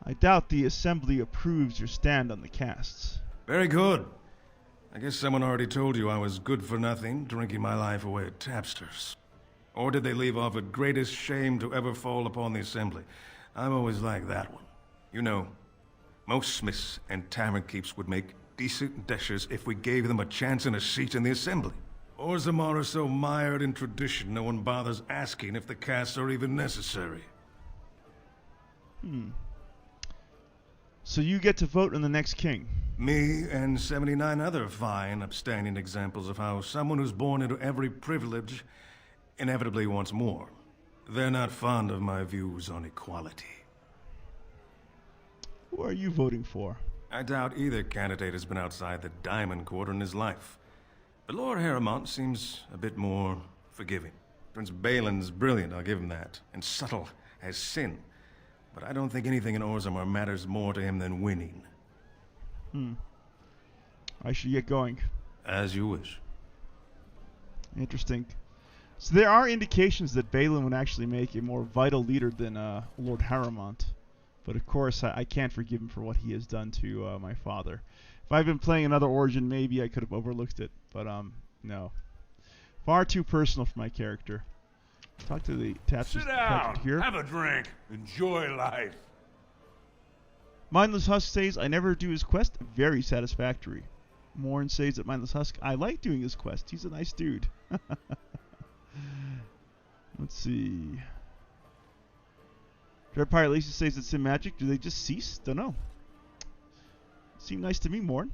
I doubt the Assembly approves your stand on the castes. Very good. I guess someone already told you I was good for nothing, drinking my life away at tapsters. Or did they leave off at greatest shame to ever fall upon the Assembly? I've always liked that one. You know, most smiths and tavern keeps would make decent deshers if we gave them a chance and a seat in the Assembly. Orzammar are so mired in tradition, no one bothers asking if the castes are even necessary. So you get to vote on the next king? Me and 79 other fine, upstanding examples of how someone who's born into every privilege inevitably wants more. They're not fond of my views on equality. Who are you voting for? I doubt either candidate has been outside the Diamond Quarter in his life. But Lord Harrowmont seems a bit more forgiving. Prince Balin's brilliant, I'll give him that, and subtle as sin. But I don't think anything in Orzammar matters more to him than winning. I should get going. As you wish. Interesting. So there are indications that Balin would actually make a more vital leader than Lord Harrowmont. But of course, I can't forgive him for what he has done to my father. If I'd been playing another Origin, maybe I could have overlooked it. But, no. Far too personal for my character. Talk to the Tatsus character here. Have a drink. Enjoy life. Mindless Husk says, I never do his quest. Very satisfactory. Morn says that Mindless Husk, I like doing his quest. He's a nice dude. Let's see. Dread Pirate Lacey says it's Sim Magic. Do they just cease? Don't know. Seem nice to me, Morn.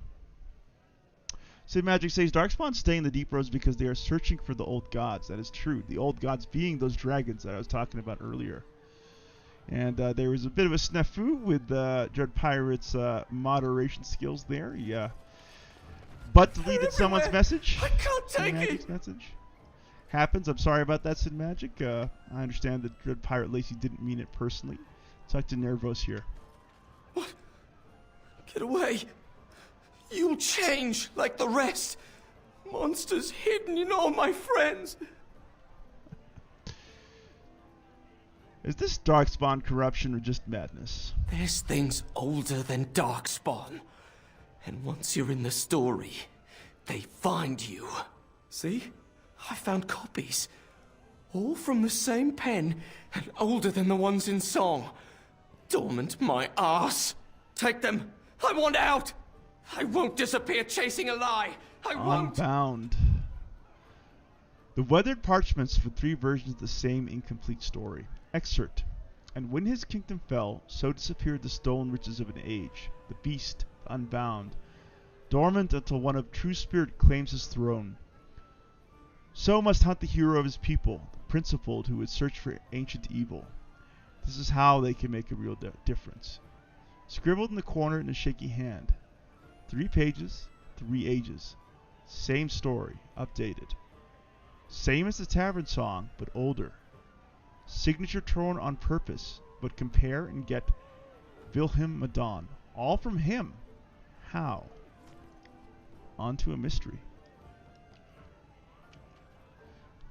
Sim Magic says Darkspawn stay in the deep roads because they are searching for the old gods. That is true. The old gods being those dragons that I was talking about earlier. And there was a bit of a snafu with Dread Pirate's moderation skills there. He but deleted someone's message. I can't take it. Message. happens. I'm sorry about that, Sin Magic. I understand that Dread Pirate Lacey didn't mean it personally. Talk to Nervos here. What? Get away. You'll change like the rest. Monsters hidden in all my friends. Is this Darkspawn corruption or just madness? There's things older than Darkspawn. And once you're in the story, they find you. See? I found copies. All from the same pen and older than the ones in song. Dormant my ass. Take them. I want out. I won't disappear chasing a lie. I won't. Unbound. The weathered parchments for 3 versions of the same incomplete story. Excerpt. And when his kingdom fell, so disappeared the stolen riches of an age. The beast, the unbound. Dormant until one of true spirit claims his throne. So must hunt the hero of his people, the principled who would search for ancient evil. This is how they can make a real difference. Scribbled in the corner in a shaky hand. 3 pages, 3 ages. Same story, updated. Same as the tavern song, but older. Signature torn on purpose, but compare and get Wilhelm Madon. All from him. How? Onto a mystery.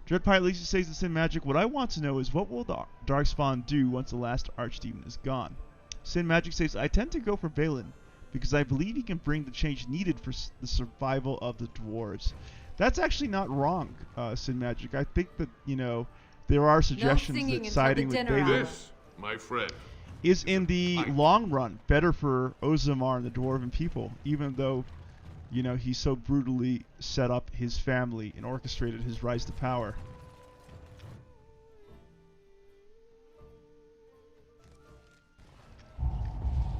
Dread Pirate Lacey says this in Magic. What I want to know is what will the Darkspawn do once the last Archdemon is gone? Sin Magic says, I tend to go for Balin because I believe he can bring the change needed for the survival of the dwarves. That's actually not wrong, Sin Magic. I think that, you know, there are suggestions that siding with Balin This, my friend, is in the long run better for Ozamar and the dwarven people, even though, you know, he so brutally set up his family and orchestrated his rise to power.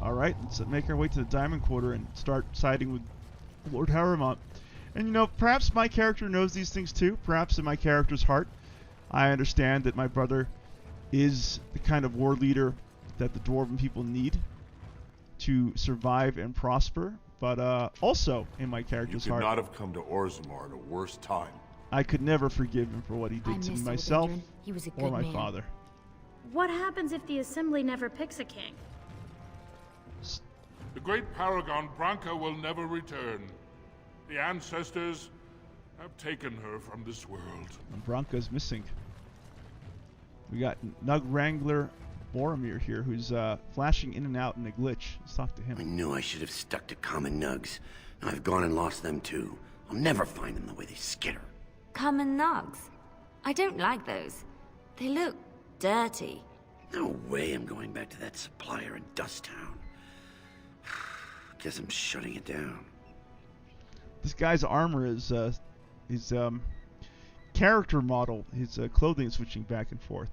Alright, let's make our way to the Diamond Quarter and start siding with Lord Harrowmont. And you know, perhaps my character knows these things too. Perhaps in my character's heart, I understand that my brother is the kind of war leader that the dwarven people need to survive and prosper. But also in my character's You could heart, not have come to Orzammar at a worse time. I could never forgive him for what he did to miss myself Old Adrian. He was a or good my man. father. What happens if the Assembly never picks a king? The great paragon Branka will never return. The ancestors have taken her from this world. And Branka's missing. We got Nug Wrangler Boromir here, who's flashing in and out in a glitch. Let's talk to him. I knew I should have stuck to common nugs. Now I've gone and lost them too. I'll never find them the way they skitter. Common nugs. I don't like those. They look dirty. No way I'm going back to that supplier in Dust Town. Guess I'm shutting it down. This guy's armor is his character model. His clothing is switching back and forth.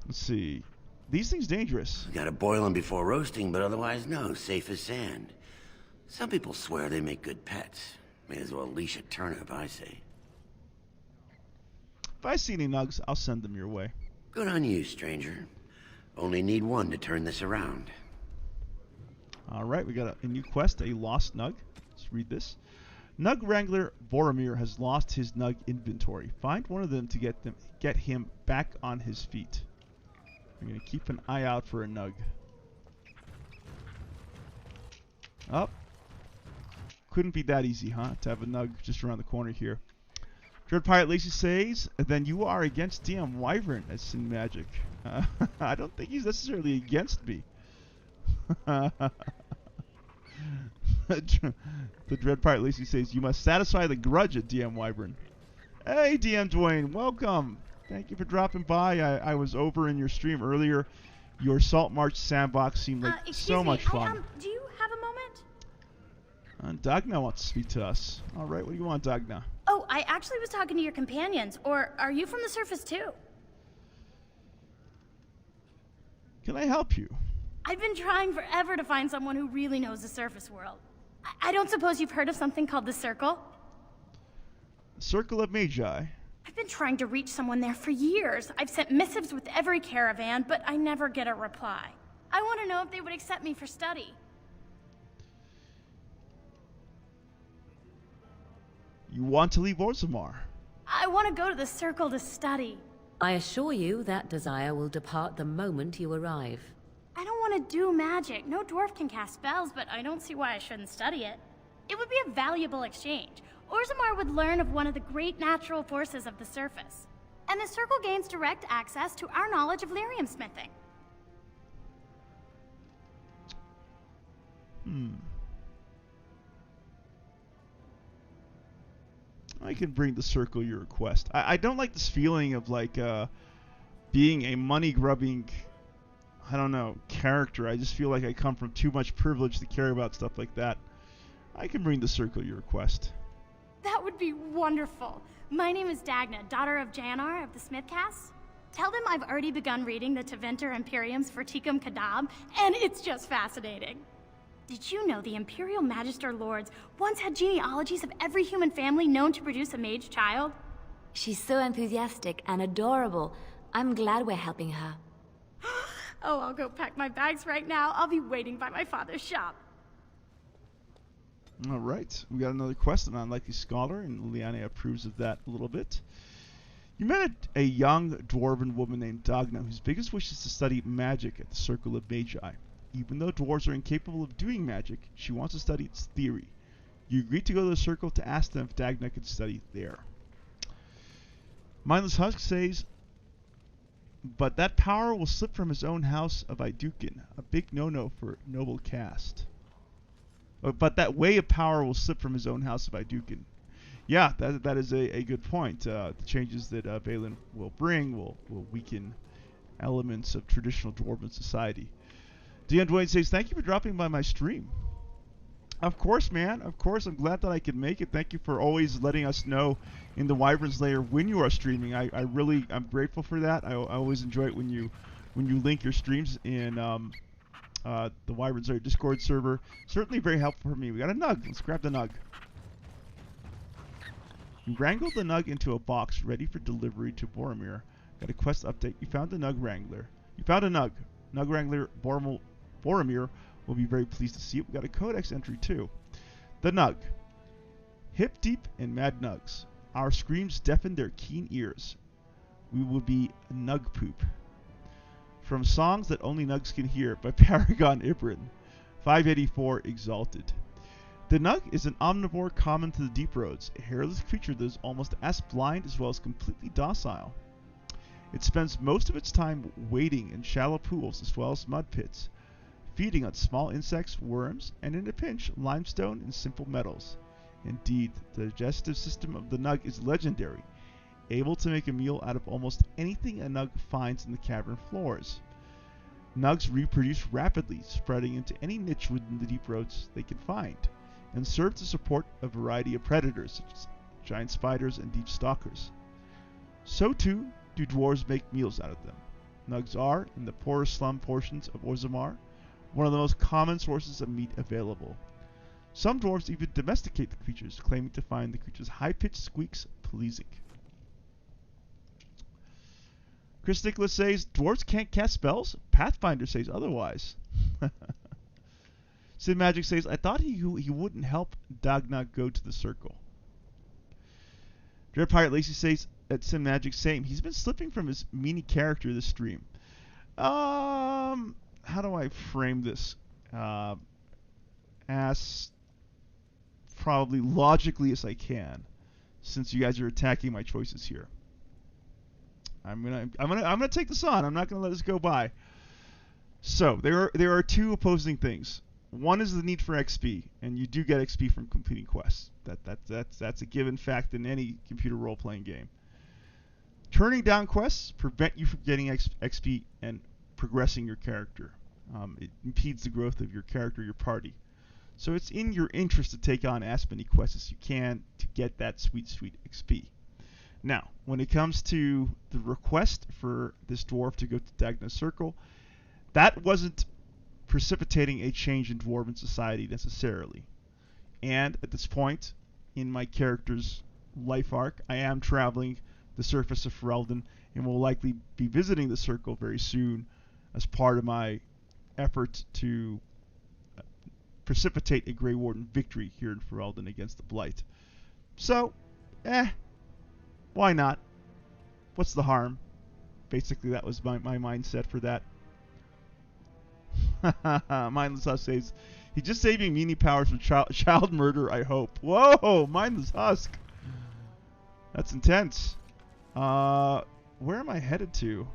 Let's see. These things dangerous. Gotta boil them before roasting, but otherwise no, safe as sand. Some people swear they make good pets. May as well leash a turnip, I say. If I see any nugs, I'll send them your way. Good on you, stranger. Only need one to turn this around. Alright, we got a new quest, a lost nug. Let's read this. Nug Wrangler Boromir has lost his nug inventory. Find one of them to get him back on his feet. We're going to keep an eye out for a nug. Oh. Couldn't be that easy, huh? To have a nug just around the corner here. Dread Pirate Lacey says, then you are against DM Wyvern as Sin Magic. I don't think he's necessarily against me. The Dread Pirate Lacey says, you must satisfy the grudge at DM Wyvern. Hey, DM Dwayne, welcome. Thank you for dropping by. I was over in your stream earlier. Your Salt March sandbox seemed like so much fun. Do you have a moment? Dagna wants to speak to us. All right, what do you want, Dagna? Oh, I actually was talking to your companions. Or are you from the surface too? Can I help you? I've been trying forever to find someone who really knows the surface world. I don't suppose you've heard of something called the Circle? Circle of Magi. I've been trying to reach someone there for years. I've sent missives with every caravan, but I never get a reply. I want to know if they would accept me for study. You want to leave Orzammar? I want to go to the Circle to study. I assure you that desire will depart the moment you arrive. I don't want to do magic. No dwarf can cast spells, but I don't see why I shouldn't study it. It would be a valuable exchange. Orzammar would learn of one of the great natural forces of the surface. And the Circle gains direct access to our knowledge of lyrium smithing. I can bring the Circle your request. I don't like this feeling of like being a money-grubbing, I don't know, character. I just feel like I come from too much privilege to care about stuff like that. I can bring the Circle your request. That would be wonderful. My name is Dagna, daughter of Janar of the Smithcast. Tell them I've already begun reading the Tevinter Imperium's Verticum Kadab, and it's just fascinating. Did you know the Imperial Magister Lords once had genealogies of every human family known to produce a mage child? She's so enthusiastic and adorable. I'm glad we're helping her. Oh, I'll go pack my bags right now. I'll be waiting by my father's shop. All right, we got another quest, an unlikely scholar, and Liliana approves of that a little bit. You met a young dwarven woman named Dagna, whose biggest wish is to study magic at the Circle of Magi. Even though dwarves are incapable of doing magic, she wants to study its theory. You agree to go to the Circle to ask them if Dagna can study there. Mindless Husk says, but that power will slip from his own house of Idukin, a big no-no for noble caste. But that way of power will slip from his own house of Idukin. Yeah, that is a good point. The changes that Balin will bring will weaken elements of traditional dwarven society. Dion Dwayne says, thank you for dropping by my stream. Of course, man. Of course. I'm glad that I could make it. Thank you for always letting us know in the Wyvern's Lair when you are streaming. I'm grateful for that. I always enjoy it when you link your streams in the Wyvern's Lair Discord server. Certainly very helpful for me. We got a nug. Let's grab the nug. You wrangled the nug into a box ready for delivery to Boromir. Got a quest update. You found the nug wrangler. You found a nug. Nug wrangler Boromir will be very pleased to see it. We got a codex entry too. The nug. Hip deep in mad nugs. Our screams deafen their keen ears. We will be nug poop. From songs that only nugs can hear by Paragon Ibrin. 584 Exalted. The nug is an omnivore common to the deep roads, a hairless creature that is almost as blind as well as completely docile. It spends most of its time wading in shallow pools as well as mud pits, feeding on small insects, worms, and in a pinch, limestone and simple metals. Indeed, the digestive system of the nug is legendary, able to make a meal out of almost anything a nug finds in the cavern floors. Nugs reproduce rapidly, spreading into any niche within the deep roads they can find, and serve to support a variety of predators, such as giant spiders and deep stalkers. So too do dwarves make meals out of them. Nugs are, in the poorer slum portions of Orzammar, one of the most common sources of meat available. Some dwarves even domesticate the creatures, claiming to find the creatures' high-pitched squeaks pleasing. Chris Nicholas says, dwarves can't cast spells? Pathfinder says otherwise. Sid Magic says, I thought he wouldn't help Dagna go to the Circle. Dread Pirate Lacey says, at Sim Magic, same. He's been slipping from his meanie character this stream. How do I frame this? As probably logically as I can, since you guys are attacking my choices here. I'm gonna take this on. I'm not gonna let this go by. So there are two opposing things. One is the need for XP, and you do get XP from completing quests. That's a given fact in any computer role-playing game. Turning down quests prevent you from getting XP and progressing your character. It impedes the growth of your character, your party. So it's in your interest to take on as many quests as you can to get that sweet, sweet XP. Now, when it comes to the request for this dwarf to go to Dagna's Circle, that wasn't precipitating a change in dwarven society necessarily. And at this point in my character's life arc, I am traveling the surface of Ferelden and will likely be visiting the Circle very soon as part of my effort to precipitate a Grey Warden victory here in Ferelden against the Blight. So, Why not? What's the harm? Basically, that was my mindset for that. Mindless Husk says, he's just saving meanie powers from child murder, I hope. Whoa, Mindless Husk. That's intense. Where am I headed to?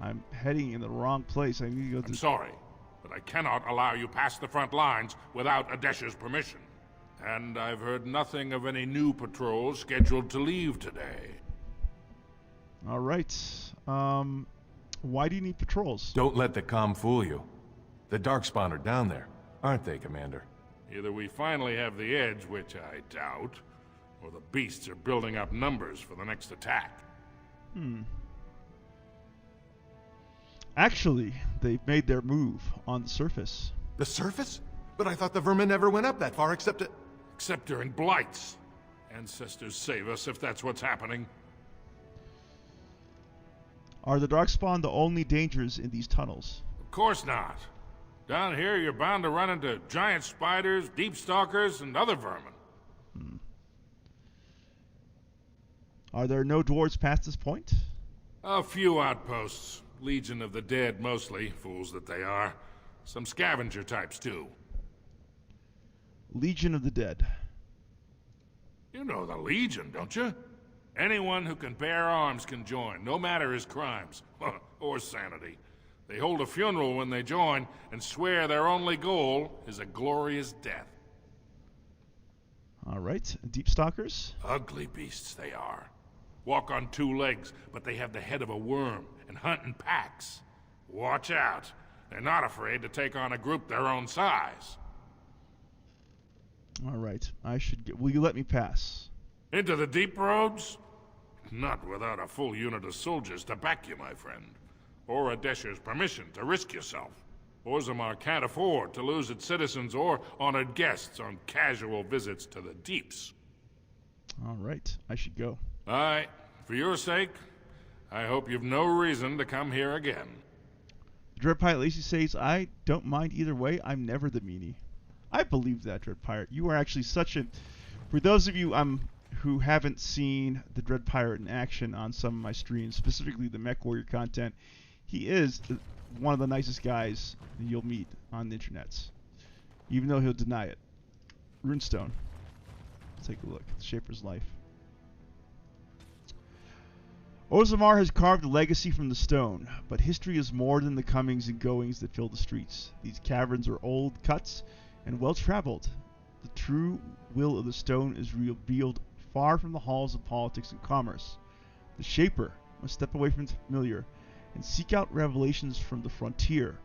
I'm heading in the wrong place. I need to go to... I'm sorry, but I cannot allow you past the front lines without Adesha's permission. And I've heard nothing of any new patrols scheduled to leave today. All right. Why do you need patrols? Don't let the comm fool you. The Darkspawn are down there, aren't they, Commander? Either we finally have the edge, which I doubt, or the beasts are building up numbers for the next attack. Actually, they've made their move on the surface. The surface? But I thought the vermin never went up that far except during blights. Ancestors save us if that's what's happening. Are the Darkspawn the only dangers in these tunnels? Of course not. Down here, you're bound to run into giant spiders, deep stalkers, and other vermin. Are there no dwarves past this point? A few outposts. Legion of the Dead, mostly. Fools that they are. Some scavenger types, too. Legion of the Dead. You know the Legion, don't you? Anyone who can bear arms can join, no matter his crimes. Or sanity. They hold a funeral when they join, and swear their only goal is a glorious death. All right. Deep stalkers? Ugly beasts they are. Walk on two legs, but they have the head of a worm, and hunt in packs. Watch out. They're not afraid to take on a group their own size. All right. Will you let me pass? Into the deep roads? Not without a full unit of soldiers to back you, my friend. Or Adesha's permission to risk yourself. Orzammar can't afford to lose its citizens or honored guests on casual visits to the deeps. All right. I should go. Aye. For your sake, I hope you've no reason to come here again. Dread Pirate Lacey says, I don't mind either way. I'm never the meanie. I believe that, Dread Pirate. You are actually such a... For those of you who haven't seen the Dread Pirate in action on some of my streams, specifically the Mech Warrior content, he is one of the nicest guys you'll meet on the internets. Even though he'll deny it. Runestone. Let's take a look. The Shaper's Life. Orzammar has carved a legacy from the stone, but history is more than the comings and goings that fill the streets. These caverns are old cuts and well-traveled. The true will of the stone is revealed far from the halls of politics and commerce. The Shaper must step away from the familiar and seek out revelations from the frontier,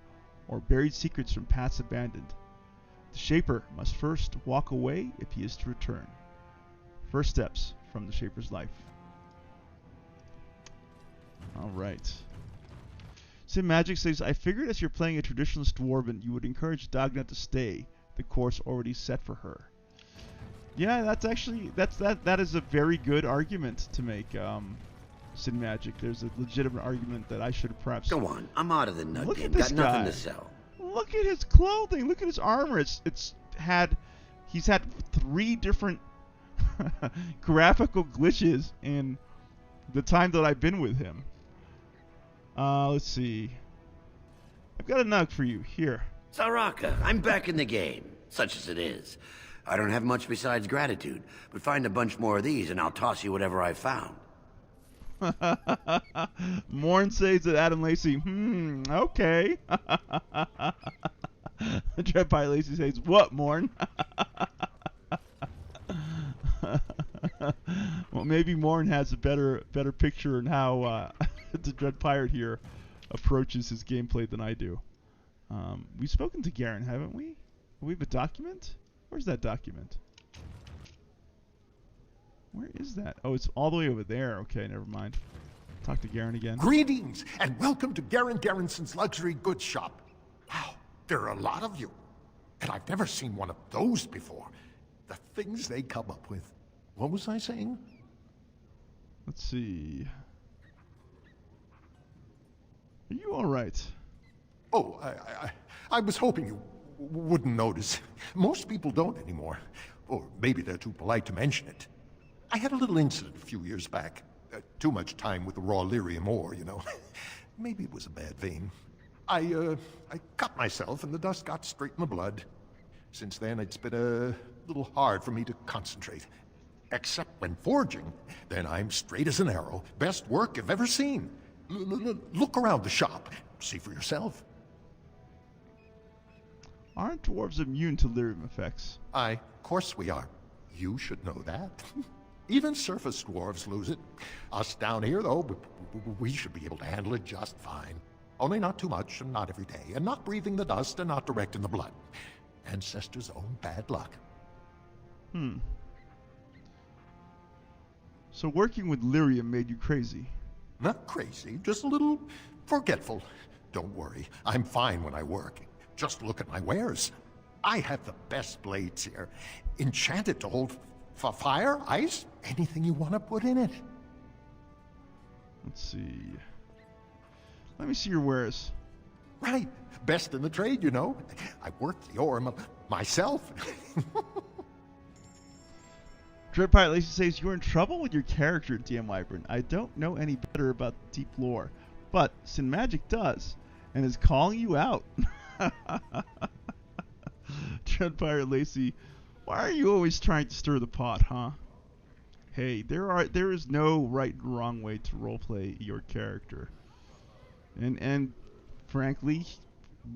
or buried secrets from paths abandoned. The Shaper must first walk away if he is to return. First steps from the Shaper's life. Alright. Sim Magic says, I figured as you're playing a traditionalist dwarven, you would encourage Dagna to stay, the course already set for her. Yeah, that is a very good argument to make, Sin Magic. There's a legitimate argument that I should have perhaps... Go on, I'm out of the nut Look game. at this Got guy. nothing to sell. Look at his clothing. Look at his armor. He's had 3 different graphical glitches in the time that I've been with him. Let's see. I've got a nug for you. Here. Saraka, I'm back in the game, such as it is. I don't have much besides gratitude, but find a bunch more of these and I'll toss you whatever I found. Morn says that Adam Lacey, okay. Dread Pirate Lacey says, what, Morn? Well, maybe Morn has a better picture on how the Dread Pirate here approaches his gameplay than I do. We've spoken to Garen, haven't we? We have a document? Where's that document? Where is that? Oh, it's all the way over there. Okay, never mind. Talk to Garen again. Greetings, and welcome to Garen Garrison's Luxury Goods Shop. Wow, there are a lot of you. And I've never seen one of those before. The things they come up with. What was I saying? Let's see. Are you alright? Oh, I was hoping you wouldn't notice. Most people don't anymore. Or maybe they're too polite to mention it. I had a little incident a few years back. Too much time with the raw lyrium ore, you know. Maybe it was a bad vein. I cut myself and the dust got straight in the blood. Since then, it's been a little hard for me to concentrate. Except when forging, then I'm straight as an arrow. Best work I've ever seen. Look around the shop. See for yourself. Aren't dwarves immune to lyrium effects? Of course we are. You should know that. Even surface dwarves lose it. Us down here, though, we should be able to handle it just fine. Only not too much, and not every day, and not breathing the dust, and not direct in the blood. Ancestors' own bad luck. So working with lyrium made you crazy? Not crazy, just a little forgetful. Don't worry, I'm fine when I work. Just look at my wares. I have the best blades here. Enchanted to hold fire, ice, anything you want to put in it. Let's see. Let me see your wares. Right. Best in the trade, you know. I worked the ore myself. Dread Pirate Lacey says, you're in trouble with your character, DM Wyvern. I don't know any better about deep lore, but Sin Magic does, and is calling you out. Dread Pirate Lacey, why are you always trying to stir the pot, huh? Hey, there is no right and wrong way to roleplay your character. And frankly,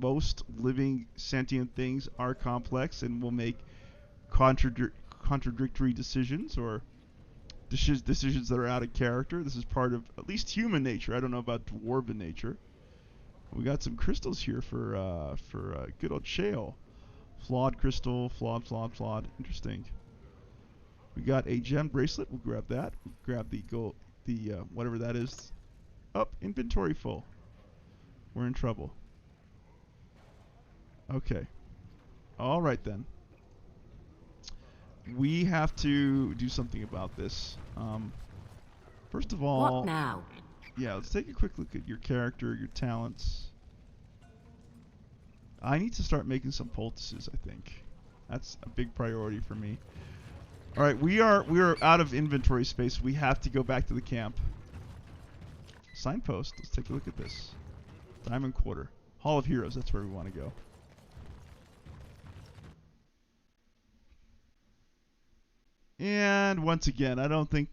most living sentient things are complex and will make contradictory decisions or decisions that are out of character. This is part of at least human nature. I don't know about dwarven nature. We got some crystals here for good old shale. Flawed crystal, flawed. Interesting. We got a gem bracelet. We'll grab that. We'll grab the gold, whatever that is. Up, inventory full. We're in trouble. Okay. All right then. We have to do something about this. First of all, what now? Yeah, let's take a quick look at your character, your talents. I need to start making some poultices, I think. That's a big priority for me. All right, we are out of inventory space. We have to go back to the camp. Signpost. Let's take a look at this. Diamond Quarter. Hall of Heroes. That's where we want to go. And once again, I don't think...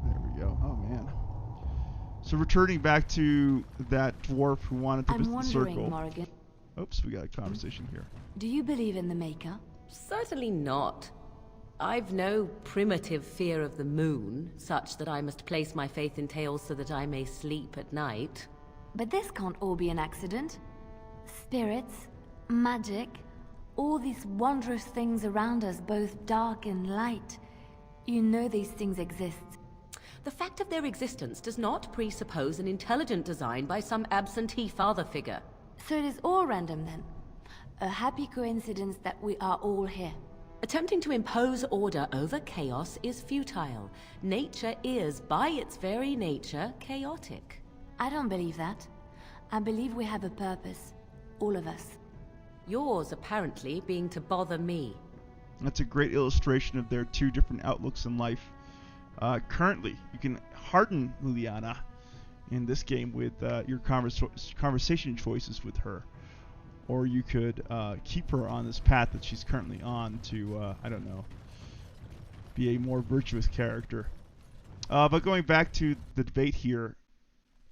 There we go. Oh, man. So returning back to that dwarf who wanted to visit the circle. Morrigan. Oops, we got a conversation here. Do you believe in the Maker? Certainly not. I've no primitive fear of the moon, such that I must place my faith in tales so that I may sleep at night. But this can't all be an accident. Spirits, magic, all these wondrous things around us, both dark and light. You know these things exist. The fact of their existence does not presuppose an intelligent design by some absentee father figure. So it is all random then? A happy coincidence that we are all here. Attempting to impose order over chaos is futile. Nature is, by its very nature, chaotic. I don't believe that. I believe we have a purpose. All of us. Yours, apparently, being to bother me. That's a great illustration of their two different outlooks in life. Currently, you can harden Liliana in this game with your conversation choices with her. Or you could keep her on this path that she's currently on to, I don't know, be a more virtuous character. But going back to the debate here,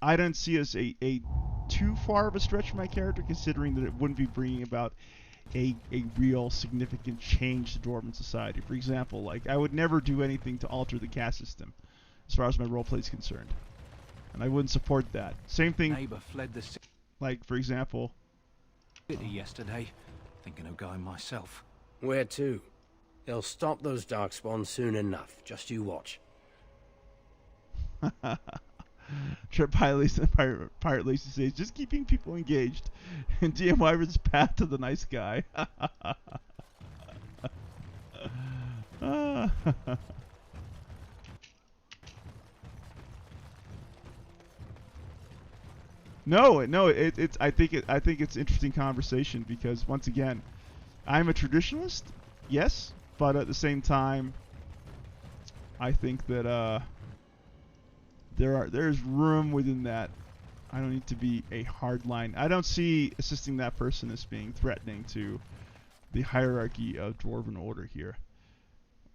I don't see as a too far of a stretch for my character, considering that it wouldn't be bringing about a real significant change to Dwarven society. For example, like I would never do anything to alter the caste system, as far as my roleplay is concerned, and I wouldn't support that. Same thing. Neighbor fled the city. Like for example. Yesterday, thinking of going myself. Where to? They'll stop those darkspawn soon enough. Just you watch. Pirate Lacey says, just keeping people engaged. And DM Wyvern's path to the nice guy. No, I think it's interesting conversation because once again, I'm a traditionalist, yes, but at the same time, I think that there's room within that. I don't need to be a hard line. I don't see assisting that person as being threatening to the hierarchy of Dwarven Order here.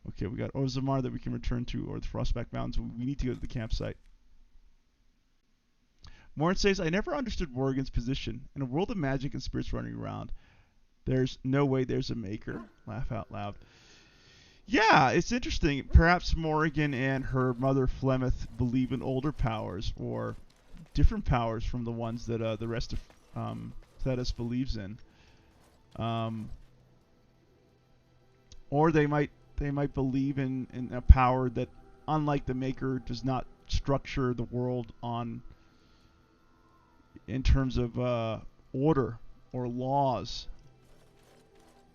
Okay, we got Ozamar that we can return to, or the Frostback Mountains. We need to go to the campsite. Morn says, I never understood Morrigan's position. In a world of magic and spirits running around, there's no way there's a maker. Laugh out loud. Yeah, it's interesting. Perhaps Morrigan and her mother Flemeth believe in older powers, or different powers from the ones that the rest of Thetis believes in. Or they might believe in a power that, unlike the Maker, does not structure the world in terms of order or laws.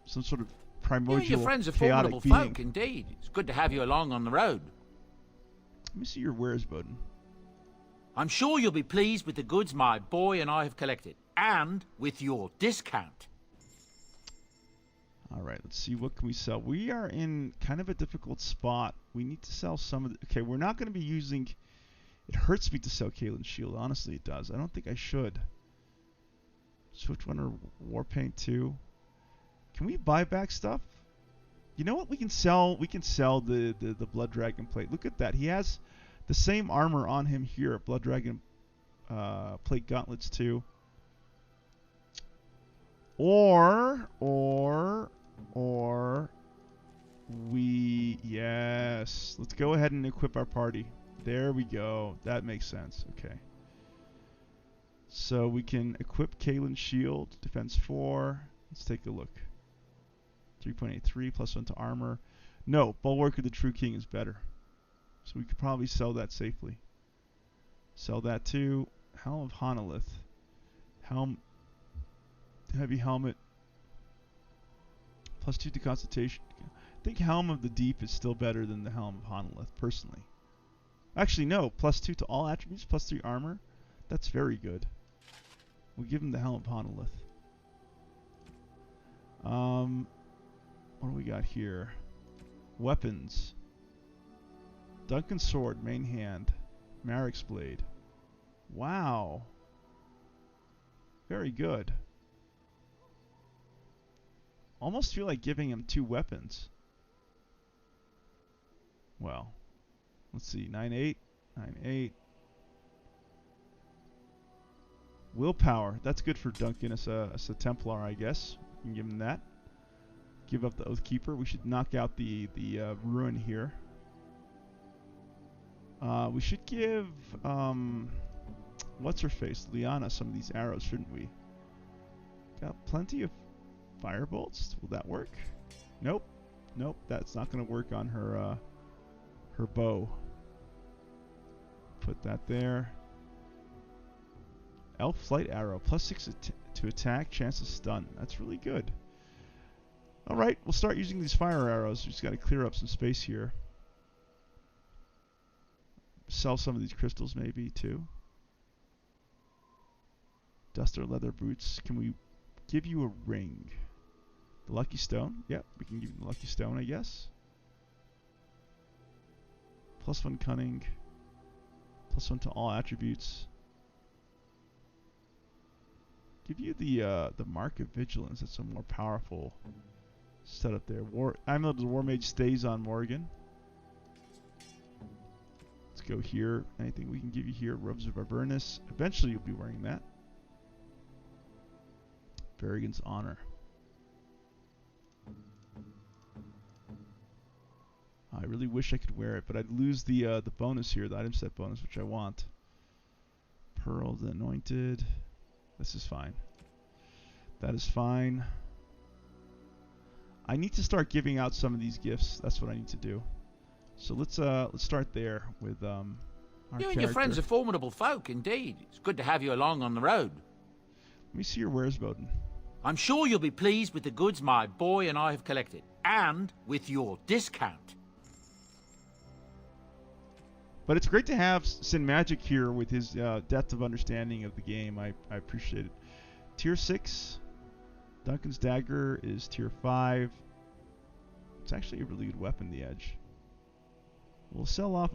Some sort of primordial, You and your friends are chaotic formidable being. folk, indeed. It's good to have you along on the road. Let me see your wares, Bowden. I'm sure you'll be pleased with the goods my boy and I have collected, and with your discount. All right, let's see, what can we sell? We are in kind of a difficult spot. We need to sell some of the... Okay, we're not going to be using... It hurts me to sell Kaelin's Shield. Honestly, it does. I don't think I should. Switch one or Warpaint 2. Can we buy back stuff? You know what? We can sell the Blood Dragon plate. Look at that. He has the same armor on him here. Blood Dragon plate gauntlets too. Or we, yes, let's go ahead and equip our party. There we go. That makes sense. Okay. So we can equip Kaelin's Shield, defense 4. Let's take a look. 3.83 plus 1 to armor. No, Bulwark of the True King is better. So we could probably sell that safely. Sell that too. Helm of Honolith. Heavy helmet. Plus 2 to Constitution. I think Helm of the Deep is still better than the Helm of Honolith, personally. Actually, no. Plus 2 to all attributes, plus 3 armor. That's very good. We'll give him the Helm of Honolith. What do we got here? Weapons. Duncan's Sword, main hand. Marek's Blade. Wow. Very good. Almost feel like giving him 2 weapons. Well, let's see. 9-8. 9-8. Willpower. That's good for Duncan as a Templar, I guess. We can give him that. Give up the Oathkeeper. We should knock out the Ruin here. We should give what's her face, Liana, some of these arrows, shouldn't we? Got plenty of firebolts. Will that work? Nope. Nope. That's not going to work on her her bow. Put that there. Elf Flight Arrow, plus 6 to attack, chance to stun. That's really good. Alright, we'll start using these fire arrows. We just got to clear up some space here. Sell some of these crystals maybe too. Duster leather boots. Can we give you a ring? The lucky stone? Yep, we can give you the lucky stone, I guess. Plus 1 cunning. Plus 1 to all attributes. Give you the mark of vigilance. That's a more powerful setup there. Amulet of the War Mage stays on Morrigan. Let's go here. Anything we can give you here? Robes of Avernus. Eventually you'll be wearing that. Berrigan's Honor. I really wish I could wear it, but I'd lose the bonus here, the item set bonus, which I want. Pearl the Anointed. This is fine. That is fine. I need to start giving out some of these gifts. That's what I need to do. So let's start there with our You and your friends are formidable folk, indeed. It's good to have you along on the road. Let me see your wares, Bowden. I'm sure you'll be pleased with the goods my boy and I have collected, and with your discount. But it's great to have Sin Magic here with his depth of understanding of the game. I appreciate it. Tier 6. Duncan's Dagger is Tier 5. It's actually a really good weapon, the Edge. We'll sell off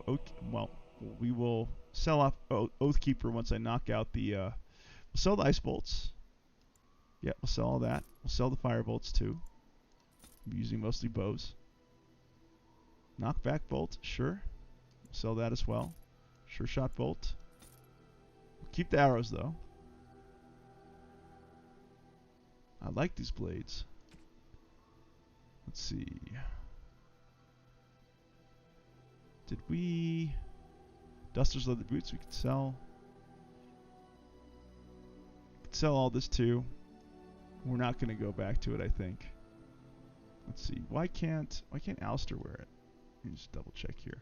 we will sell off Oathkeeper once I knock out the we'll sell the Ice Bolts. Yeah, we'll sell all that. We'll sell the Fire Bolts too. I'm using mostly bows. Knockback Bolt, sure. We'll sell that as well. Sure Shot Bolt. We'll keep the arrows though. I like these blades. Let's see. Did we... Duster's leather boots we could sell. We could sell all this too. We're not going to go back to it, I think. Let's see. Why can't Alistair wear it? Let me just double check here.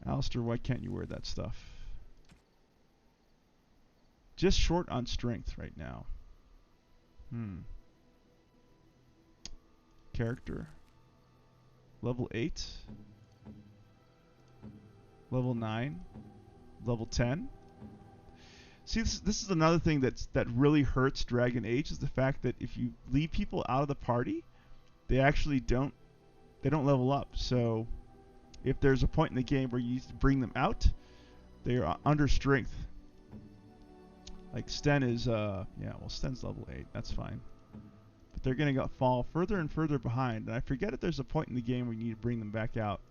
Alistair, why can't you wear that stuff? Just short on strength right now. Character. Level 8. Level 9. Level 10. See, this is another thing that really hurts Dragon Age, is the fact that if you leave people out of the party, they actually don't level up. So if there's a point in the game where you need to bring them out, they are under strength. Like Sten is Sten's level 8, that's fine. But they're gonna fall further and further behind, and I forget if there's a point in the game where you need to bring them back out.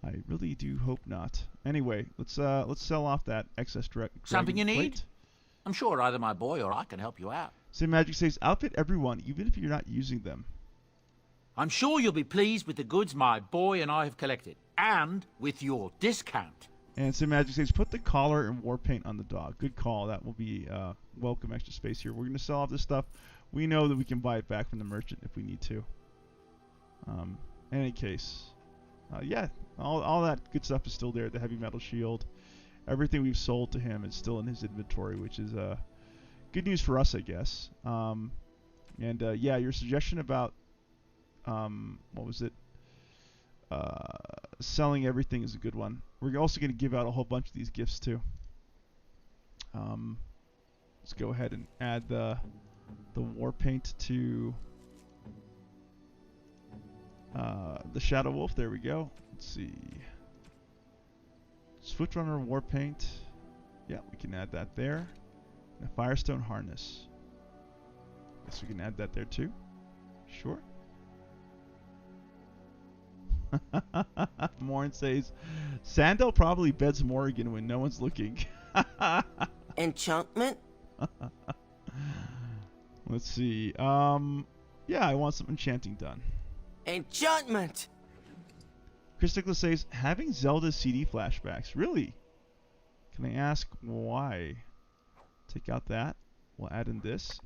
I really do hope not. Anyway, let's sell off that excess Something you plate. need? I'm sure either my boy or I can help you out. Sim Magic says, outfit everyone, even if you're not using them. I'm sure you'll be pleased with the goods my boy and I have collected, and with your discount. And Sim Magic says, put the collar and war paint on the dog. Good call. That will be welcome extra space here. We're going to sell off this stuff. We know that we can buy it back from the merchant if we need to. In any case, yeah, all that good stuff is still there. The heavy metal shield. Everything we've sold to him is still in his inventory, which is good news for us, I guess. Yeah, your suggestion about what was it? Selling everything is a good one. We're also going to give out a whole bunch of these gifts too. Let's go ahead and add the war paint to the Shadow Wolf. There we go. Let's see. Swiftrunner war paint. Yeah, we can add that there. And a Firestone harness. Guess we can add that there too. Sure. Morn says, Sando probably beds Morrigan when no one's looking. Enchantment? Let's see. Yeah, I want some enchanting done. Enchantment! Chris Nicholas says, having Zelda CD flashbacks. Really? Can I ask why? Take out that. We'll add in this.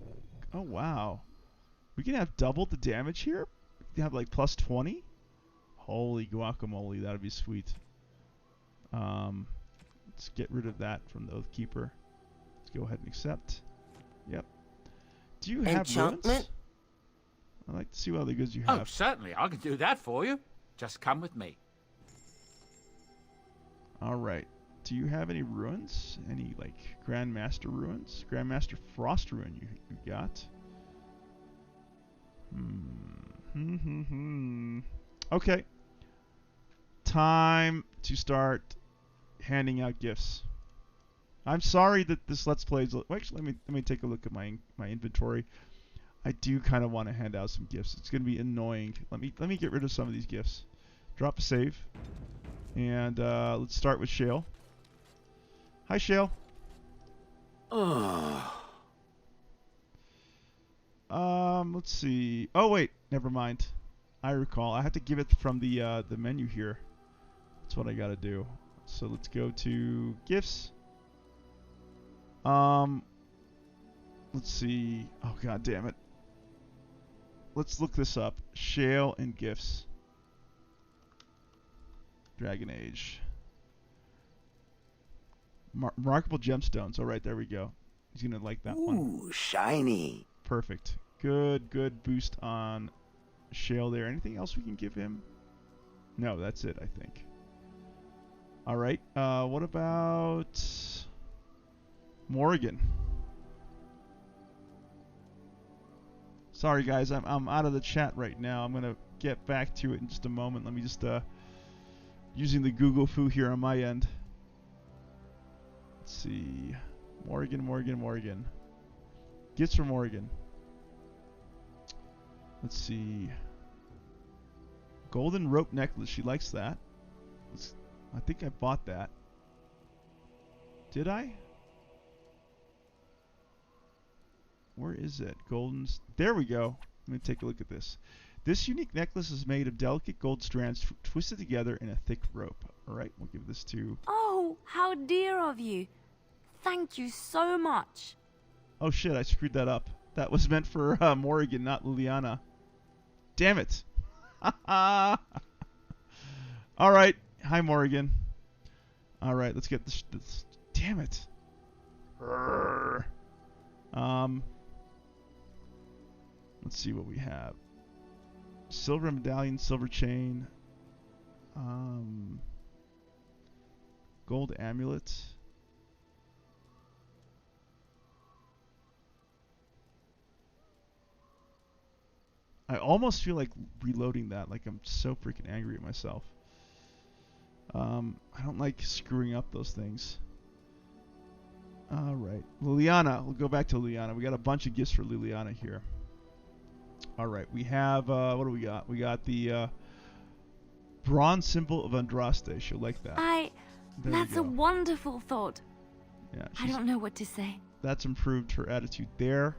Oh, wow. We can have double the damage here? We can have like plus 20? Holy guacamole, that would be sweet. Let's get rid of that from the Oathkeeper. Let's go ahead and accept. Yep. Do you have ruins? I'd like to see what other goods you have. Oh, certainly. I can do that for you. Just come with me. Alright. Do you have any ruins? Any, like, Grandmaster ruins? Grandmaster Frost ruin you got? Okay. Time to start handing out gifts. I'm sorry that this Let's Play is... Actually, let me take a look at my inventory. I do kind of want to hand out some gifts. It's going to be annoying. Let me get rid of some of these gifts. Drop a save. And let's start with Shale. Hi, Shale. Let's see. Oh, wait. Never mind. I recall. I have to give it from the menu here. That's what I got to do. So let's go to gifts. Let's see. Oh, god damn it. Let's look this up. Shale and gifts. Dragon Age. Remarkable gemstones. All right, there we go. He's gonna like that one. Ooh, shiny. Perfect. Good boost on Shale there. Anything else we can give him? No, that's it, I think. All right. What about Morrigan? Sorry guys, I'm out of the chat right now. I'm gonna get back to it in just a moment. Let me just using the Google foo here on my end. Let's see. Morrigan. Gifts from Morrigan. Let's see. Golden rope necklace. She likes that. I think I bought that. Did I? Where is it? There we go. Let me take a look at this. This unique necklace is made of delicate gold strands twisted together in a thick rope. Alright, we'll give this to... Oh, how dear of you. Thank you so much. Oh shit, I screwed that up. That was meant for Morrigan, not Liliana. Damn it. Alright. Hi, Morrigan. Alright, let's get this. Damn it. Let's see what we have. Silver medallion, silver chain. Gold amulet. I almost feel like reloading that. Like I'm so freaking angry at myself. I don't like screwing up those things. Alright. Liliana. We'll go back to Liliana. We got a bunch of gifts for Liliana here. Alright. We have, what do we got? We got the bronze symbol of Andraste. She'll like that. That's a wonderful thought. Yeah, I don't know what to say. That's improved her attitude there.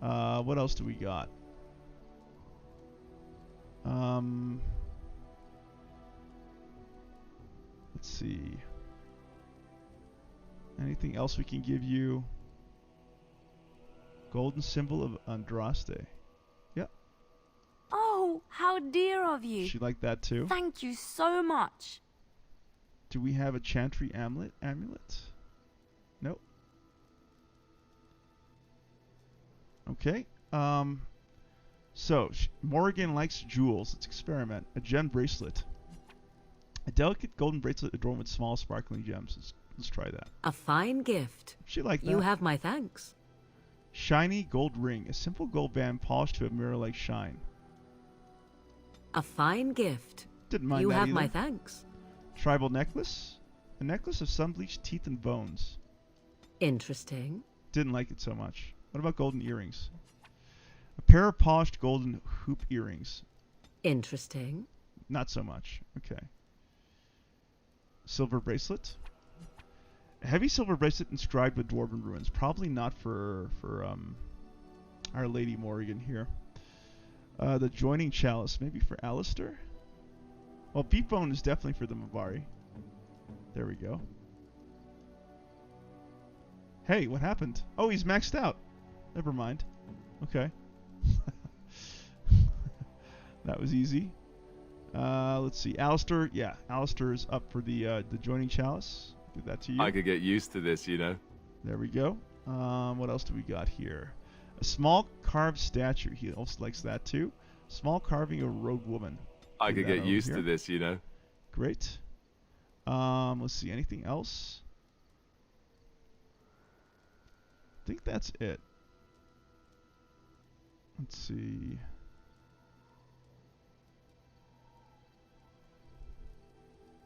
What else do we got? Let's see. Anything else we can give you? Golden symbol of Andraste. Yep. Oh, how dear of you. She liked that too. Thank you so much. Do we have a chantry amulet? Nope. Okay. So, Morrigan likes jewels. Let's experiment. A gem bracelet. A delicate golden bracelet adorned with small sparkling gems. Let's try that. A fine gift. She liked that. You have my thanks. Shiny gold ring. A simple gold band polished to a mirror-like shine. A fine gift. Didn't mind you that have either. my thanks. Tribal necklace. A necklace of sun-bleached teeth and bones. Interesting. Didn't like it so much. What about golden earrings? A pair of polished golden hoop earrings. Interesting. Not so much. Okay. Silver bracelet. A heavy silver bracelet inscribed with dwarven runes. Probably not for Our Lady Morrigan here. The joining chalice. Maybe for Alistair? Well, beef bone is definitely for the Mabari. There we go. Hey, what happened? Oh, he's maxed out. Never mind. Okay. That was easy. Let's see. Alistair. Yeah, Alistair is up for the joining chalice. Give that to you. I could get used to this, you know. There we go. What else do we got here? A small carved statue. He also likes that too. Small carving of a rogue woman. I could get used to this, you know. Great. Let's see. Anything else? I think that's it. Let's see.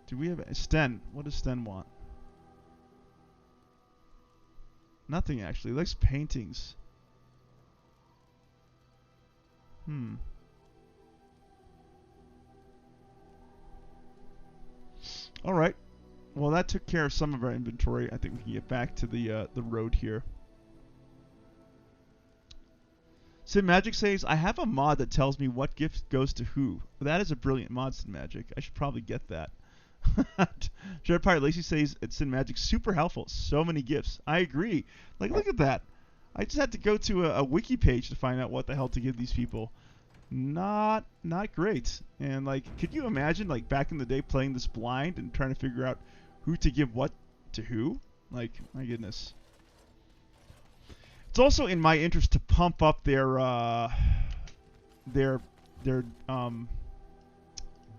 Do we have Sten? What does Sten want? Nothing actually. He likes paintings. All right. Well, that took care of some of our inventory. I think we can get back to the road here. Sid Magic says, I have a mod that tells me what gift goes to who. That is a brilliant mod, Sid Magic. I should probably get that. Jared Pirate Lacey says, it's Sid Magic, super helpful. So many gifts. I agree. Like, look at that. I just had to go to a wiki page to find out what the hell to give these people. Not great. And, like, could you imagine, like, back in the day playing this blind and trying to figure out who to give what to who? Like, my goodness. It's also in my interest to pump up their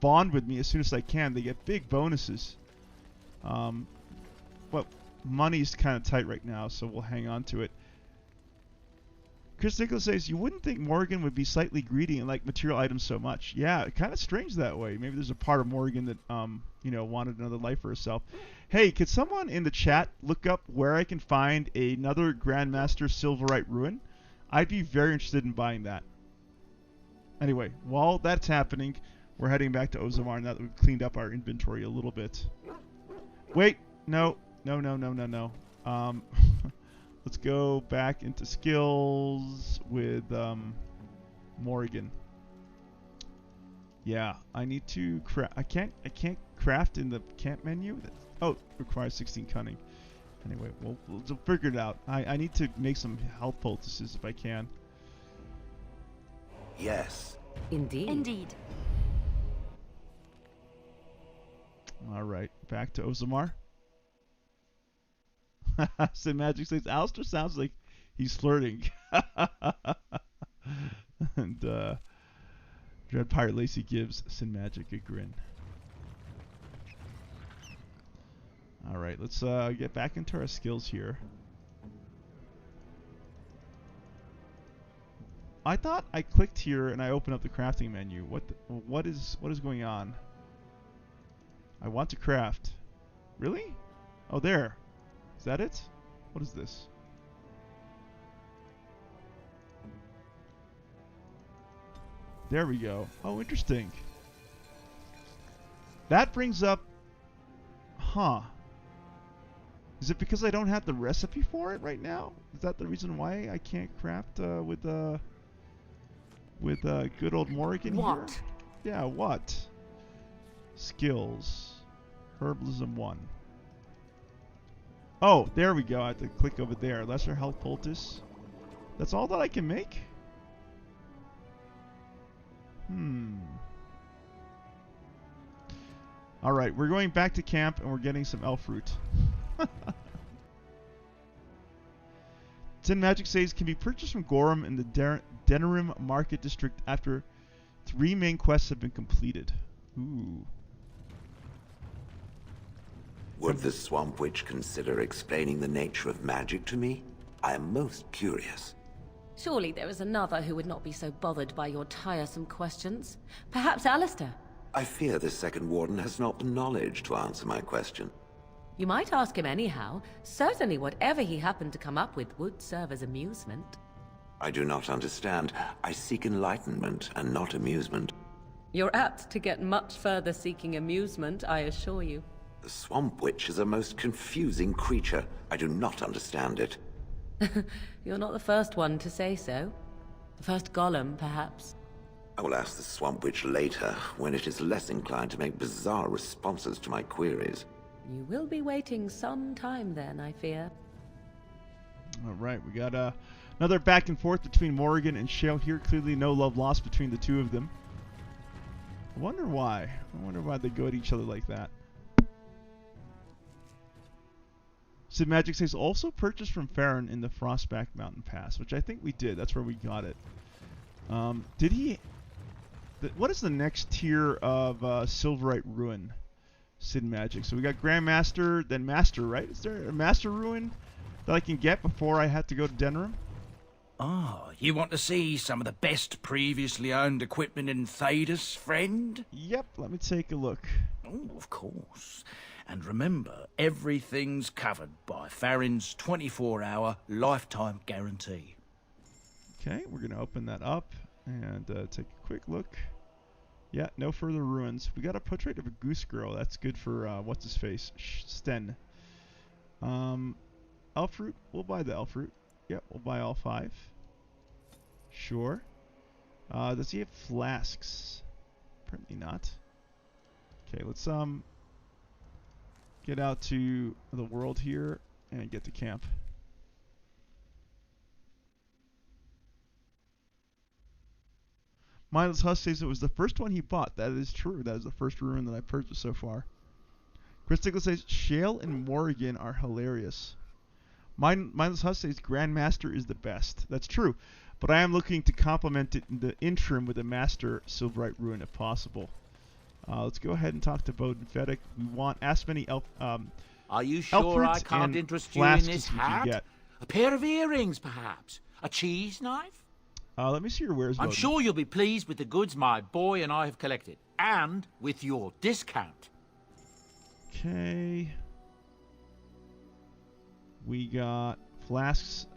bond with me as soon as I can. They get big bonuses. Well, money's kind of tight right now, so we'll hang on to it. Chris Nicholas says, you wouldn't think Morrigan would be slightly greedy and like material items so much. Yeah, kind of strange that way. Maybe there's a part of Morrigan that, wanted another life for herself. Hey, could someone in the chat look up where I can find another Grandmaster Silverite ruin? I'd be very interested in buying that. Anyway, while that's happening, we're heading back to Ozamar now that we've cleaned up our inventory a little bit. Wait, no. Let's go back into skills with Morrigan. Yeah, I need to craft. I can't craft in the camp menu. Oh, requires 16 cunning. Anyway, we'll figure it out. I need to make some health poultices if I can. Yes. Indeed. All right, back to Ozamar. Sin Magic says, Alistair sounds like he's flirting. And Dread Pirate Lacey gives Sin Magic a grin. Alright, let's get back into our skills here. I thought I clicked here and I opened up the crafting menu. What is going on? I want to craft. Really? Oh, there. Is that it? What is this? There we go. Oh, interesting. That brings up... Huh. Is it because I don't have the recipe for it right now? Is that the reason why I can't craft with good old Morrigan here? What? Yeah, what? Skills. Herbalism 1. Oh, there we go. I have to click over there. Lesser health poultice. That's all that I can make? Alright, we're going back to camp and we're getting some elf fruit. Sin Magic says can be purchased from Gorham in the Denerim Market District after 3 main quests have been completed. Ooh. Would the Swamp Witch consider explaining the nature of magic to me? I am most curious. Surely there is another who would not be so bothered by your tiresome questions. Perhaps Alistair? I fear the second warden has not the knowledge to answer my question. You might ask him anyhow. Certainly whatever he happened to come up with would serve as amusement. I do not understand. I seek enlightenment and not amusement. You're apt to get much further seeking amusement, I assure you. The Swamp Witch is a most confusing creature. I do not understand it. You're not the first one to say so. The first golem, perhaps. I will ask the Swamp Witch later, when it is less inclined to make bizarre responses to my queries. You will be waiting some time then, I fear. Alright, we got another back and forth between Morrigan and Shale here. Clearly no love lost between the two of them. I wonder why. I wonder why they go at each other like that. Sid Magic says also purchased from Farron in the Frostback Mountain Pass, which I think we did. That's where we got it. Did he... what is the next tier of Silverite Ruin? Sid Magic. So we got Grandmaster, then Master, right? Is there a Master Ruin that I can get before I had to go to Denerim? Oh, you want to see some of the best previously owned equipment in Thedas, friend? Yep, let me take a look. Oh, of course. And remember, everything's covered by Farron's 24-hour lifetime guarantee. Okay, we're going to open that up and take a quick look. Yeah, no further ruins. We got a portrait of a goose girl. That's good for, what's-his-face? Sten. Elf fruit? We'll buy the elf fruit. Yep, we'll buy all 5. Sure. Does he have flasks? Apparently not. Okay, let's, get out to the world here and get to camp. Mindless Husk says it was the first one he bought. That is true. That is the first ruin that I purchased so far. Chris Nicholas says Shale and Morrigan are hilarious. Mindless Husk says Grandmaster is the best. That's true. But I am looking to complement it in the interim with a Master Silverite Ruin if possible. Let's go ahead and talk to Bowden Fedek. We want as many elf. Are you sure I can't interest you in this hat? A pair of earrings, perhaps? A cheese knife? Let me see your wares. I'm Bowden. sure you'll be pleased with the goods my boy and I have collected. And with your discount. Okay. We got flasks.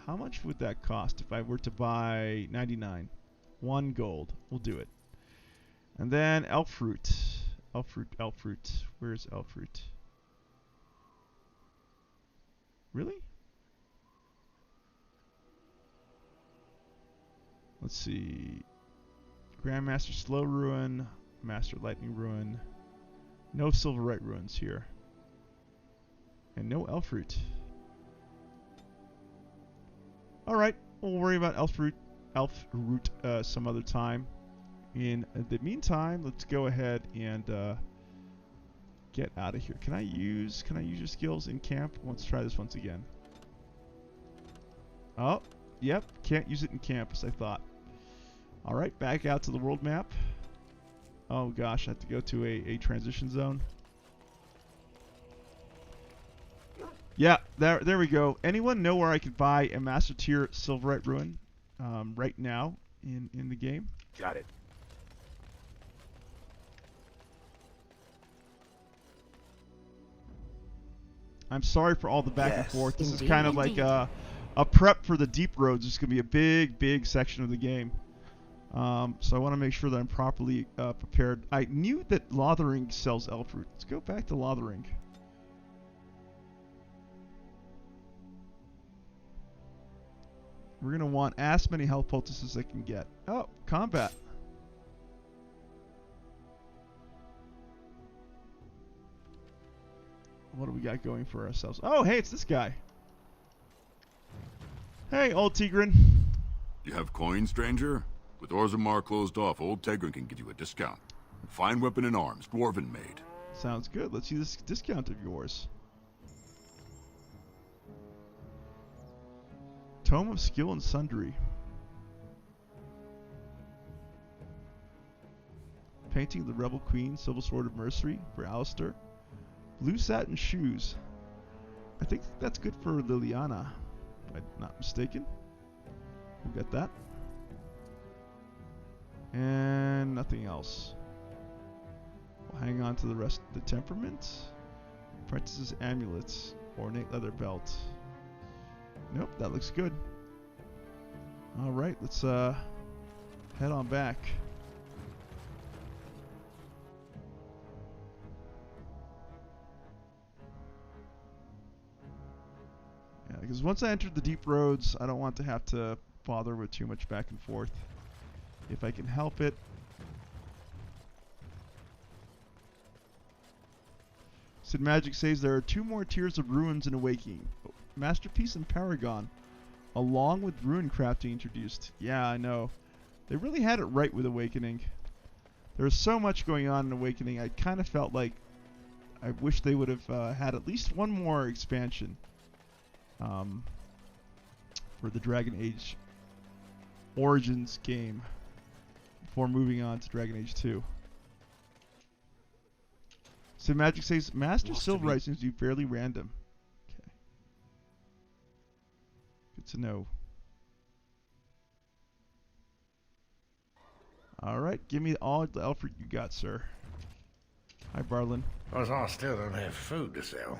How much would that cost if I were to buy 99? 1 gold. We'll do it. And then elf fruit. Elf fruit. Where's elf fruit? Really? Let's see. Grandmaster Slow Ruin. Master Lightning Ruin. No Silverite ruins here. And no elf root. Alright, we'll worry about elf root some other time. In the meantime, let's go ahead and get out of here. Can I use your skills in camp? Let's try this once again. Oh, yep, can't use it in camp as I thought. Alright, back out to the world map. Oh gosh, I have to go to a transition zone. Yeah, there we go. Anyone know where I could buy a Master Tier Silverite Ruin right now in the game? Got it. I'm sorry for all the back and forth. This indeed, is kind of like a prep for the deep roads. It's going to be a big section of the game. So I want to make sure that I'm properly prepared. I knew that Lothering sells elf fruit. Let's go back to Lothering. We're going to want as many health poultices as I can get. Oh, combat. What do we got going for ourselves? Oh, hey, it's this guy. Hey, old Tigran. You have coin, stranger? With Orzammar closed off, old Tigran can give you a discount. Fine weapon and arms, dwarven made. Sounds good. Let's see this discount of yours. Tome of Skill and Sundry. Painting the Rebel Queen, Silver Sword of Mercy for Alistair. Blue satin shoes. I think that's good for Liliana, if I'm not mistaken. We'll get that. And nothing else. We'll hang on to the rest of the temperament. Apprentice's amulets. Ornate leather belt. Nope, that looks good. Alright, let's head on back. Yeah, because once I enter the deep roads, I don't want to have to bother with too much back and forth. If I can help it. Sid Magic says there are 2 more tiers of ruins in Awakening. Masterpiece and Paragon, along with rune crafting introduced. Yeah, I know. They really had it right with Awakening. There was so much going on in Awakening, I kind of felt like I wish they would have had at least one more expansion for the Dragon Age Origins game before moving on to Dragon Age 2. So Magic says Master Silverite seems to be fairly random. Okay. Good to know. Alright, give me all the elf fruit you got, sir. Hi, Barlin. Because I still don't have food to sell.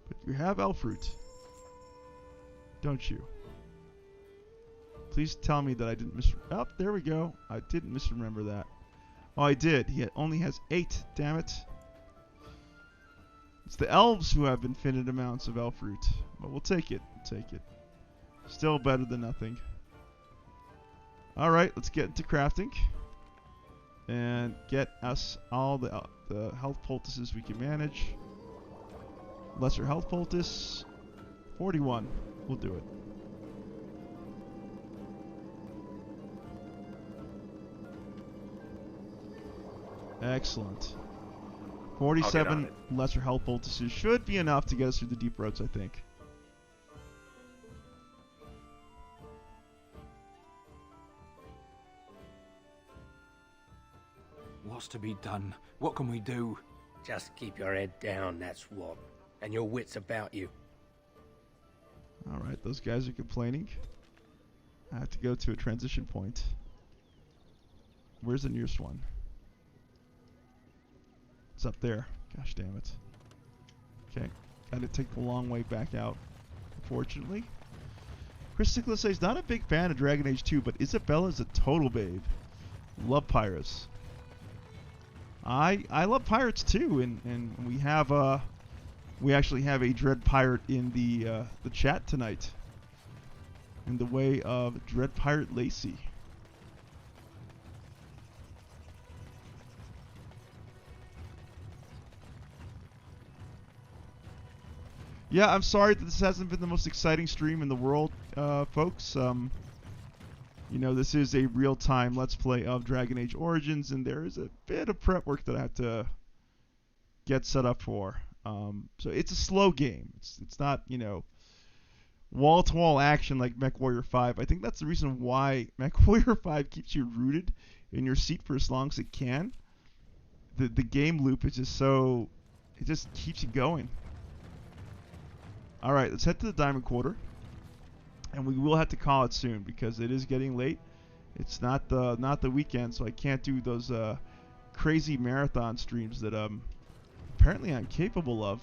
But you have elf fruit. Don't you? Please tell me that I didn't oh, there we go. I didn't misremember that. Oh, I did. He only has 8. Damn it. It's the elves who have infinite amounts of elf fruit. But we'll take it. We'll take it. Still better than nothing. Alright, let's get into crafting. And get us all the health poultices we can manage. Lesser health poultice. 41. We'll do it. Excellent. 47 lesser health poultices should be enough to get us through the deep roads, I think. What's to be done? What can we do? Just keep your head down, that's what. And your wits about you. Alright, those guys are complaining. I have to go to a transition point. Where's the nearest one? It's up there. Gosh damn it. Okay. Gotta take the long way back out, unfortunately. Chris Nicholas says, not a big fan of Dragon Age 2, but Isabella's a total babe. Love pirates. I love pirates too, and we actually have a Dread Pirate in the chat tonight. In the way of Dread Pirate Lacey. Yeah, I'm sorry that this hasn't been the most exciting stream in the world, folks. You know, this is a real-time Let's Play of Dragon Age Origins, and there is a bit of prep work that I have to get set up for. So it's a slow game. It's not, you know, wall-to-wall action like MechWarrior 5. I think that's the reason why MechWarrior 5 keeps you rooted in your seat for as long as it can. The game loop is just so... it just keeps you going. Alright, let's head to the Diamond Quarter. And we will have to call it soon because it is getting late. It's not the weekend, so I can't do those crazy marathon streams that apparently I'm capable of.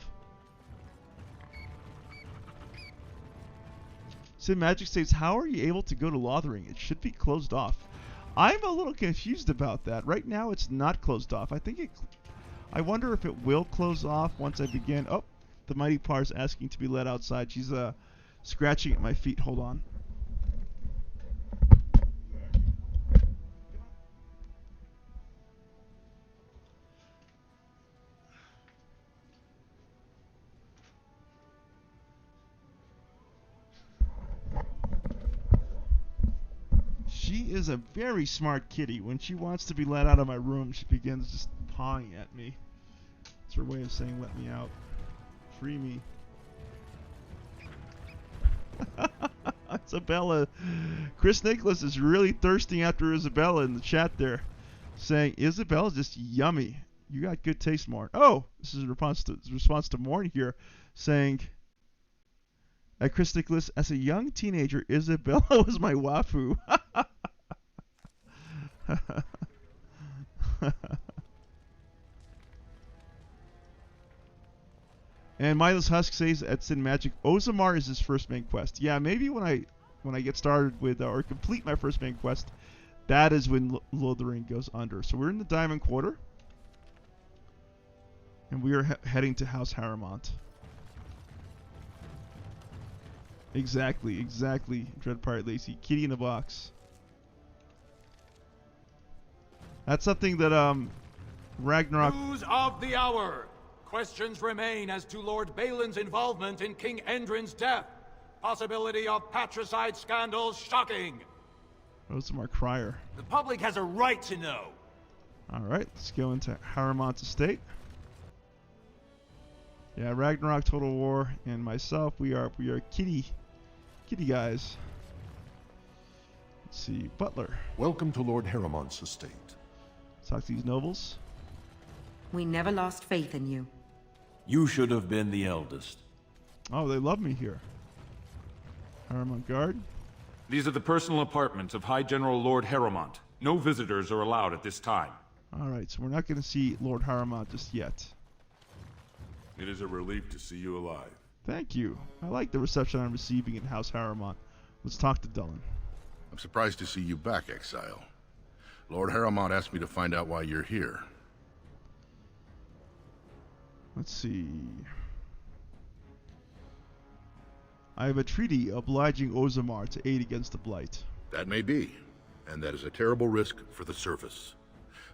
Sid Magic says, how are you able to go to Lothering? It should be closed off. I'm a little confused about that. Right now it's not closed off. I wonder if it will close off once I begin. Oh, the Mighty Par's asking to be let outside. She's scratching at my feet. Hold on. She is a very smart kitty. When she wants to be let out of my room, she begins just pawing at me. It's her way of saying, let me out. Free me. Isabella. Chris Nicholas is really thirsting after Isabella in the chat there, saying, Isabella's just yummy. You got good taste, Morn. Oh, this is a response to Morn here, saying, Chris Nicholas, as a young teenager, Isabella was my waifu. And Mindless Husk says at Sin Magic, Ozamar is his first main quest. Yeah, maybe when I get started with or complete my first main quest, that is when Lothering goes under. So we're in the Diamond Quarter, and we are heading to House Harrimont. Exactly. Dread Pirate Lacey, kitty in a box. That's something that Ragnarok. News of the hour. Questions remain as to Lord Balin's involvement in King Endrin's death. Possibility of patricide scandals shocking. Ozamar Crier. The public has a right to know. Alright, let's go into Harrimont Estate. Yeah, Ragnarok, Total War, and myself, we are kitty guys. Let's see, Butler. Welcome to Lord Harrimont's estate. Let's talk to these nobles. We never lost faith in you. You should have been the eldest. Oh, they love me here. Harrimont Guard. These are the personal apartments of High General Lord Harrimont. No visitors are allowed at this time. Alright, so we're not going to see Lord Harrimont just yet. It is a relief to see you alive. Thank you. I like the reception I'm receiving in House Harrimont. Let's talk to Dullen. I'm surprised to see you back, Exile. Lord Harrimont asked me to find out why you're here. Let's see. I have a treaty obliging Ozamar to aid against the Blight. That may be, and that is a terrible risk for the service.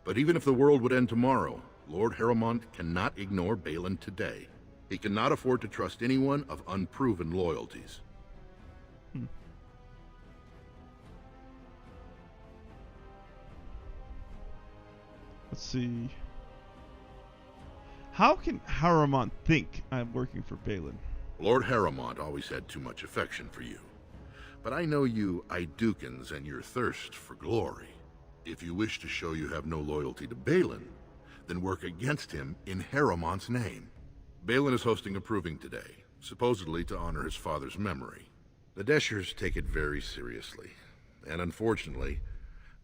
But even if the world would end tomorrow, Lord Harrimont cannot ignore Balin today. He cannot afford to trust anyone of unproven loyalties. Let's see. How can Harrimont think I'm working for Balin? Lord Harrimont always had too much affection for you. But I know you Idukans and your thirst for glory. If you wish to show you have no loyalty to Balin, then work against him in Harrimont's name. Balin is hosting a proving today, supposedly to honor his father's memory. The Deshers take it very seriously. and unfortunately,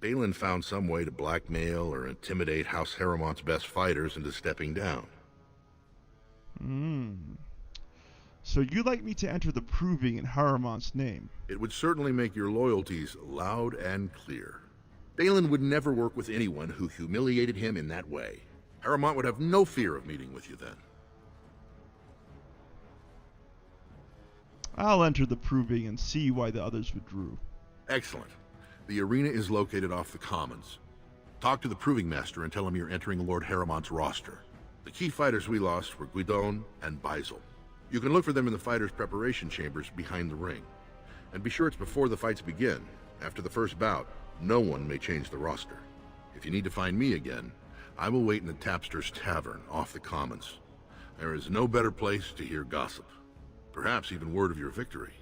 Balin found some way to blackmail or intimidate House Harrowmont's best fighters into stepping down. So you'd like me to enter the Proving in Harrowmont's name? It would certainly make your loyalties loud and clear. Balin would never work with anyone who humiliated him in that way. Harrowmont would have no fear of meeting with you then. I'll enter the Proving and see why the others withdrew. Excellent. The arena is located off the Commons. Talk to the Proving Master and tell him you're entering Lord Harrowmont's roster. The key fighters we lost were Guidon and Baisel. You can look for them in the fighters' preparation chambers behind the ring. And be sure it's before the fights begin. After the first bout, no one may change the roster. If you need to find me again, I will wait in the Tapster's Tavern off the Commons. There is no better place to hear gossip. Perhaps even word of your victory.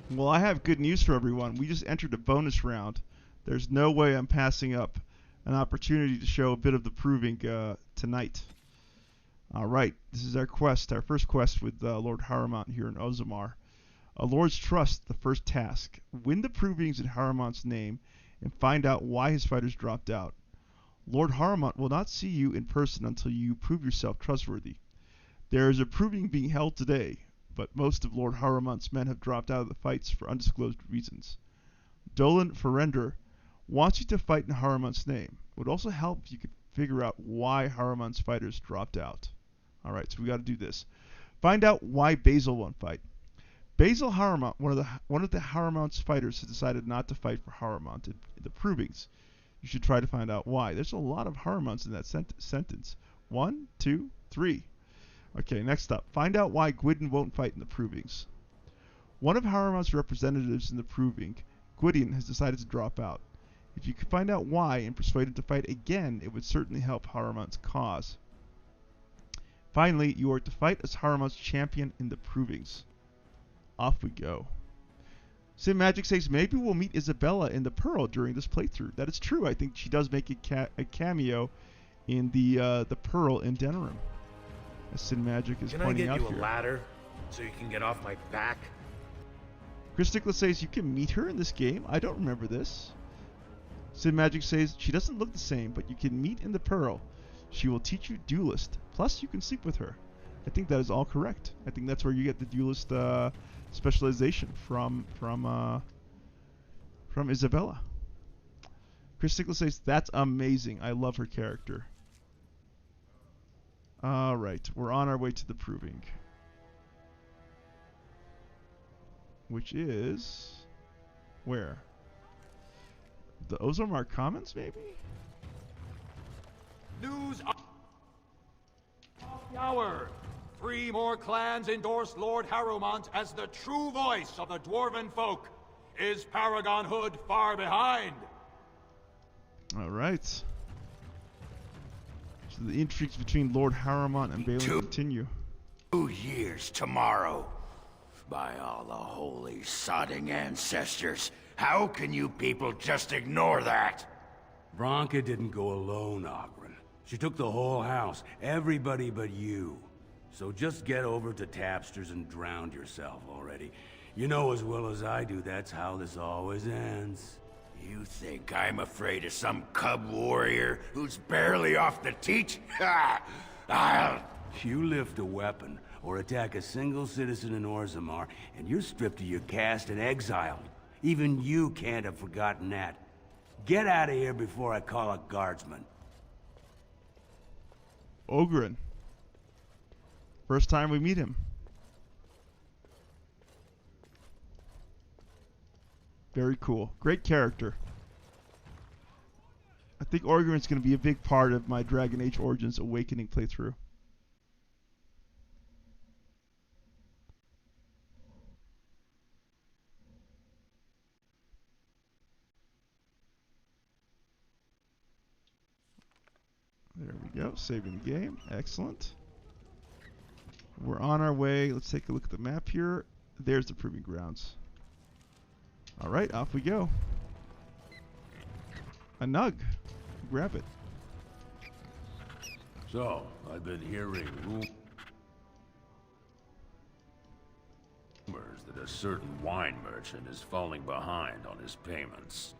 Well, I have good news for everyone. We just entered a bonus round. There's no way I'm passing up an opportunity to show a bit of the Proving tonight. All right, this is our quest, our first quest with Lord Harrowmont here in Ozamar. A Lord's Trust, the first task. Win the Provings in Harrowmont's name and find out why his fighters dropped out. Lord Harrowmont will not see you in person until you prove yourself trustworthy. There is a Proving being held today, but most of Lord Harrowmont's men have dropped out of the fights for undisclosed reasons. Dolan Ferrender wants you to fight in Harrowmont's name. It would also help if you could figure out why Harrowmont's fighters dropped out. Alright, so we got to do this. Find out why Basil won't fight. Basil Harrowmont, one of the Harrowmont's fighters, has decided not to fight for Harrowmont in the Provings. You should try to find out why. There's a lot of Harrowmonts in that sentence. 1, 2, 3. Okay, next up. Find out why Gwydion won't fight in the Provings. One of Harrowmont's representatives in the Proving, Gwydion, has decided to drop out. If you could find out why and persuade him to fight again, it would certainly help Harrowmont's cause. Finally, you are to fight as Harrowmont's champion in the Provings. Off we go. Sim Magic says maybe we'll meet Isabella in the Pearl during this playthrough. That is true. I think she does make a cameo in the Pearl in Denerim. As Sin Magic is pointing out here. Can I get you a ladder so you can get off my back? Chris Nicholas says you can meet her in this game. I don't remember this. Sin Magic says she doesn't look the same, but you can meet in the Pearl. She will teach you Duelist. Plus, you can sleep with her. I think that is all correct. I think that's where you get the Duelist specialization from Isabella. Chris Nicholas says that's amazing. I love her character. All right, we're on our way to the Proving, which is where? The Ozarmar Commons, maybe? News of the hour. 3 more clans endorsed Lord Harrowmont as the true voice of the Dwarven folk. Is Paragon Hood far behind? All right. So the intrigues between Lord Harrowmont and Balin continue. 2 years tomorrow. By all the holy sodding ancestors, how can you people just ignore that? Bronca didn't go alone, Ogren. She took the whole house, everybody but you. So just get over to Tapster's and drown yourself already. You know as well as I do that's how this always ends. You think I'm afraid of some cub warrior who's barely off the teat? I'll... You lift a weapon or attack a single citizen in Orzammar, and you're stripped of your caste and exiled. Even you can't have forgotten that. Get out of here before I call a guardsman. Ogren. First time we meet him. Very cool. Great character. I think Ogren's going to be a big part of my Dragon Age Origins Awakening playthrough. There we go. Saving the game. Excellent. We're on our way. Let's take a look at the map here. There's the Proving Grounds. Alright, off we go. A nug. Grab it. So, I've been hearing rumors that a certain wine merchant is falling behind on his payments.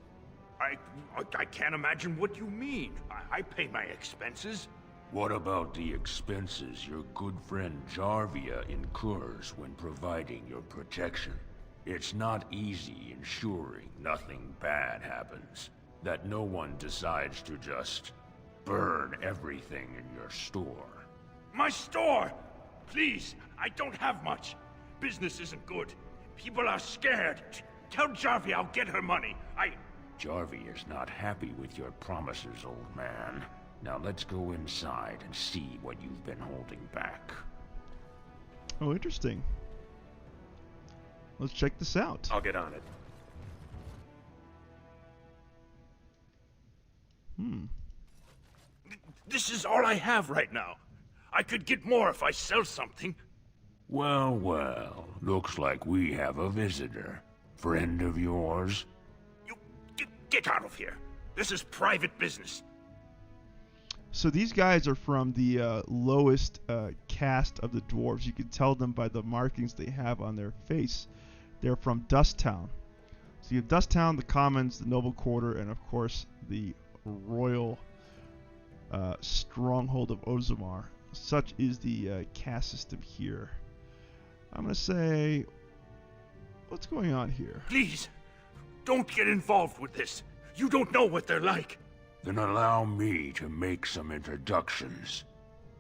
I can't imagine what you mean. I pay my expenses. What about the expenses your good friend Jarvia incurs when providing your protection? It's not easy ensuring nothing bad happens, that no one decides to just burn everything in your store. My store! Please, I don't have much. Business isn't good. People are scared. Tell Jarvia I'll get her money. Jarvia is not happy with your promises, old man. Now let's go inside and see what you've been holding back. Oh, interesting. Let's check this out. I'll get on it. This is all I have right now. I could get more if I sell something. Well, well, looks like we have a visitor. Friend of yours? Get out of here. This is private business. So these guys are from the lowest caste of the dwarves. You can tell them by the markings they have on their face. They're from Dust Town. So you have Dust Town, the Commons, the Noble Quarter, and of course the royal stronghold of Ozamar. Such is the caste system here. I'm going to say, what's going on here? Please, don't get involved with this. You don't know what they're like. Then allow me to make some introductions.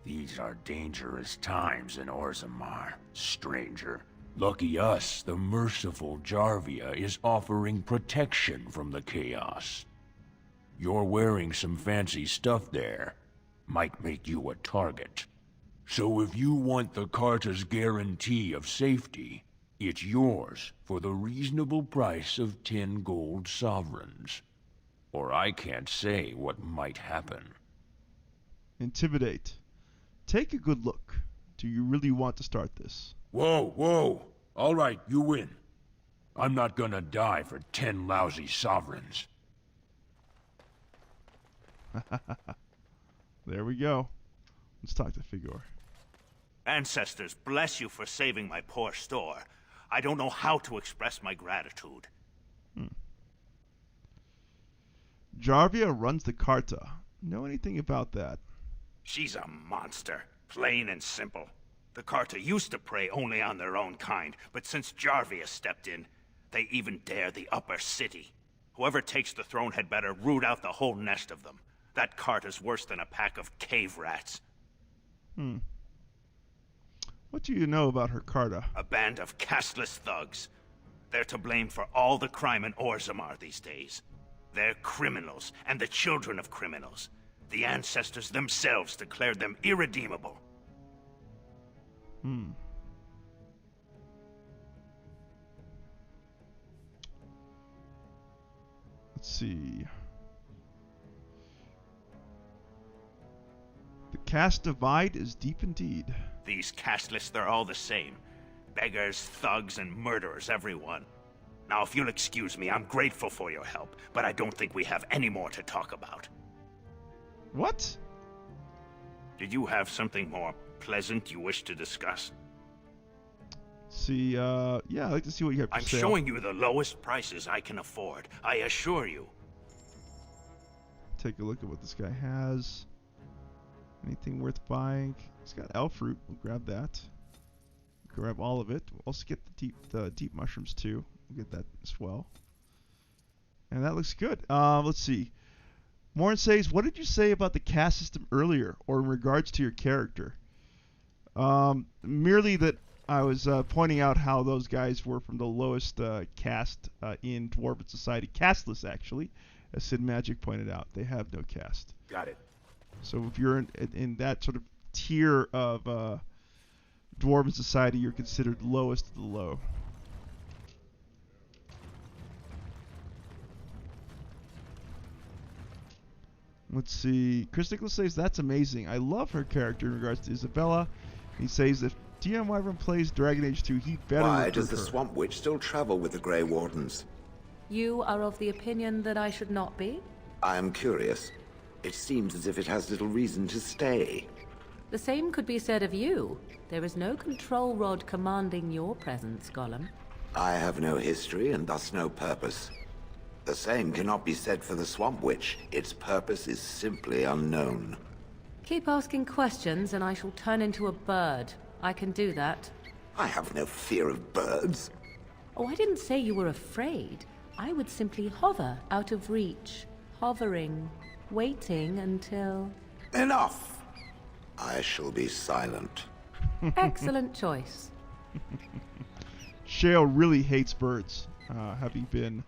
These are dangerous times in Orzammar, stranger. Lucky us, the merciful Jarvia is offering protection from the chaos. You're wearing some fancy stuff there. Might make you a target. So if you want the Carta's guarantee of safety, it's yours for the reasonable price of 10 gold sovereigns. Or I can't say what might happen. Intimidate. Take a good look. Do you really want to start this? Whoa, whoa. All right, you win. I'm not gonna die for 10 lousy sovereigns. There we go. Let's talk to Figor. Ancestors, bless you for saving my poor store. I don't know how to express my gratitude. Jarvia runs the Carta. Know anything about that? She's a monster, plain and simple. The Carta used to prey only on their own kind, but since Jarvia stepped in, they even dare the upper city. Whoever takes the throne had better root out the whole nest of them. That Carta's worse than a pack of cave rats. What do you know about her Carta? A band of casteless thugs. They're to blame for all the crime in Orzammar these days. They're criminals, and the children of criminals. The ancestors themselves declared them irredeemable. Let's see. The caste divide is deep indeed. These casteless, they're all the same. Beggars, thugs, and murderers, everyone. Now, if you'll excuse me, I'm grateful for your help, but I don't think we have any more to talk about. What? Did you have something more pleasant you wish to discuss? See, yeah, I'd like to see what you have to say. I'm showing you the lowest prices I can afford, I assure you. Take a look at what this guy has. Anything worth buying? He's got elf fruit. We'll grab that. Grab all of it. We'll also get the deep mushrooms too. We'll get that as well. And that looks good. Let's see. Morin says, what did you say about the caste system earlier, or in regards to your character? Merely that I was pointing out how those guys were from the lowest caste in Dwarven society. Casteless, actually. As Sid Magic pointed out. They have no caste. Got it. So if you're in that sort of tier of Dwarven society, you're considered lowest of the low. Let's see. Chris Nicholas says, that's amazing. I love her character in regards to Isabella. He says if DM Wyvern plays Dragon Age 2, he better Why recruit does the her. Swamp Witch still travel with the Grey Wardens? You are of the opinion that I should not be? I am curious. It seems as if it has little reason to stay. The same could be said of you. There is no control rod commanding your presence, Gollum. I have no history and thus no purpose. The same cannot be said for the Swamp Witch. Its purpose is simply unknown. Keep asking questions and I shall turn into a bird. I can do that. I have no fear of birds. Oh, I didn't say you were afraid. I would simply hover out of reach. Hovering, waiting until... Enough! I shall be silent. Excellent choice. Shale really hates birds, having been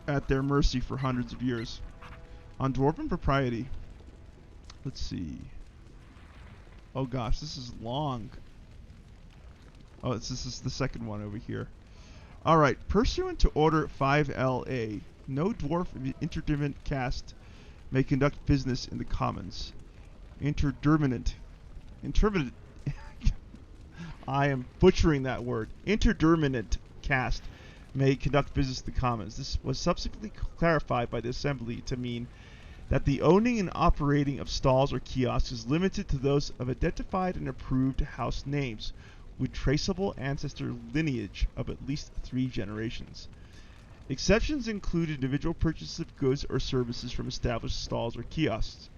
at their mercy for hundreds of years. On Dwarven Propriety, let's see. Oh gosh, this is long. Oh, this is the second one over here. Alright, pursuant to Order 5LA, no dwarf interdimensional caste may conduct business in the commons. Interdimensional. I am butchering that word. Interdimensional caste may conduct business in the commons. This was subsequently clarified by the Assembly to mean that the owning and operating of stalls or kiosks is limited to those of identified and approved house names with traceable ancestor lineage of at least 3 generations. Exceptions include individual purchases of goods or services from established stalls or kiosks,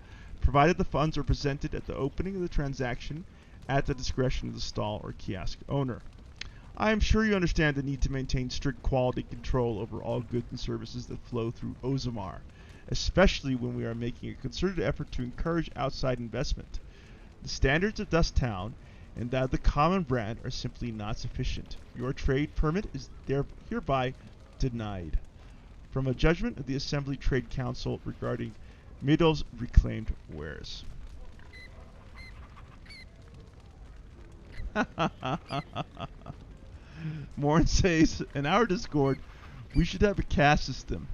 provided the funds are presented at the opening of the transaction at the discretion of the stall or kiosk owner. I am sure you understand the need to maintain strict quality control over all goods and services that flow through Ozamar, especially when we are making a concerted effort to encourage outside investment. The standards of Dust Town and that of the common brand are simply not sufficient. Your trade permit is hereby denied. From a judgment of the Assembly Trade Council regarding Middle's reclaimed wares. Morn says, in our Discord, we should have a caste system.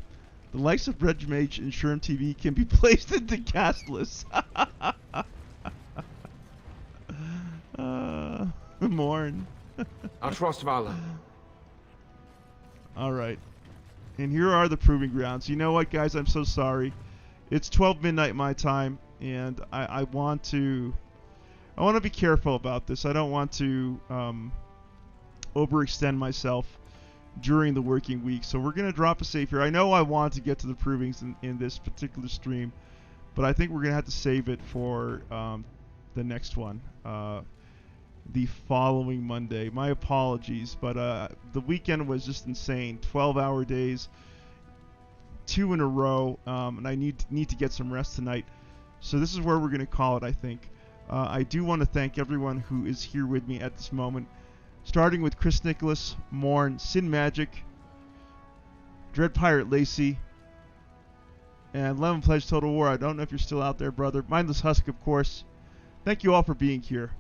The likes of Red Mage and Sherm TV can be placed into caste lists. Morn. Alright. And here are the proving grounds. You know what, guys? I'm so sorry. It's 12 midnight my time, and I want to be careful about this. I don't want to overextend myself during the working week. So we're going to drop a save here. I know I want to get to the provings in this particular stream, but I think we're going to have to save it for the next one, the following Monday. My apologies, but the weekend was just insane. 12-hour days, 2 in a row, and I need to get some rest tonight. So this is where we're going to call it, I think. I do want to thank everyone who is here with me at this moment, starting with Chris Nicholas, Morn, Sin Magic, Dread Pirate Lacey, and Lemon Pledge Total War. I don't know if you're still out there, brother. Mindless Husk, of course. Thank you all for being here.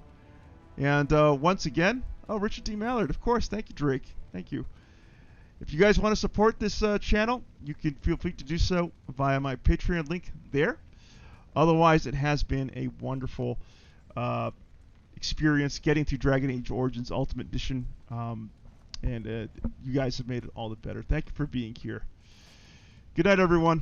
And once again, Richard D. Mallard, of course. Thank you, Drake. Thank you. If you guys want to support this channel, you can feel free to do so via my Patreon link there. Otherwise, it has been a wonderful experience getting through Dragon Age Origins Ultimate Edition, and you guys have made it all the better. Thank you for being here. Good night, everyone.